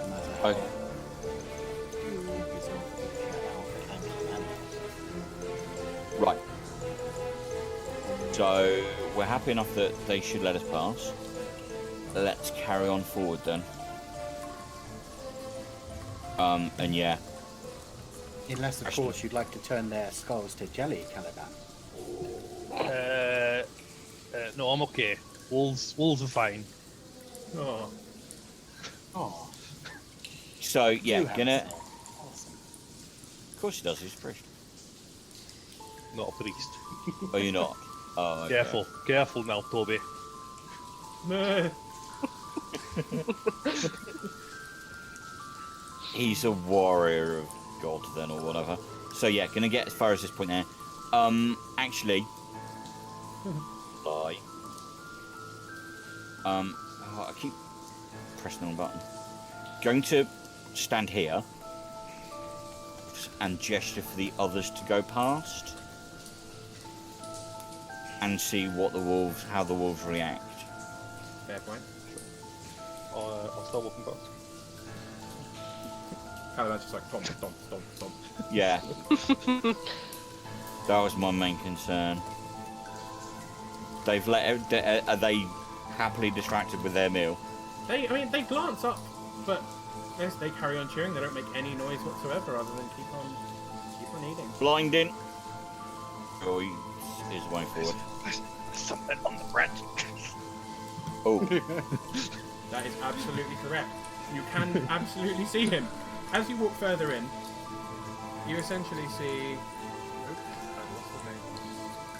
No matter how Okay. Right. So we're happy enough that they should let us pass. Let's carry on forward then. And yeah. Unless, of course, you'd like to turn their skulls to jelly, Caliban. No, I'm okay. Wolves are fine. Oh. Oh, So yeah, you have gonna. some. Awesome. Of course he does. He's a priest. Not a priest. Oh, you're not. Oh, okay. Careful now, Toby. No. He's a warrior of God then, or whatever. So yeah, gonna get as far as this point there. Actually, lie. I keep pressing the wrong button. Going to stand here and gesture for the others to go past, and see what how the wolves react. Fair point. I'll start walking past. Caliban's just like, stomp, stomp, stomp, stomp. Yeah. That was my main concern. They've are they happily distracted with their meal? They glance up, but as they carry on chewing, they don't make any noise whatsoever other than keep on eating. Blinding. Oh, he is way forward. There's something on the bread. Oh, That is absolutely correct. You can absolutely see him. As you walk further in, you essentially see... Oops, I lost the name.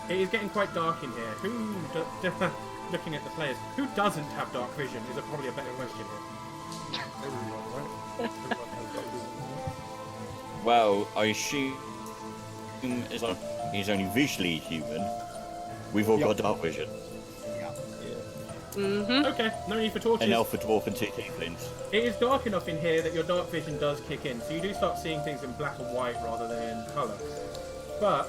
It is getting quite dark in here. Looking at the players, who doesn't have dark vision is probably a better question here. Everyone, right? Everyone has that. well, I assume is only visually human, we've all got dark vision. Mm-hmm. Okay, no need for torches. An elf, a dwarf, and 2 tieflings. It is dark enough in here that your dark vision does kick in, so you do start seeing things in black and white rather than in colour. But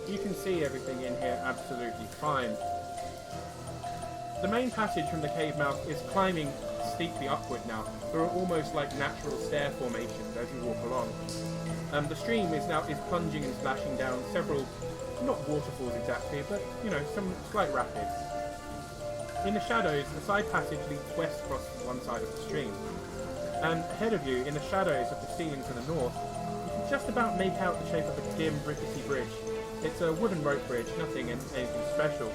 you can see everything in here absolutely fine. The main passage from the cave mouth is climbing steeply upward now. There are almost like natural stair formations as you walk along. The stream is plunging and splashing down several, not waterfalls exactly, but some slight rapids. In the shadows, the side passage leads west across one side of the stream. And ahead of you, in the shadows of the ceiling to the north, you can just about make out the shape of a dim, rickety bridge. It's a wooden rope bridge, anything special.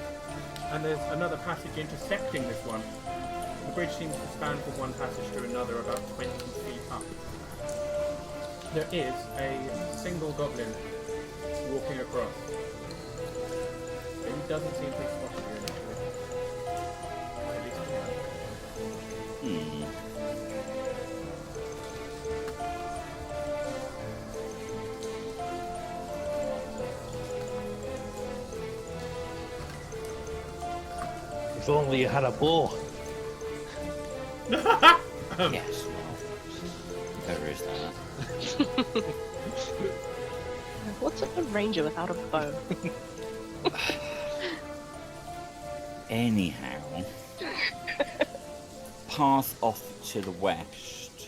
And there's another passage intersecting this one. The bridge seems to span from one passage to another about 20 feet up. There is a single goblin walking across. But he doesn't seem to have spotted you initially. At least he has. If only you had a bow. Yes, well, there is that. What's a ranger without a bow? Anyhow, path off to the west,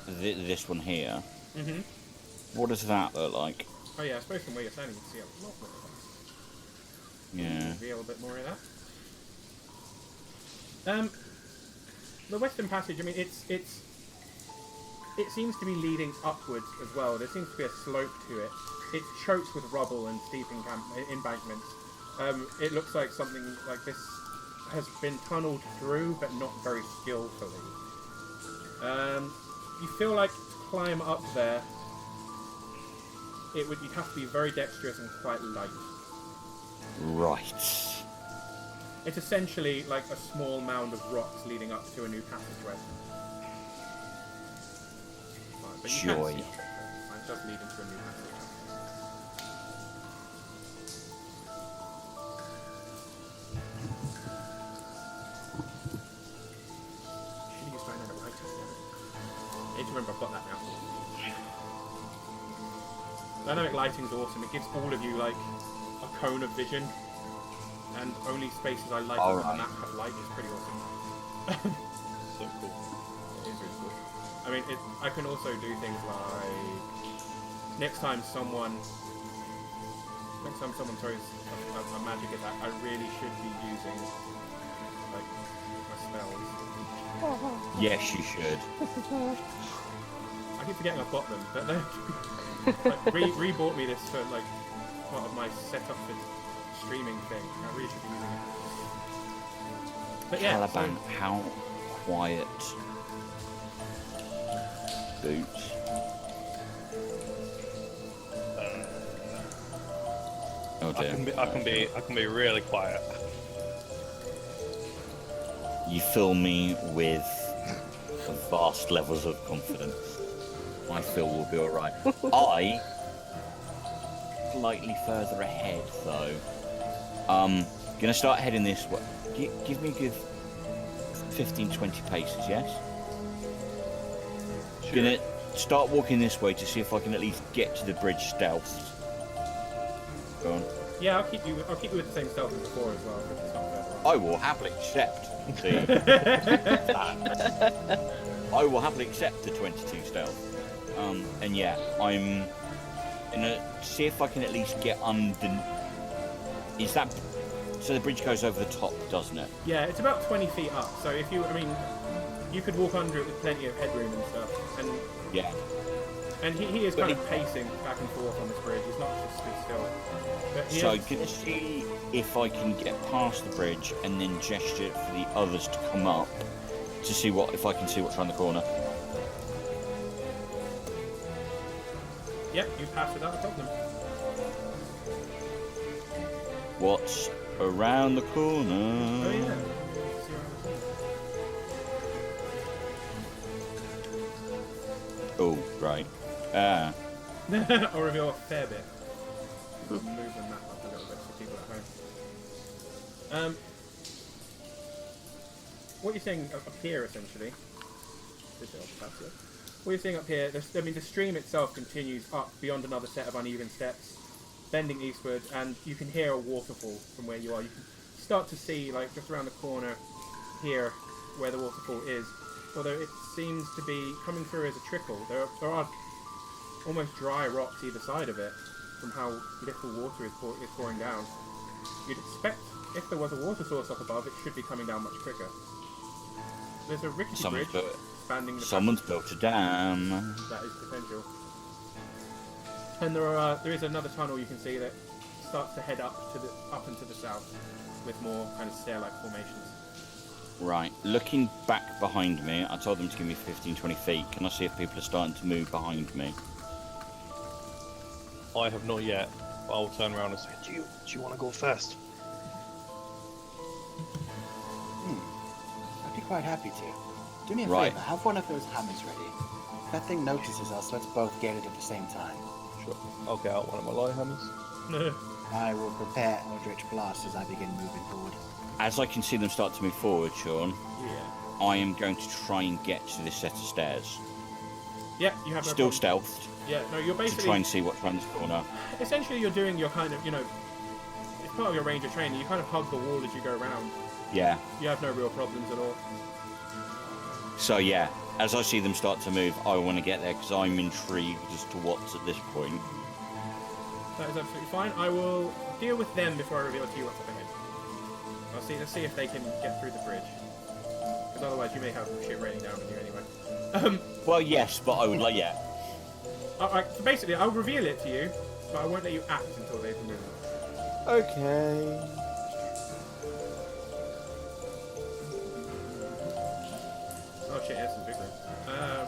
this one here, Mm-hmm. what does that look like? Oh yeah, I suppose from where you're standing you can see a lot more of that. Yeah. Reveal a bit more of that. The western passage, I mean, it seems to be leading upwards as well. There seems to be a slope to it. It's choked with rubble and steep embankments. It looks like something like this has been tunneled through, but not very skillfully. You feel like to climb up there, you'd have to be very dexterous and quite light. Right. It's essentially like a small mound of rocks leading up to a new passageway. Right, but you Joy. can see it. It's just leading to a new passageway. Should have used dynamic lighting. I need to remember I've got that now. Dynamic lighting's awesome. It gives all of you like a cone of vision. And only spaces I like on the map have light. It's pretty awesome. So cool. It is really cool. I mean, I can also do things like next time someone throws a magic attack, I really should be using like my spells. Yes, you should. I keep forgetting I've got them, but they like, re-bought me this for like part of my setup for streaming thing. I really should be using it. But yeah, Caliban, how quiet. Boots. Oh dear. I can be really quiet. You fill me with vast levels of confidence. I feel we'll be alright. I slightly further ahead though. Gonna start heading this way. Give me a good 15-20 paces, yes? Sure. Gonna start walking this way to see if I can at least get to the bridge stealth. Go on. yeah, I'll keep you with the same stealth as before as well. If it's not further on. I will happily accept the I will happily accept the 22 stealth. And yeah, I'm gonna see if I can at least get under. Is that so? The bridge goes over the top, doesn't it? Yeah, it's about 20 feet up. So if you, I mean, you could walk under it with plenty of headroom and stuff. And Yeah. he is kind of pacing back and forth on this bridge. He's not just stood still. But he So is- gonna see if I can get past the bridge and then gesture for the others to come up to see if I can see what's around the corner. Yep, you passed without a problem. What's around the corner? Oh yeah. Oh, right. Ah. I'll reveal a fair bit. I'll move the map up a little bit for people at home. What you're seeing up here, essentially. What you're seeing up here, the stream itself continues up beyond another set of uneven steps, bending eastward, and you can hear a waterfall from where you are. You can start to see, like, just around the corner here, where the waterfall is. Although it seems to be coming through as a trickle. There are almost dry rocks either side of it, from how little water is pouring down. You'd expect, if there was a water source up above, it should be coming down much quicker. There's a rickety bridge spanning the Someone's built a dam. That is potential. And there is another tunnel you can see that starts to head up into the south, with more kind of stair-like formations. Right, looking back behind me, I told them to give me 15-20 feet. Can I see if people are starting to move behind me? I have not yet. But I'll turn around and say, do you want to go first? I'd be quite happy to. Do me a Right. favor, have one of those hammers ready. If that thing notices us, let's both get it at the same time. Sure. I'll get out one of my light hammers. I will prepare Eldritch Blast as I begin moving forward. As I can see them start to move forward, Sean, Yeah. I am going to try and get to this set of stairs. Yeah, you have no Still problem. stealthed, Yeah, no, you're to basically... try and see what's around this corner. Essentially, you're doing your kind of, it's part of your ranger training. You kind of hug the wall as you go around. Yeah. You have no real problems at all. So yeah, as I see them start to move, I want to get there because I'm intrigued as to what's at this point. That is absolutely fine. I will deal with them before I reveal to you what's up ahead. Let's see if they can get through the bridge. Because otherwise you may have shit raining down on you anyway. Well, yes, but I would like, yeah. Alright, so basically I'll reveal it to you, but I won't let you act until they've moved. Okay. Oh shit, yes, it's a big room.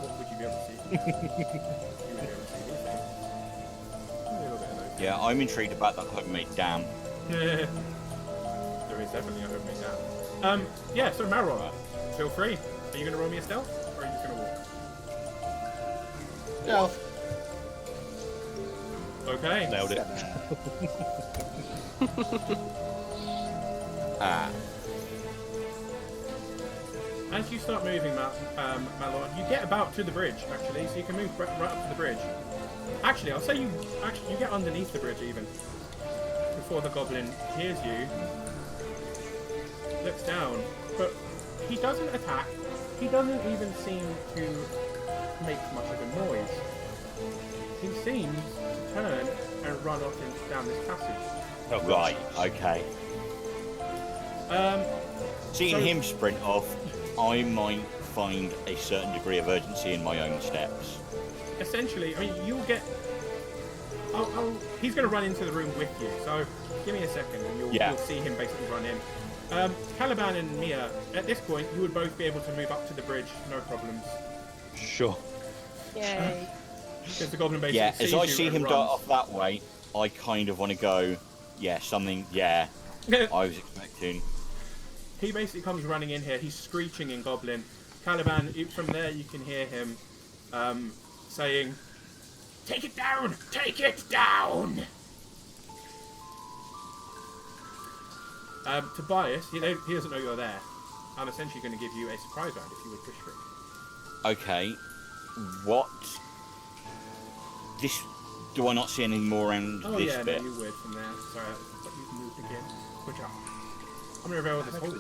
What would you be able to see? You would be able to see these things. A little bit of those. Yeah, I'm intrigued about that homemade dam. There is definitely a homemade dam. Yeah, so Marrow, feel free. Are you going to roll me a stealth, or are you just going to walk? Stealth. Okay. Nailed it. Ah. As you start moving, Malor, you get about to the bridge, actually, so you can move right up to the bridge. Actually, I'll say you get underneath the bridge, even. Before the goblin hears you, looks down, but he doesn't attack. He doesn't even seem to make much of a noise. He seems to turn and run off down this passage. Oh, gosh. Right, okay. Seeing So- him sprint off, I might find a certain degree of urgency in my own steps. Essentially, I mean, you'll get... he's going to run into the room with you, so give me a second and you'll see him basically run in. Caliban and Mia, at this point, you would both be able to move up to the bridge, no problems. Sure. Yay. Because the goblin basically Yeah, sees as I you see and him runs. dart off that way, I kind of want to go, yeah, I was expecting. He basically comes running in here, he's screeching in Goblin. Caliban, from there you can hear him saying, "Take it down! Take it down!" Tobias, he doesn't know you're there. I'm essentially going to give you a surprise round if you would push for it. Okay, what? This, do I not see anything more around Oh this yeah, bit? no, you would from there. Sorry, but you've moved again. Good job. I'm going to reveal this whole...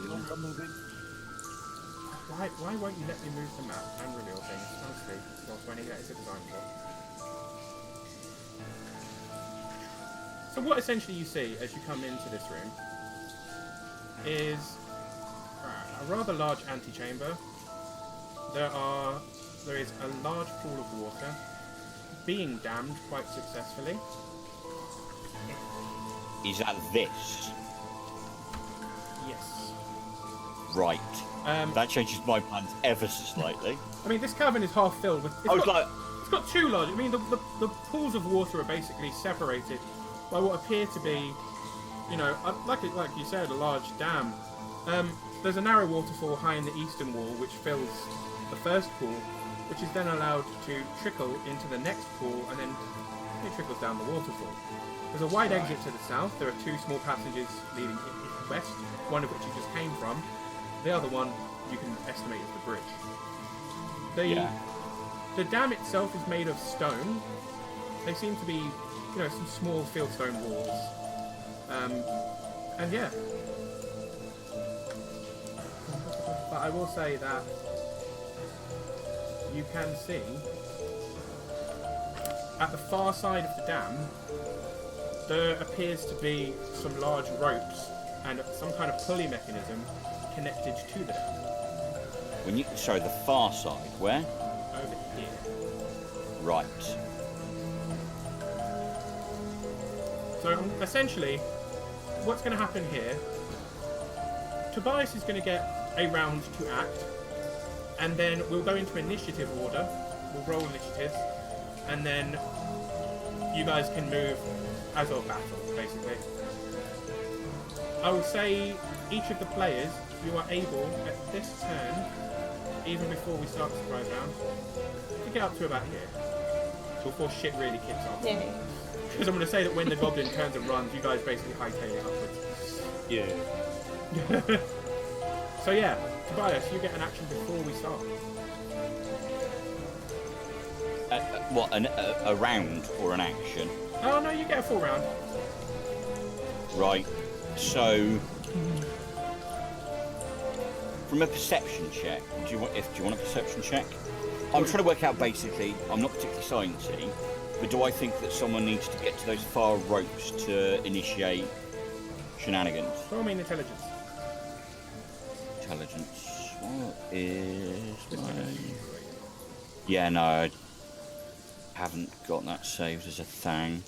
Why won't you let me move the map and reveal things? Honestly, whilst running that is a design flaw. So what essentially you see as you come into this room is a rather large antechamber. There is a large pool of water being dammed quite successfully. Is that this? Yes. Right. That changes my plans ever so slightly. I mean, this cavern is half filled with... I was like, It's got two large... I mean, the pools of water are basically separated by what appear to be, like you said, a large dam. There's a narrow waterfall high in the eastern wall which fills the first pool, which is then allowed to trickle into the next pool and then it trickles down the waterfall. There's a wide exit to the south. There are 2 small passages leading west, one of which you just came from. The other one you can estimate as the bridge. The dam itself is made of stone. They seem to be, some small fieldstone walls. And yeah. But I will say that you can see at the far side of the dam there appears to be some large ropes and some kind of pulley mechanism connected to the dam. Sorry, the far side, where? Over here. Right. So essentially, what's going to happen here, Tobias is going to get a round to act, and then we'll go into initiative order, we'll roll initiatives, and then you guys can move as of battle, basically. I will say each of the players, you are able, at this turn, even before we start the surprise round, to get up to about here, before shit really kicks off. Yeah. Because I'm going to say that when the goblin turns and runs, you guys basically hightail it upwards. Yeah. So yeah, Tobias, you get an action before we start. A round or an action? Oh no, you get a full round. Right. So, from a perception check, do you want a perception check? I'm trying to work out basically. I'm not particularly sciencey, but do I think that someone needs to get to those far ropes to initiate shenanigans? Roll me an intelligence. Intelligence. What is my... Yeah, no, I haven't got that saved as a thing.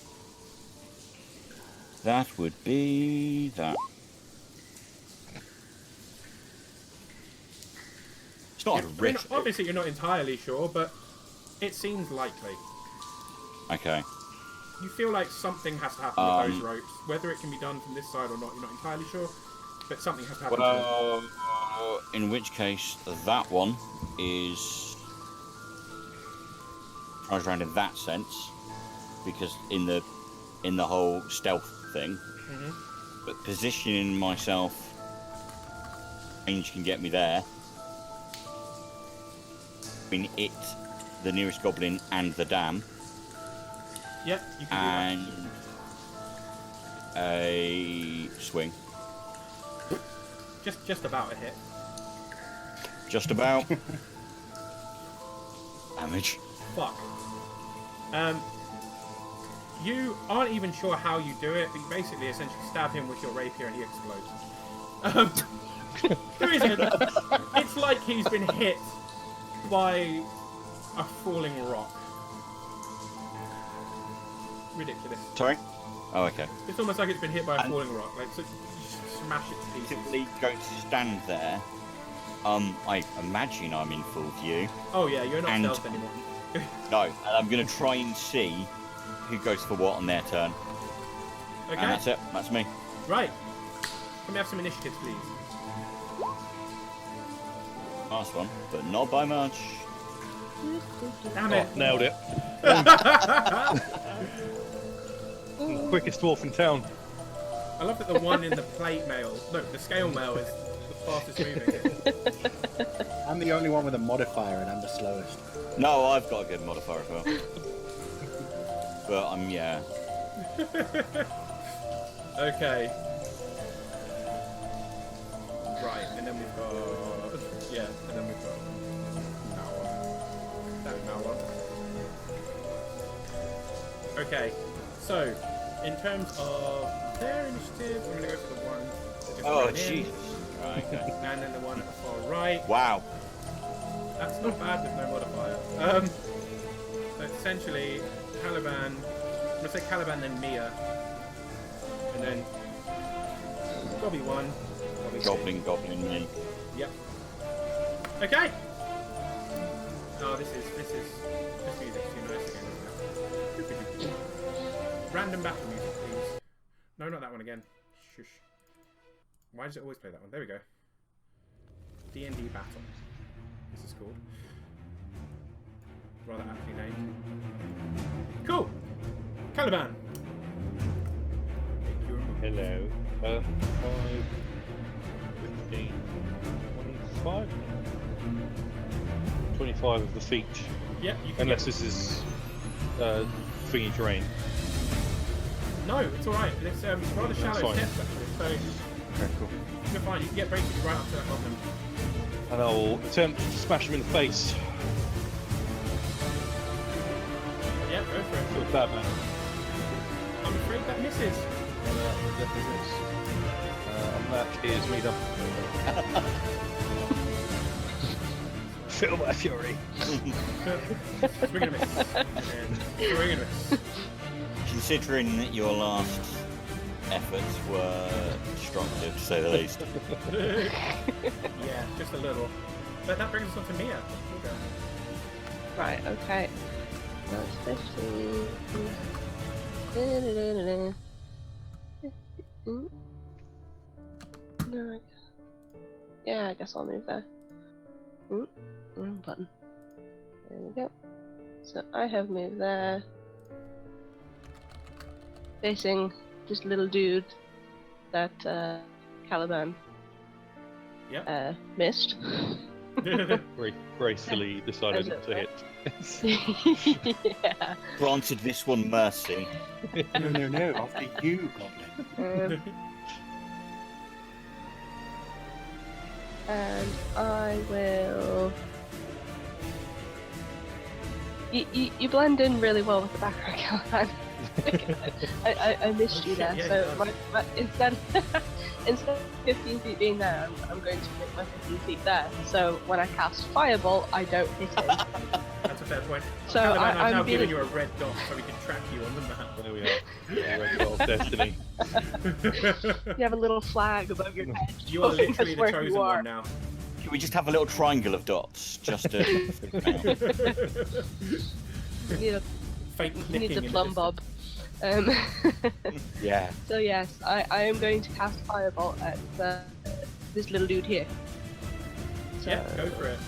That would be that. It's not a risk. Obviously, you're not entirely sure, but it seems likely. Okay. You feel like something has to happen with those ropes. Whether it can be done from this side or not, you're not entirely sure. But something has to happen. Well, in which case, that one is tries around in that sense, because in the whole stealth thing. But positioning myself, range can get me there. I mean, the nearest goblin, and the dam. Yep, you can and a swing. Just about a hit. Just about. Damage. Fuck. You aren't even sure how you do it, but you basically essentially stab him with your rapier and he explodes. There isn't. It's like he's been hit by a falling rock. Ridiculous. Sorry? Oh, okay. It's almost like it's been hit by a falling rock. Like, so you smash it to pieces. Simply going to stand there. I imagine I'm in full view. Oh yeah, you're not stealth anymore. No, and I'm going to try and see who goes for what on their turn. Okay. And that's it. That's me. Right. Can we have some initiatives, please? Last one, but not by much. Damn it. Oh, nailed it. Quickest dwarf in town. I love that the one in the plate mail, no, the scale mail is the fastest moving. I'm the only one with a modifier and I'm the slowest. No, I've got a good modifier as well. But yeah. Okay. Right, and then we've got... Yeah, and then we've got... Now one. Okay, so, in terms of their initiative, I'm going to go for the one that just Oh, ran in, Jesus. Right, okay. and then the one at the far right. Wow. That's not bad with no modifier. So essentially, Caliban... I'm going to say Caliban, then Mia. And then... Gobby 1. Goblin, me. Yep. Okay. Oh, this music's too nice again, isn't it? Random battle music, please. No, not that one again. Shush. Why does it always play that one? There we go. D&D battle. This is called. Rather aptly named. Cool. Caliban. Make your move. Hello. 5, 15, 25? 25 of the feet. Yeah, you can. Unless this is thingy terrain. No, it's all right. It's rather shallow fine. steps actually, so Okay, cool. you're fine. You can get basically right up to that goblin. And I'll attempt to smash him in the face Yeah, go for it. with Batman. I'm afraid that misses. Definitely miss. And that is me done. Feel my fury. Swing and a miss. And then swing and a miss. Considering that your last efforts were destructive, to say the least. Yeah, just a little. But that brings us on to Mia. Okay. Right, okay. That's 15. No, yeah, I guess I'll move there. Wrong button. There we go. So I have moved there. Facing this little dude that Caliban missed. Gracefully decided not to hit. Yeah. Granted this one mercy. No. After you, Goblin. And I will. You blend in really well with the background, Caliban. I missed you there, Yeah, so you my, instead of 15 feet being there, I'm going to make my 15 feet there. So when I cast Fireball, I don't hit him. That's a fair point. So Caliban, I've now I'm given feeling. you a red dot so we can track you on the map. There we are. Red dot of destiny. You have a little flag above your head. You are showing literally us the where chosen you are. one now. Can we just have a little triangle of dots? Just to... You need a, Fake you nicking need the in plumb distance. bob. yeah. So yes, I am going to cast Fireball at this little dude here. So, Yeah, go for it.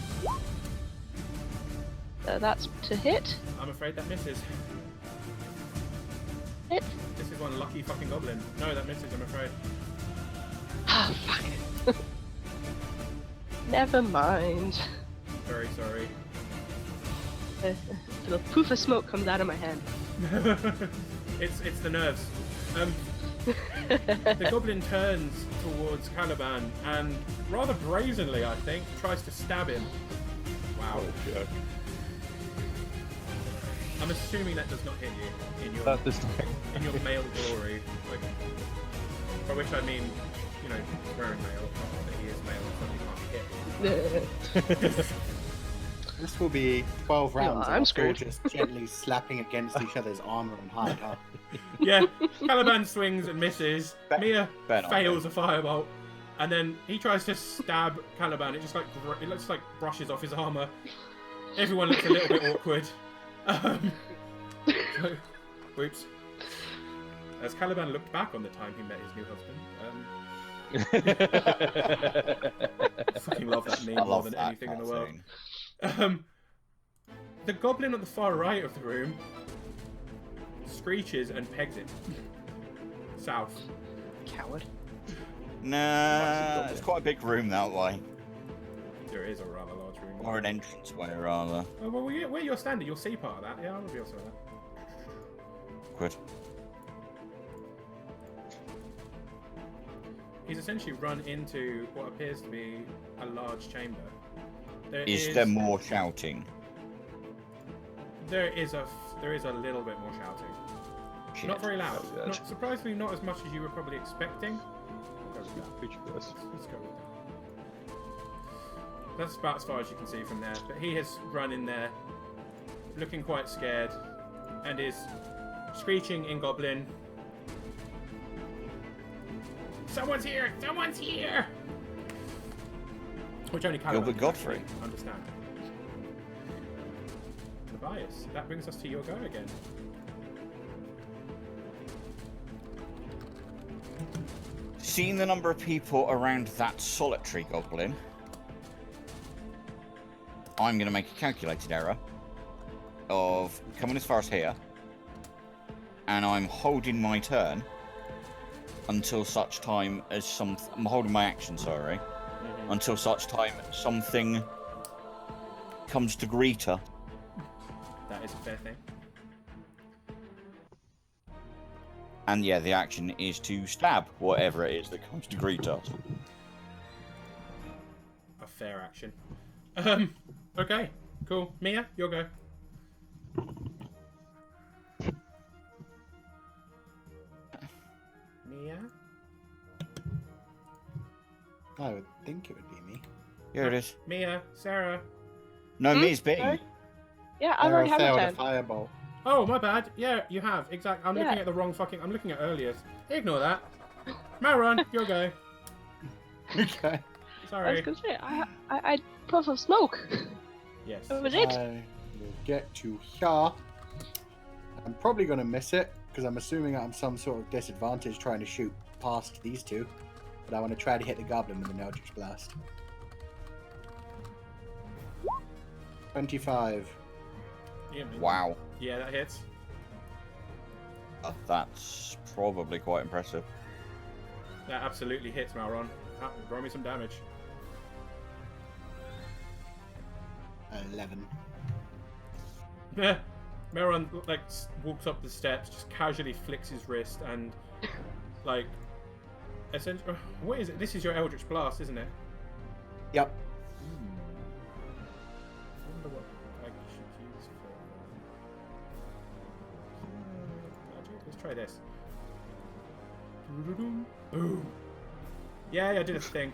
So that's to hit. I'm afraid that misses. Hit. This is one lucky fucking goblin. No, that misses, I'm afraid. Ah, fuck. Never mind. Very sorry. A little poof of smoke comes out of my hand. It's the nerves. The goblin turns towards Caliban and rather brazenly, I think, tries to stab him. Wow. Oh, joke. I'm assuming that does not hit you in your That does not. in your male glory. Like, by which I mean, you know, wearing male, not that he is male, so he can't hit. This will be 12 rounds. I'm of us all screwed. just gently slapping against each other's armor and hide, huh? Yeah, Caliban swings and misses. Mia bet on fails a firebolt, and then he tries to stab Caliban. It just like it looks like brushes off his armor. Everyone looks a little bit awkward. So, whoops. As Caliban looked back on the time he met his new husband, I fucking love that meme I more love than that anything in the world. cartoon. The goblin at the far right of the room screeches and pegs it south. Coward. Nah, it's quite a big room that way. There is a rather large room. Or an entranceway, rather. Oh, well, where you're standing, you'll see part of that. Yeah, I'll reveal some of that. Good. He's essentially run into what appears to be a large chamber. Is there more shouting? There is a little bit more shouting. Shit. Not very loud. Oh, Not, surprisingly, not as much as you were probably expecting. We'll go with that. Feature this. Let's go with that. That's about as far as you can see from there. But he has run in there, looking quite scared, and is screeching in Goblin. Someone's here! Someone's here! Which only Caliban Gilbert can Godfrey. actually understand. Tobias, that brings us to your go again. Seeing the number of people around that solitary goblin, I'm going to make a calculated error of coming as far as here and I'm holding my turn until such time as I'm holding my action, sorry, until such time something comes to greet her. That is a fair thing. And yeah, the action is to stab whatever it is that comes to greet us. A fair action. Okay, cool. Mia, your go. Mia? I would think it would be me. Here it is. Mia, Sarah. No, me's being. Sorry? Yeah, I've already had failed my a turn. fireball. Oh, my bad. Yeah, you have. Exactly. I'm looking Yeah. at the wrong fucking... I'm looking at earliest. Ignore that. Maron, your go. Okay. I was Sorry. gonna say, I puff of smoke. Yes. That was it. I will get to here. I'm probably going to miss it because I'm assuming I'm some sort of disadvantage trying to shoot past these two. But I want to try to hit the goblin with an Eldritch Blast. 25. Yeah, Wow. Yeah, that hits. That's probably quite impressive. That absolutely hits, Maron. Roll me some damage. 11. Maron like walks up the steps, just casually flicks his wrist, and like, essentially, what is it? This is your Eldritch Blast, isn't it? Yep. I wonder what I should use for magic. Let's try this. Boom. Yeah, I did a thing.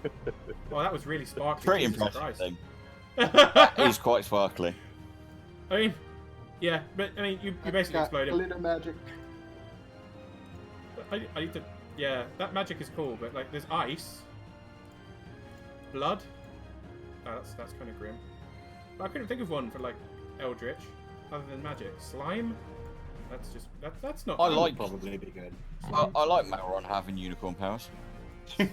Oh, that was really sparkly. Pretty Jesus impressive Christ. thing. That is quite sparkly. I mean, yeah, but I mean, you basically Got exploded. glitter magic. I need to. Yeah, that magic is cool, but like, there's ice, blood. Oh, that's kind of grim. But I couldn't think of one for like Eldritch, other than magic. Slime. That's just that's not. I cool. like Probably be good. I like Maron having unicorn powers. Smoke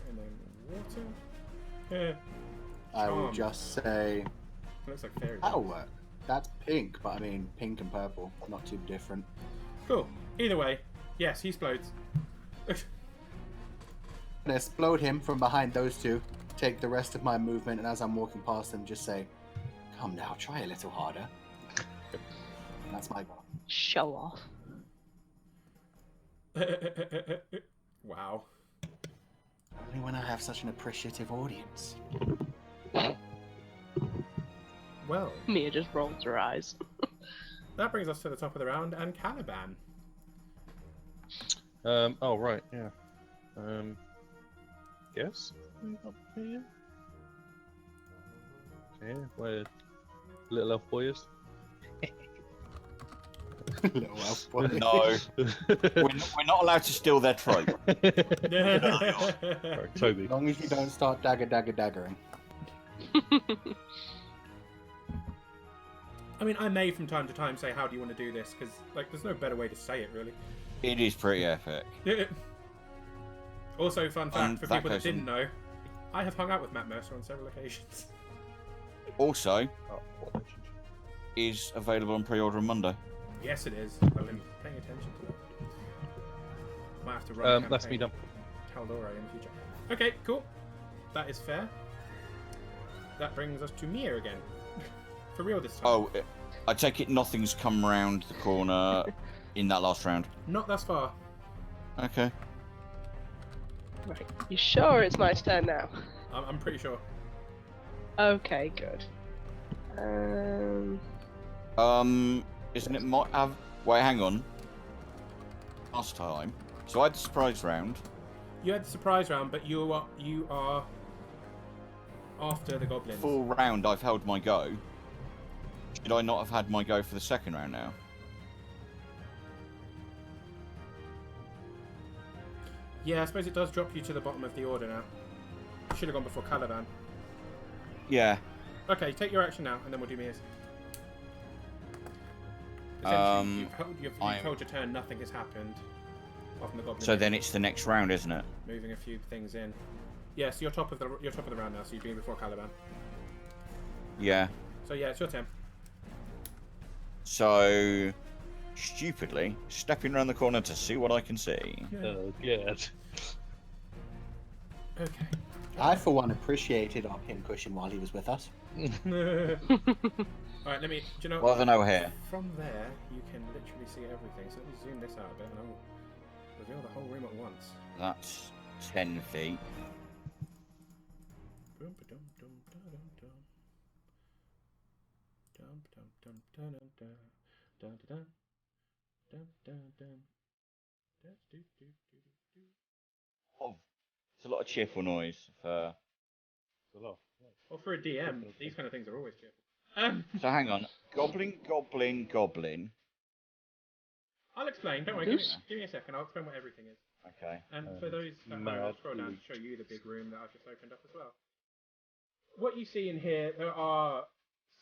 and then water. Yeah. I will Charm. just say Looks like fairy. that'll work. That's pink, but I mean pink and purple, not too different. Cool. Either way, yes, he explodes. I'm gonna explode him from behind those two. Take the rest of my movement, and as I'm walking past them, just say, "Come now, try a little harder." And that's my goal. Show off. Wow. Only when I have such an appreciative audience. Well, Mia just rolls her eyes. that brings us to the top of the round, and Caliban. Oh right, yeah. Yes. Up here. Okay, where little elf boy is. Little elf boy. No, we're not allowed to steal their trope. Right, Toby. As long as you don't start daggering. I mean, I may from time to time say, "How do you want to do this?" Because like, there's no better way to say it, really. It is pretty epic. Also, fun fact for that people that goes on. didn't know, I have hung out with Matt Mercer on several occasions. Also, Oh, what legend. is available on pre-order on Monday. Yes, it is. I've been paying attention to that. Might have to run. a That's me campaign done. Taldora in the future. Okay, cool. That is fair. That brings us to Mia again. For real this time. Oh, I take it nothing's come round the corner in that last round. Not thus far. Okay. Right. You sure it's my turn now? I'm pretty sure. Okay, good. Isn't it my wait, hang on. Last time, so I had the surprise round. You had the surprise round, but you are after the goblins. Full round, I've held my go. Should I not have had my go for the second round now? Yeah, I suppose it does drop you to the bottom of the order now. Should have gone before Caliban. Yeah. Okay, take your action now, and then we'll do Mia's. Essentially, you've held your turn, nothing has happened. Apart from the goblin. So then it's the next round, isn't it? Moving a few things in. Yeah, so you're top of the round now, so you've been before Caliban. Yeah. So yeah, it's your turn. So, stupidly, stepping around the corner to see what I can see. Oh, good. Okay. I, for one, appreciated our pincushion while he was with us. Alright, let me. Do you know? What have I know here? From there, you can literally see everything. So let me zoom this out a bit and I'll reveal the whole room at once. That's 10 feet. Boom, ba-dum, dum, da-dum, dum. Dum, dum, dum, da-dum, da. Da-da-dum. Dum, dum, dum. Da-do-do-do-do-do. It's a lot of cheerful noise for. Well, for a DM, these kind of things are always cheerful. So hang on. Goblin, goblin, goblin. I'll explain. Don't worry. Goose? Give me a second. I'll explain what everything is. Okay. And for those at home, I'll scroll down to show you the big room that I've just opened up as well. What you see in here, there are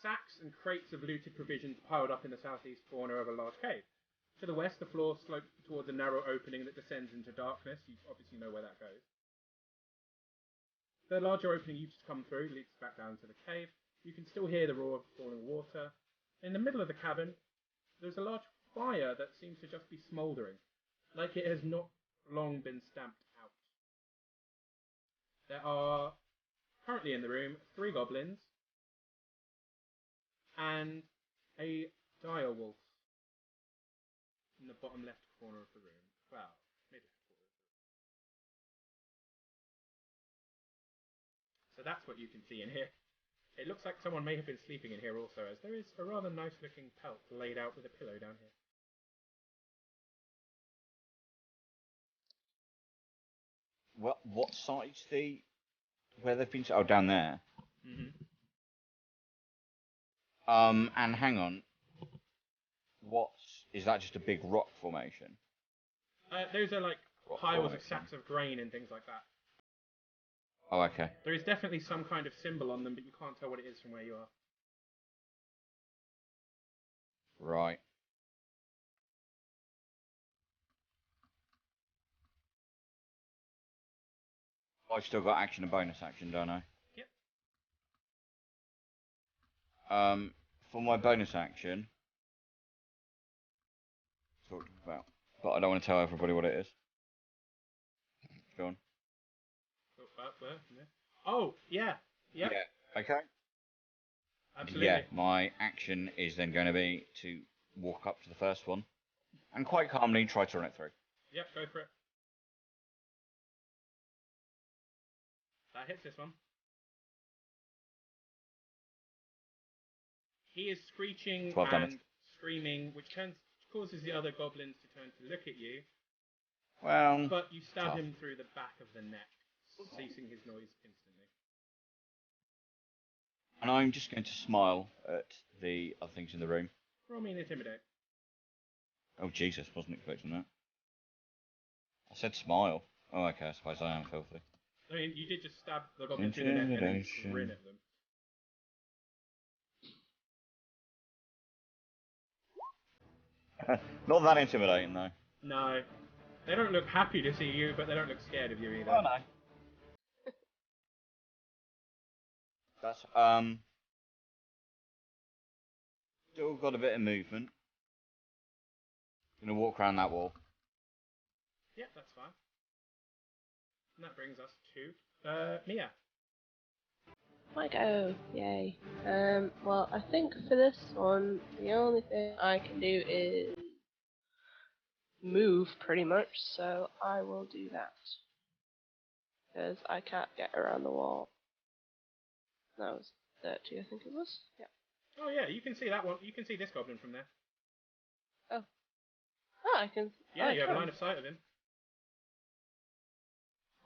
sacks and crates of looted provisions piled up in the southeast corner of a large cave. To the west, the floor slopes towards a narrow opening that descends into darkness. You obviously know where that goes. The larger opening you've just come through leads back down to the cave. You can still hear the roar of falling water. In the middle of the cabin, there's a large fire that seems to just be smouldering, like it has not long been stamped out. There are currently in the room 3 goblins and a dire wolf in the bottom left corner of the room. Well, maybe a quarter of the room. So that's what you can see in here. It looks like someone may have been sleeping in here also, as there is a rather nice looking pelt laid out with a pillow down here. What side's where they've been? Oh, down there. Mm-hmm. And hang on. Is that just a big rock formation? Those are like Rock piles of formation. sacks of grain and things like that. Oh, okay. There is definitely some kind of symbol on them, but you can't tell what it is from where you are. Right. I've still got action and bonus action, don't I? Yep. For my bonus action, talked about, but I don't want to tell everybody what it is. Go on. Oh, yeah. Yep. Yeah. Okay. Absolutely. Yeah, my action is then going to be to walk up to the first one and quite calmly try to run it through. Yep, go for it. That hits this one. He is screeching 12 and damage. screaming, which causes the other goblins to turn to look at you. Well, But you stab tough. him through the back of the neck, ceasing his noise instantly. And I'm just going to smile at the other things in the room. Roll me an intimidate. Oh, Jesus, wasn't expecting that. I said smile. Oh, okay, I suppose I am filthy. I mean, you did just stab the goblin through the neck and then Intimidation. grin at them. Not that intimidating, though. No. They don't look happy to see you, but they don't look scared of you either. Oh, no. That's, still got a bit of movement. Gonna walk around that wall. Yep, that's fine. And that brings us to Mia. My go, yay. Well, I think for this one, the only thing I can do is move pretty much, so I will do that. Because I can't get around the wall. That was 30, I think it was. Yeah. Oh yeah, you can see that one. You can see this goblin from there. Oh, I can. Yeah, I you have a can. line of sight of him.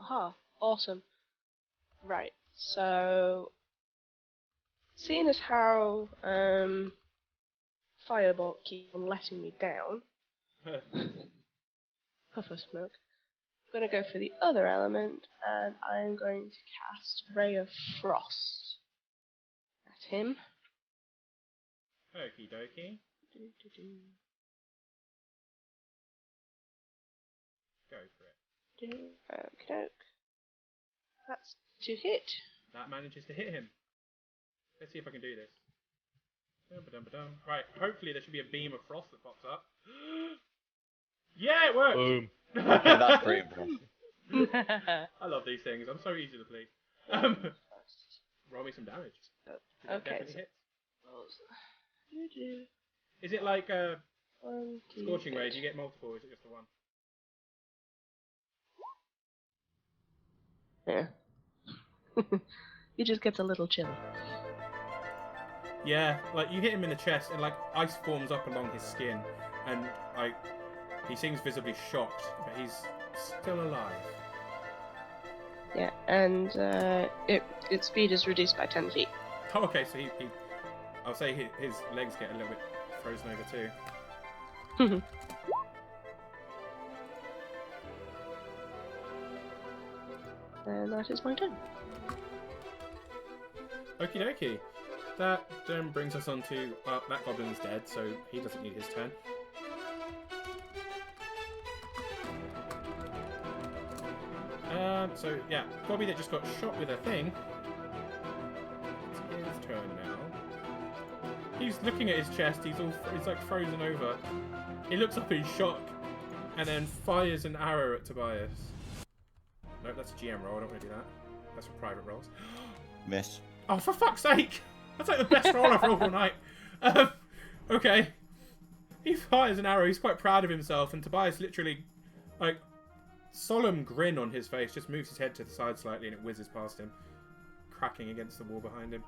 Aha, awesome. Right, so seeing as how Firebolt keeps on letting me down, puff of smoke, I'm going to go for the other element, and I'm going to cast Ray of Frost at him. Okie dokie. Do-do-do. Go for it. Okey-doke. That's to hit. That manages to hit him. Let's see if I can do this. Dum-ba-dum-ba-dum. Right, hopefully there should be a beam of frost that pops up. Yeah, it worked! Boom. That's pretty impressive. I love these things. I'm so easy to please. Roll me some damage. That Okay, definitely so- hits. Doo-doo. Is it like a 1, 2, scorching ray? 3. Do you get multiple, or is it just the one? Yeah. He just gets a little chilly. Yeah, like you hit him in the chest, and like ice forms up along his skin, and like he seems visibly shocked, but he's still alive. Yeah, and its speed is reduced by 10 feet. Oh, okay, so he I'll say his legs get a little bit frozen over too. And that is my turn. Okie dokie. That then brings us on to that goblin's dead, so he doesn't need his turn. So yeah, Gobby that just got shot with a thing. It's his turn now. He's looking at his chest. He's like frozen over. He looks up in shock, and then fires an arrow at Tobias. No, that's a GM roll. I don't want to do that. That's for private rolls. Miss. Oh, for fuck's sake! That's like the best roll I've rolled all night. Okay. He fires an arrow. He's quite proud of himself, and Tobias literally, like, solemn grin on his face, just moves his head to the side slightly, and it whizzes past him, cracking against the wall behind him.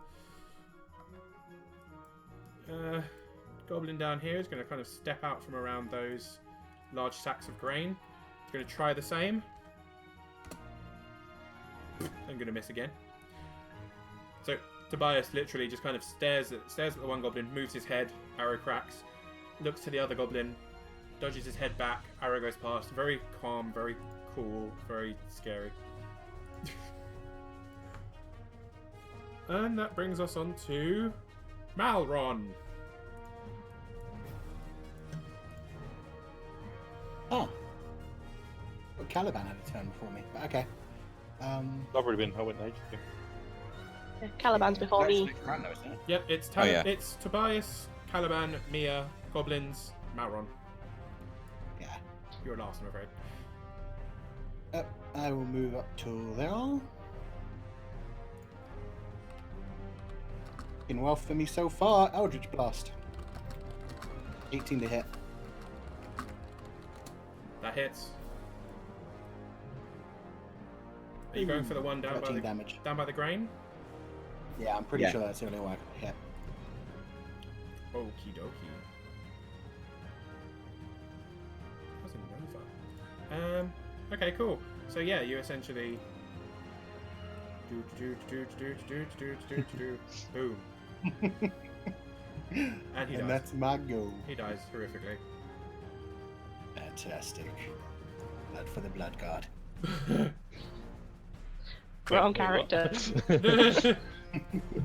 Goblin down here is going to kind of step out from around those large sacks of grain. He's going to try the same. I'm going to miss again. So Tobias literally just kind of stares at the one goblin, moves his head, arrow cracks, looks to the other goblin, dodges his head back, arrow goes past. Very calm, very cool, very scary. And that brings us on to Malron. Oh. Well, Caliban had a turn before me, but okay. I've already been. I went ages ago. Yeah, Caliban's before That's me. next round, though, isn't it? Yep, it's Oh, yeah. It's Tobias, Caliban, Mia, goblins, Malron. Yeah. You're last, I'm afraid. I will move up to there. In well for me so far, Eldritch Blast. 18 to hit. That hits. Are you going for the one down by 13 the damage. down by the grain? Yeah, I'm pretty Yeah. sure that's the only one I can hit. Okie dokie. That's a Nova. Okay, cool. So yeah, you essentially boom. And he And dies. that's my go. He dies horrifically. Fantastic. Blood for the blood god. Wrong Wait, character.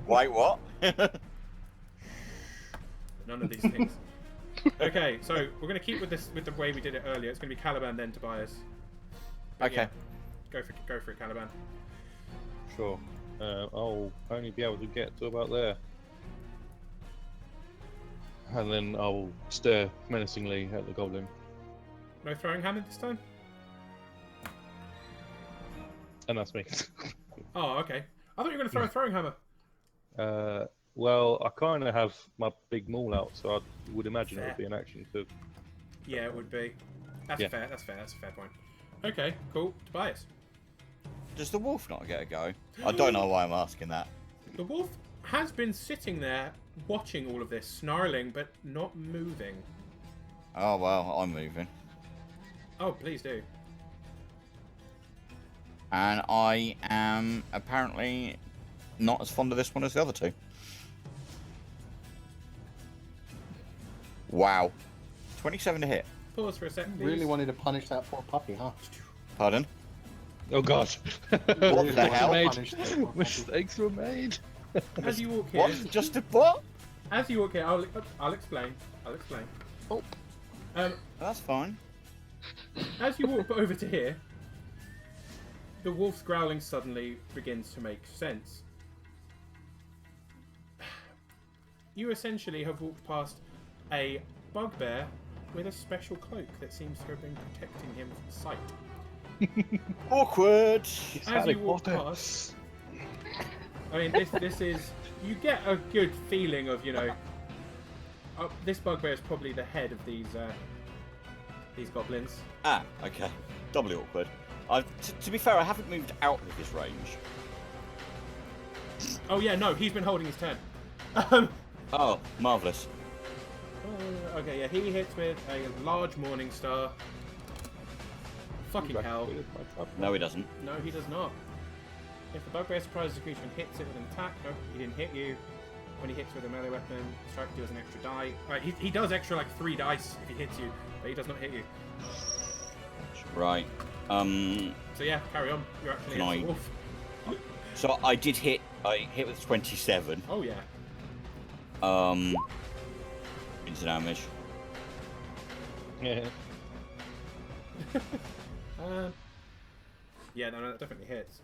Wait, what? None of these things. Okay, so we're gonna keep with the way we did it earlier. It's gonna be Caliban then Tobias. But Okay. yeah, go for it, Caliban. Sure. I'll only be able to get to about there. And then I'll stare menacingly at the goblin. No throwing hammer this time? And that's me. Oh, okay. I thought you were gonna throw a throwing hammer. Well, I kind of have my big maul out, so I would imagine it Fair. would be an action to. Yeah, it would be. That's Yeah. fair. That's fair. That's a fair point. Okay, cool. Tobias. Does the wolf not get a go? I don't know why I'm asking that. The wolf has been sitting there watching all of this, snarling but not moving. Oh well, I'm moving. Oh, please do. And I am apparently not as fond of this one as the other two. Wow. 27 to hit. Pause for a second, please. Really wanted to punish that poor puppy, huh? Pardon? Oh god! What the hell? Punish that poor puppy. Mistakes were made. As you walk here, What? Just a what? as you walk here, I'll explain. I'll explain. Oh. That's fine. As you walk over to here, the wolf's growling suddenly begins to make sense. you essentially have walked past a bugbear with a special cloak that seems to have been protecting him from sight. Awkward. It's As Harry you walk Potter. past, I mean, this is, you get a good feeling of, you know, this bugbear is probably the head of these goblins. Ah, okay. Doubly awkward. To be fair, I haven't moved out of his range. Oh yeah, no, he's been holding his turn. Oh, marvellous. Okay, yeah, he hits with a large morning star. Fucking hell. No, he doesn't. No, he does not. If the bugbear surprises a creature and hits it with an attack, no, he didn't hit you. When he hits with a melee weapon, strike deals an extra die. Right, he does extra like 3 dice if he hits you, but he does not hit you. Right. So yeah, carry on. You're actually Can a I- wolf. So I did hit. I hit with 27. Oh yeah. Into damage. Yeah. Yeah, no, that definitely hits.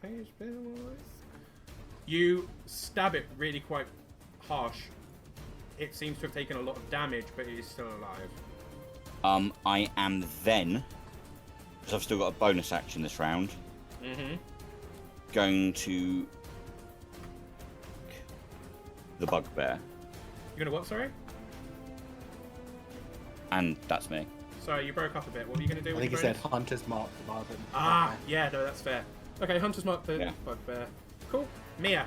You stab it really quite harsh. It seems to have taken a lot of damage, but it is still alive. I am then, because I've still got a bonus action this round, going to the bugbear, You're gonna what, sorry? and that's me. Sorry, you broke up a bit. What were you gonna do I with think he your said bonus? Hunter's Mark the Barbon. Ah, yeah, no, that's fair. Okay, Hunter's Mark the Yeah. bugbear. Cool. Mia.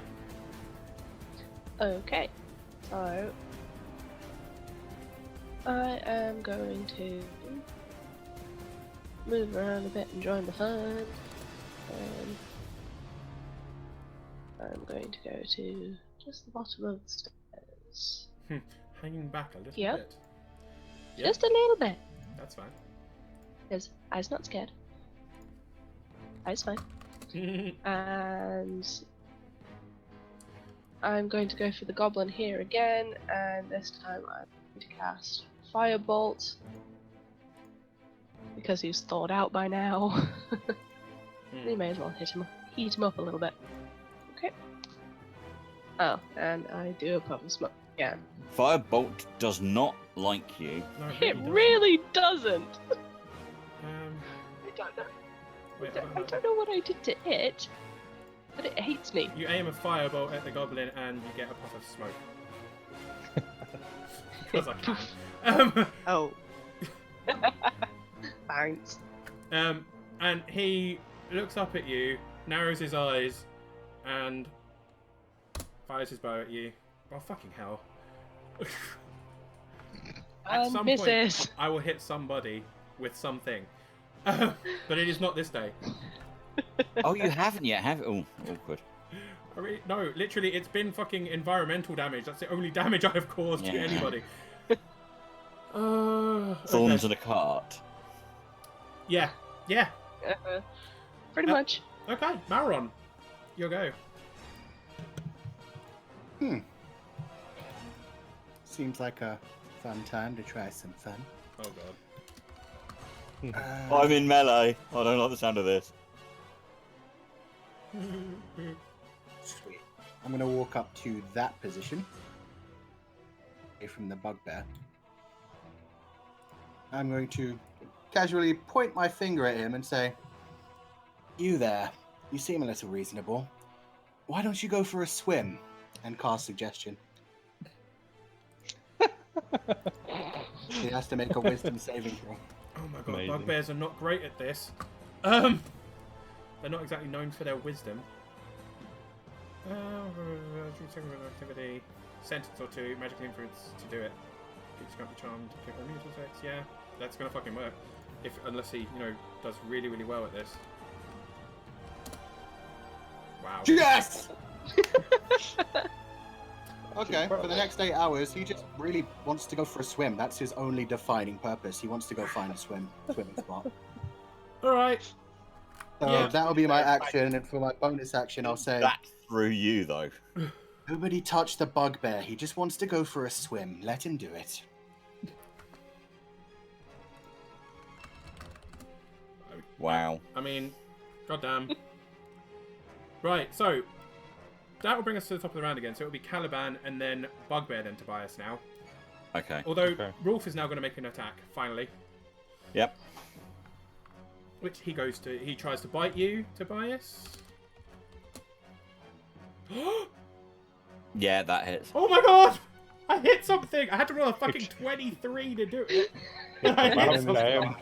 Okay, so I am going to move around a bit and join the fun. I'm going to go to just the bottom of the stairs. Hanging back a little Yep. bit. Yep. Just a little bit. That's fine. Because I's not scared. I's fine. And I'm going to go for the goblin here again, and this time I'm going to cast Firebolt. Because he's thawed out by now. We may as well heat him up a little bit. Okay. Oh, and I do a puff of smoke again. Firebolt does not like you. No, It doesn't. really doesn't! Um, I don't know. wait, I don't know what I did to it, but it hates me. You aim a firebolt at the goblin and you get a puff of smoke. Because I can. Oh. Thanks. And he looks up at you, narrows his eyes, and fires his bow at you. Oh, fucking hell. At some point, Misses. I will hit somebody with something. But it is not this day. Oh, you haven't yet, have you? Oh, awkward. No, literally, it's been fucking environmental damage. That's the only damage I have caused to Yeah. anybody. Thorns Okay. in a cart. Yeah, yeah. Pretty much. Okay, Mauron, your go. Seems like a fun time to try some fun. Oh god. I'm in melee. I don't like the sound of this. Sweet. I'm going to walk up to that position. Away from the bugbear. I'm going to casually point my finger at him and say, "You there, you seem a little reasonable. Why don't you go for a swim?" And cast suggestion. He has to make a wisdom saving throw. Oh my god, Amazing. bugbears are not great at this. They're not exactly known for their wisdom. Activity, sentence or two, magical influence to do it. It's going to be charmed. Unusual effects, yeah, that's going to fucking work. Unless he, does really, really well at this. Wow. Yes! Okay, for the next 8 hours, he just really wants to go for a swim. That's his only defining purpose. He wants to go find a swimming spot. Alright. So Yeah. that'll be my action, and for my bonus action, I'll say, That through you, though. "Nobody touch the bugbear. He just wants to go for a swim. Let him do it." Wow. I mean, goddamn. Right, so that will bring us to the top of the round again. So it'll be Caliban and then Bugbear, then Tobias now. Okay. Although Okay. Rolf is now going to make an attack finally, Yep. which he tries to bite you, Tobias. Yeah, that hits. Oh my god! I hit something! I had to roll a fucking 23 to do it. I hit something.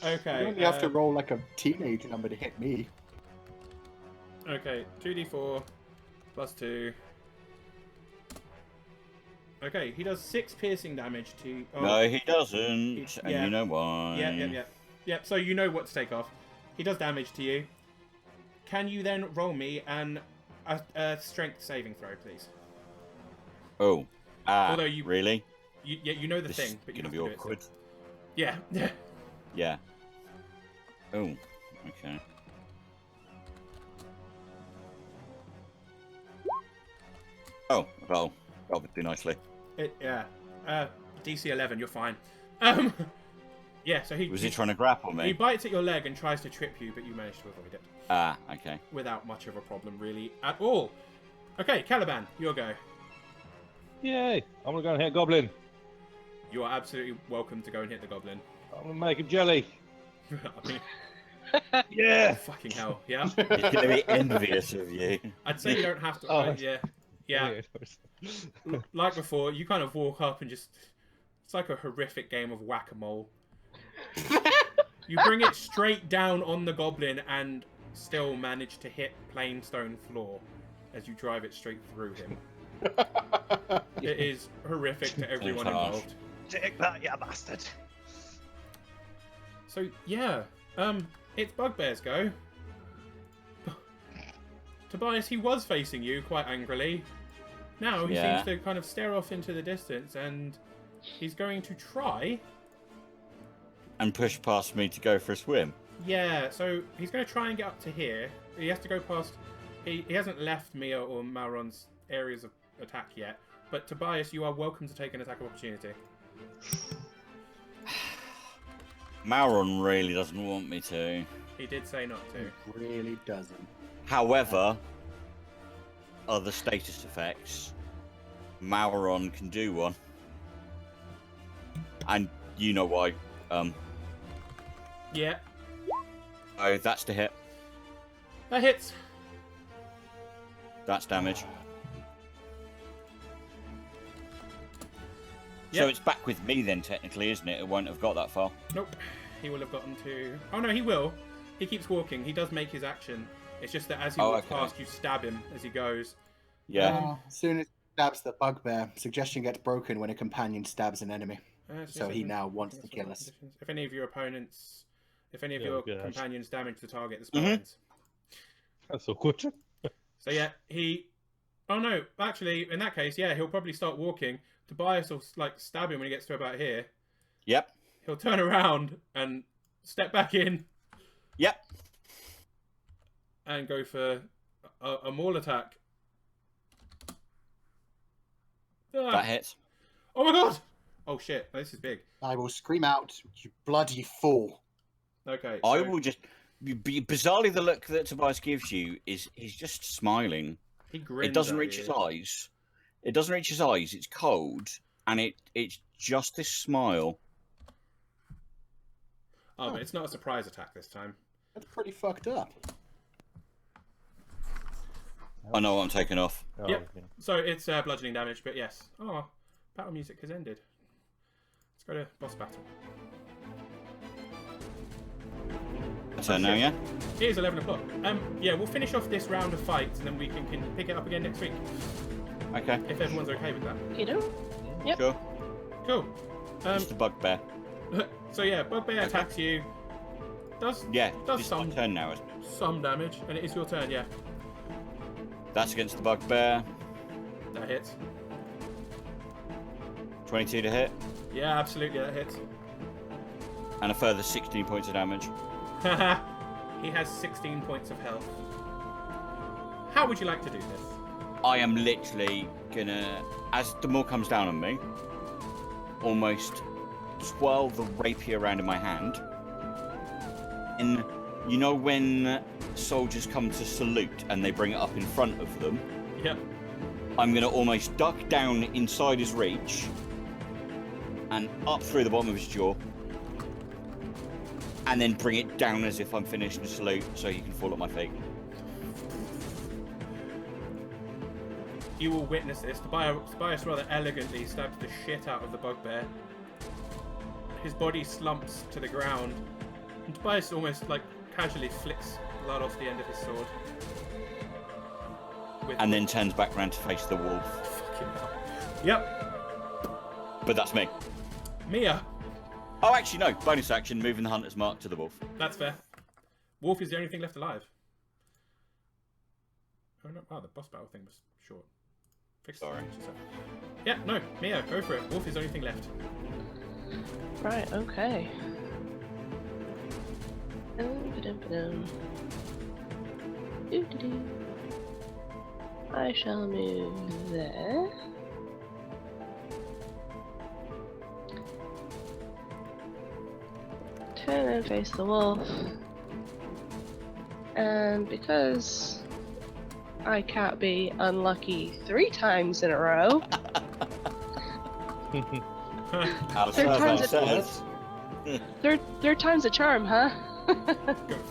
Okay. You only have to roll like a teenage number to hit me. Okay, 2d4 plus 2. Okay, he does 6 piercing damage to... Oh, No, he doesn't. And yeah. you know why. Yeah, so you know what to take off. He does damage to you. Can you then roll me a strength saving throw, please? Oh. Although you- Really? You know the This thing, is but you gonna have be to do it. awkward. So. Yeah. Yeah. Oh. Okay. Oh, well, obviously nicely. Yeah. DC 11, you're fine. Yeah, so Was he trying to grapple he me? bites at your leg and tries to trip you, but you manage to avoid it. Okay. Without much of a problem, really, at all. Okay, Caliban, your go. Yay! I'm gonna go and hit Goblin. You are absolutely welcome to go and hit the goblin. I'm gonna make him jelly. I mean, Yeah! fucking hell, yeah? He's gonna be envious of you. I'd say you don't have to... Oh. Yeah. Like before, you kind of walk up and just... It's like a horrific game of whack-a-mole. You bring it straight down on the goblin and still manage to hit plain stone floor as you drive it straight through him. It is horrific to everyone Sounds harsh. involved. Take that, you bastard! So yeah, it's Bugbear's go. Tobias, he was facing you quite angrily. Now he Yeah. seems to kind of stare off into the distance, and he's going to try. And push past me to go for a swim. Yeah, so he's going to try and get up to here. He has to go past. He hasn't left Mia or Malron's areas of attack yet. But Tobias, you are welcome to take an attack of opportunity. Mauron really doesn't want me to. He did say not to. Really doesn't. However, other status effects, Mauron can do one. And you know why. Yeah, Oh, that's the hit. that hits. That's damage. Yep. So it's back with me then, technically, isn't it? It won't have got that far. Nope. He will have gotten to... Oh no, he will. He keeps walking. He does make his action. It's just that as he walks okay. past, you stab him as he goes. Yeah. As soon as he stabs the bugbear, suggestion gets broken when a companion stabs an enemy. So he now wants to kill us. If any of your opponents... If any of Yeah, your good. companions damage the target, the spell Mhm. ends. That's awkward. So yeah, he... Oh no, actually, in that case, yeah, he'll probably start walking. Tobias will like stab him when he gets to about here. Yep. He'll turn around and step back in Yep. and go for a maul attack. Ah. That hits. Oh my god! Oh shit, this is big. I will scream out, "You bloody fool!" Okay. I so will just... Bizarrely, the look that Tobias gives you is he's just smiling. He grins It doesn't at reach you. his eyes. It doesn't reach his eyes. It's cold, and it's just this smile. Oh, but it's not a surprise attack this time. That's pretty fucked up. I know what I'm taking off. Oh, Yep. So it's bludgeoning damage, but yes. Oh, battle music has ended. Let's go to boss battle. Turn now, yeah. It is 11 o'clock. Yeah, we'll finish off this round of fights, and then we can pick it up again next week Okay. if everyone's okay with that. You know? Yep. Sure. Cool. It's the bugbear. So yeah, Bugbear attacks you. Does Yeah. Does It's my some- turn now, isn't it? some damage, and it is your turn. Yeah, That's against the bugbear. that hits. 22 to hit, Yeah, absolutely, that hits. and a further 16 points of damage. He has 16 points of health. How would you like to do this? I am literally gonna, as the maul comes down on me, almost twirl the rapier around in my hand, and You know when soldiers come to salute and they bring it up in front of them? Yep. I'm going to almost duck down inside his reach and up through the bottom of his jaw, and then bring it down as if I'm finishing the salute so he can fall at my feet. You will witness this. Tobias rather elegantly stabs the shit out of the bugbear. His body slumps to the ground, and Tobias almost like casually flicks blood off the end of his sword. And then turns back round to face the wolf. Fucking hell. Yep. But that's me. Mia. Oh, actually, no. Bonus action, moving the hunter's mark to the wolf. That's fair. Wolf is the only thing left alive. Oh no! Wow, the boss battle thing was short. Fix Sorry. Yeah, no, Mia, go for it. Wolf is the only thing left. Right, okay. Ba-dum-ba-dum. Doo-doo-doo. I shall move there. Turn and face the wolf. And because I can't be unlucky 3 times in a row, third time's a charm, huh? Go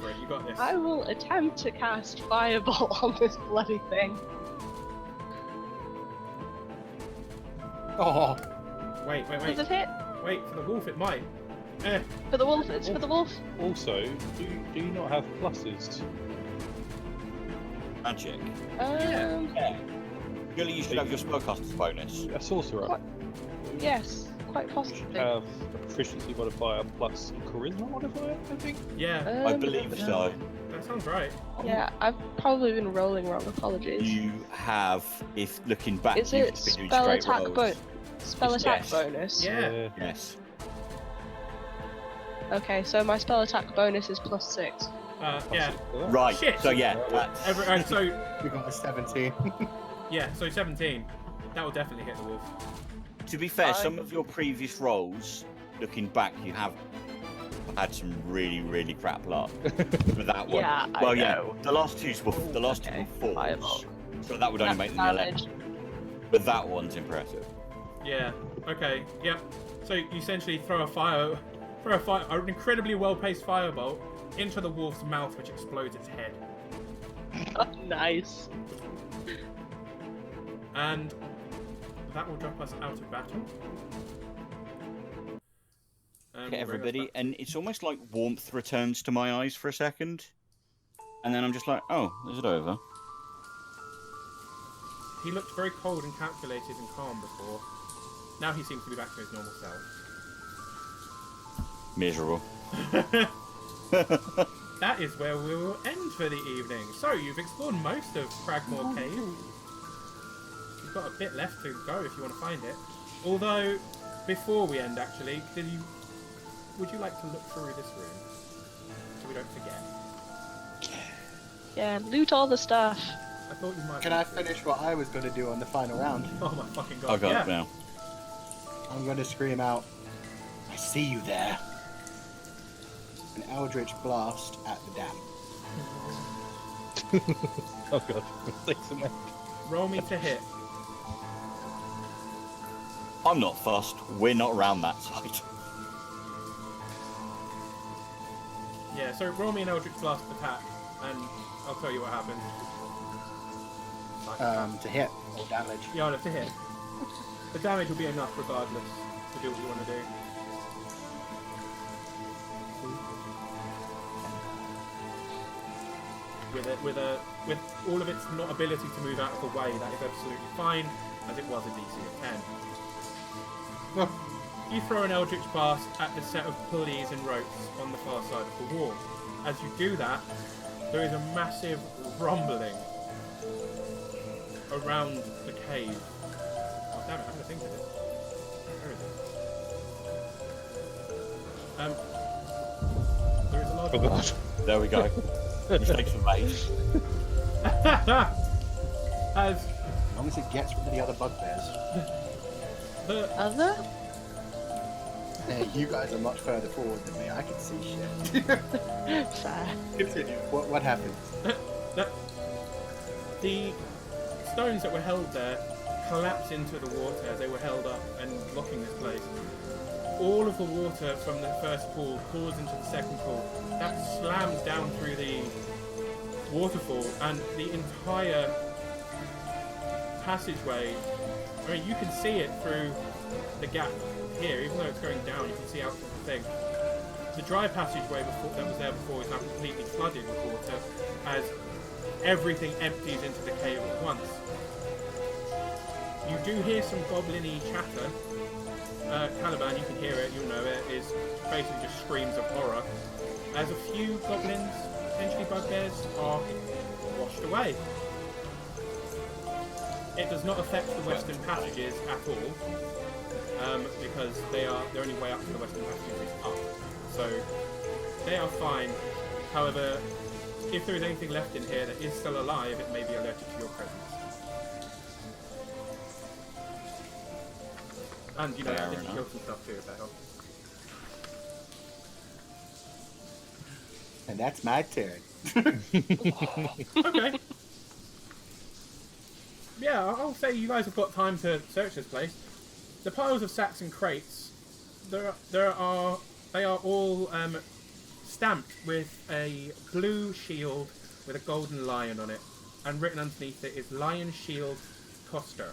for it. You got this. I will attempt to cast Fireball on this bloody thing. Oh, Wait. Does it hit? Wait for the wolf. It might. For the wolf, it's for the wolf. Also, do you not have pluses? Magic. Yeah. Surely you should have your spellcaster's bonus. A sorcerer. What? Yes, quite You possibly. should have a proficiency modifier plus charisma modifier, I think. Yeah, I believe so. that sounds right. Yeah, I've probably been rolling wrong. Apologies. You have, if looking back, Is you've it just been doing spell straight attack rolls. Spell Yes. attack bonus? Yeah. Yes. Okay, so my spell attack bonus is +6. Yeah. Right. Shit. So yeah, that's... So we got a 17. yeah, so 17. That will definitely hit the wolf. To be fair, some of your previous rolls, looking back, you have had some really, really crap luck with that one. Yeah, I well, know. yeah, the last two were Okay, fours, fireball. so that would only make them 11. But that one's impressive. Yeah. Okay. Yep. So you essentially throw an incredibly well-paced firebolt into the wolf's mouth, which explodes its head. Nice. And that will drop us out of battle. Okay, everybody, and it's almost like warmth returns to my eyes for a second, and then I'm just like, oh, is it over? He looked very cold and calculated and calm before. Now he seems to be back to his normal self. Miserable. That is where we will end for the evening. So you've explored most of Cragmore Cave. You've got a bit left to go if you want to find it. Although, before we end, actually, would you like to look through this room so we don't forget? Yeah, loot all the stuff. I thought you might. Can I finish what I was going to do on the final round? Oh my fucking god! I got yeah. it now. I'm going to scream out, I see you there. An eldritch blast at the dam. Oh god, thanks a minute. Roll me to hit. I'm not fussed. We're not around that side. Yeah. So roll me an Eldritch Blast attack, and I'll tell you what happens. To hit or damage. Yeah, no, to hit. The damage will be enough regardless to do what you want to do. With all of its not ability to move out of the way, that is absolutely fine, as it was a DC of 10. You throw an Eldritch Blast at the set of pulleys and ropes on the far side of the wall. As you do that, there is a massive rumbling around the cave. Oh damn it, I'm gonna think of it. Where is it? There is a large Oh god. There we go. Mistakes were made. As As long as it gets rid of the other bugbears. the Other? Hey, you guys are much further forward than me. I can see shit. Fair. Continue. What happened? The stones that were held there collapse into the water as they were held up and blocking this place. All of the water from the first pool pours into the second pool. That slams down through the waterfall, and the entire passageway, I mean, you can see it through the gap here, even though it's going down, you can see out of the thing. The dry passageway that was there before is now completely flooded with water as everything empties into the cave at once. You do hear some goblin-y chatter. Caliban, you can hear it, you'll know it, is basically just screams of horror. As a few goblins, potentially bugbears, are washed away. It does not affect the western passages at all, because their only way up to the western passages is up. So they are fine. However, if there is anything left in here that is still alive, it may be alerted to your presence. And you know, I think you killed some stuff too, if that helps. And that's my turn. Okay. Yeah, I'll say you guys have got time to search this place. The piles of sacks and crates, they are all stamped with a blue shield with a golden lion on it, and written underneath it is Lion Shield Coster.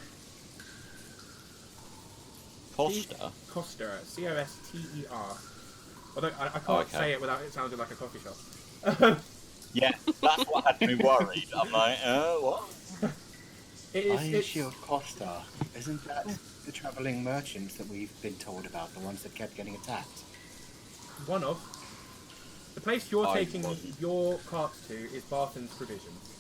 Costa? Coster, C-O-S-T-E-R. Although I can't say it without it sounding like a coffee shop. Yeah, that's what had me worried. I'm like, what? Iron Shield Costa. Isn't that the travelling merchants that we've been told about, the ones that kept getting attacked? One of. The place you're taking wasn't. your carts to is Barton's Provisions.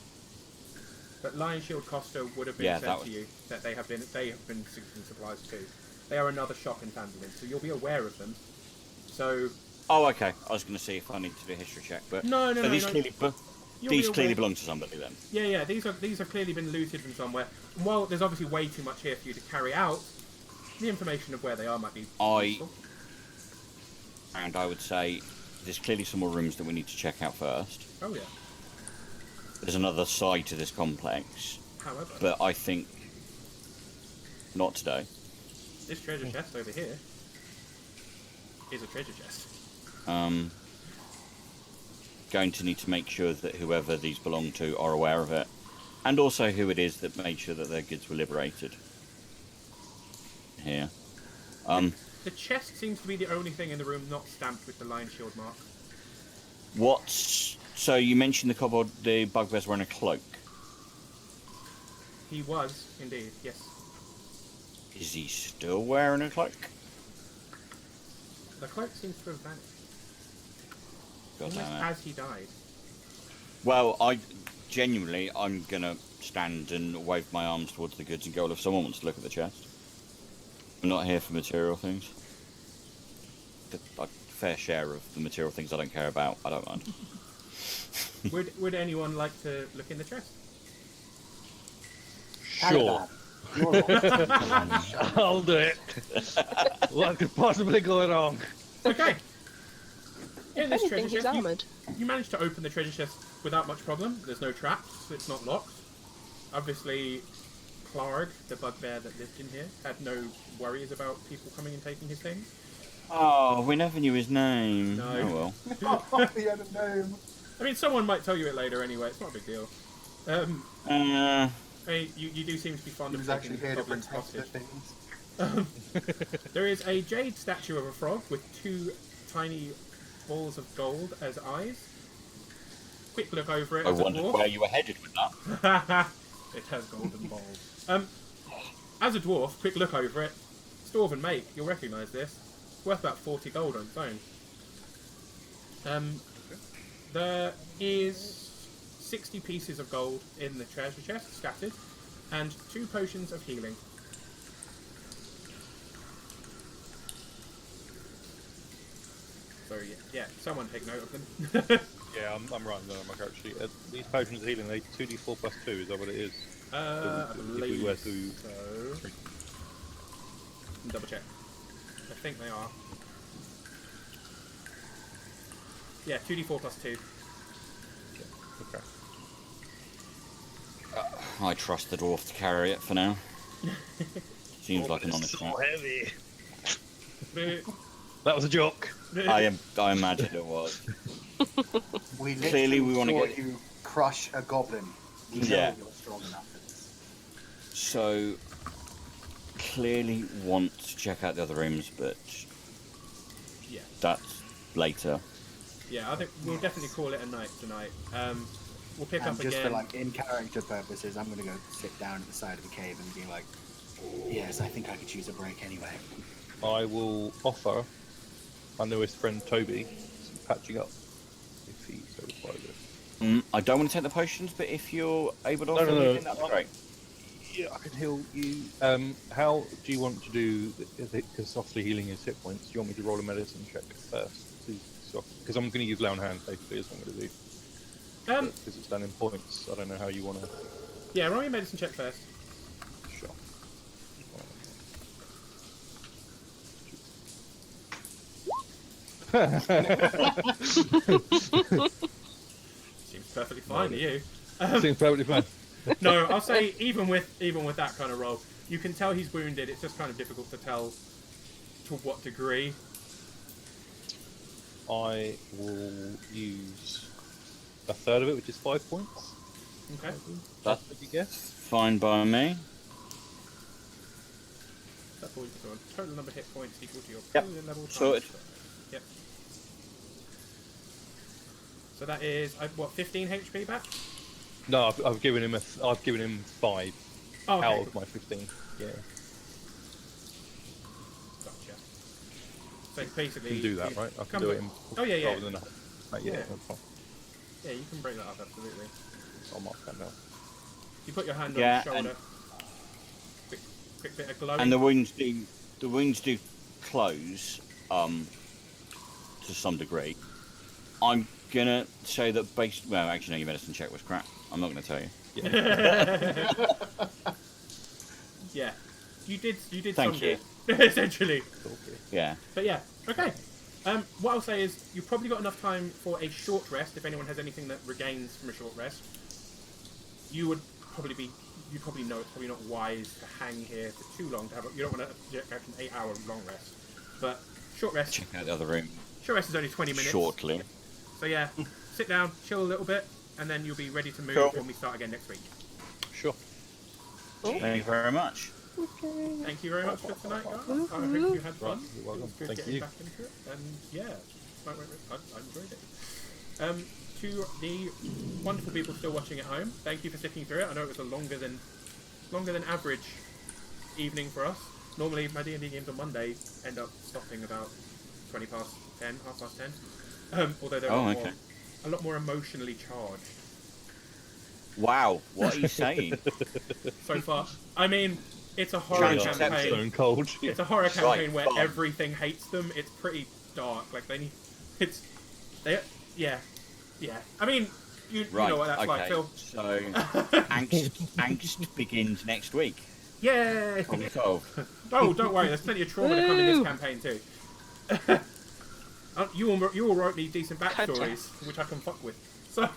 But Lion Shield Costa would have been said to you that they have been shipping supplies too. They are another shop in Phandelver, so you'll be aware of them. So. Oh, okay. I was going to see if I need to do a history check, but No. These clearly belong to somebody then. Yeah. These have clearly been looted from somewhere. And while there's obviously way too much here for you to carry out, the information of where they are might be useful. And I would say there's clearly some more rooms that we need to check out first. Oh yeah. There's another side to this complex. However, but I think not today. This treasure chest over here is a treasure chest. Going to need to make sure that whoever these belong to are aware of it, and also who it is that made sure that their goods were liberated. Here. The chest seems to be the only thing in the room not stamped with the Lion Shield mark. So you mentioned the bugbear's wearing a cloak. He was, indeed, yes. Is he still wearing a cloak? The cloak seems to have vanished. God Almost damn it. as he died. Well, I'm gonna stand and wave my arms towards the goods and go, well, if someone wants to look at the chest. I'm not here for material things. A fair share of the material things I don't care about, I don't mind. Would anyone like to look in the chest? Sure. I'll do it. What could possibly go wrong? Okay. In this If anything, treasure he's chest, armoured. you managed to open the treasure chest without much problem. There's no traps, it's not locked. Obviously, Clark, the bugbear that lived in here, had no worries about people coming and taking his things. Oh, we never knew his name. No. Oh well. He had a name. I mean, someone might tell you it later anyway, it's not a big deal. I mean, you do seem to be fond He of was actually taking here to goblins protect the hostage. things. There is a jade statue of a frog with two tiny balls of gold as eyes. Quick look over it. I as a wondered dwarf. where you were headed with that. It has golden balls. As a dwarf, quick look over it. It's dwarven make. You'll recognise this. It's worth about 40 gold on its own. There is 60 pieces of gold in the treasure chest, scattered, and 2 potions of healing. So yeah, someone take note of them. Yeah, I'm writing down on my character sheet. These potions of healing, they 2d4 plus 2, is that what it is? I If we believe were to- so. Double check. I think they are. Yeah, 2d4 plus 2. Okay. I trust the dwarf to carry it for now. Seems like an honest man. heavy. That was a joke. I imagine it was. We Clearly, we wanna saw get- you crush a goblin. We know Yeah. you're strong enough for this. So, clearly want to check out the other rooms, but Yeah. that's later. Yeah, I think we'll definitely call it a night tonight. We'll pick And up just again. for like in character purposes, I'm gonna go sit down at the side of the cave and be like, yes, I think I could use a break anyway. I will offer our newest friend Toby some patching up if he so requires it. I don't want to take the potions, but if you're able to No, offer no, no. anything, that'd be great. Yeah, I can heal you. How do you want to do? Because obviously healing is hit points. Do you want me to roll a medicine check first? Because I'm going to use lay on hand basically. Is what I'm going to do. Because it's done in points. I don't know how you want to. Yeah, roll your medicine check first. Sure. Seems perfectly fine to you. Seems perfectly fine. No, I'll say even with that kind of roll, you can tell he's wounded. It's just kind of difficult to tell to what degree. I will use a third of it, which is 5 points. Okay. That's what you guess. Fine by me. That's all you can do. Total number of hit points equal to your Yep. poison level. times Sorted. 12. Yep. So that is what 15 HP back. No, I've given him 5 Oh, okay. out of my 15. Yeah. Gotcha. So basically, You can do that, you right? I can come do back- it in Oh yeah, yeah. rather than yeah, Yeah. that's fine. Yeah, you can break that up absolutely. I'll mark that down. You put your hand Yeah, on your shoulder. Quick bit of glowing. And the wounds do close, to some degree. I'm gonna say that well, actually, no, your medicine check was crap. I'm not gonna tell you. Yeah, you did Thank some you. good, essentially. Okay. Yeah. But yeah, okay. What I'll say is you've probably got enough time for a short rest. If anyone has anything that regains from a short rest, you'd probably know it's probably not wise to hang here for too long. You don't want to have an 8-hour long rest. But short rest. Check out the other room Short rest is only 20 minutes. shortly. So yeah, sit down, chill a little bit, and then you'll be ready to move Cool. when we start again next week. Sure. Thank you very much. Thank you very much for tonight, guys. I hope you had fun. Right, you're welcome. It was good Thank getting you. back into it, and yeah, I enjoyed it. To the wonderful people still watching at home, thank you for sticking through it. I know it was a longer than average evening for us. Normally, my D&D games on Monday end up stopping about 20 past 10, half past 10. Although they're a lot more emotionally charged Wow, what are you saying? so far. I mean, it's a horror Giant campaign. Stone cold. It's a horror campaign where fun. everything hates them. It's pretty dark. Like yeah. I mean, you Right, know what that's okay. like, Phil. So, angst begins next week. Yay! Problem solved. Oh, don't worry. There's plenty of trauma to come in this campaign too. You all wrote me decent backstories, which I can fuck with. So,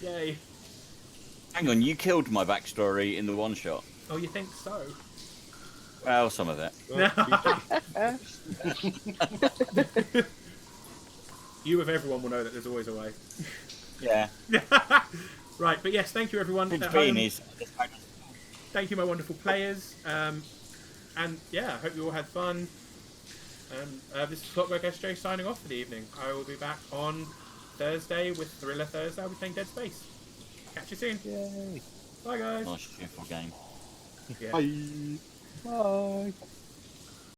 yay! Hang on, you killed my backstory in the one shot. Oh, you think so? Well, some of it. You of everyone will know that there's always a way. Yeah. Right, but yes, thank you everyone. It's at been home. is. Thank you, my wonderful players. And yeah, I hope you all had fun. This is Clockwork SJ signing off for the evening. I will be back on Thursday with Thriller Thursday. I'll be playing Dead Space. Catch you soon. Yay. Bye, guys. Nice, cheerful game. Yeah. Bye. Bye.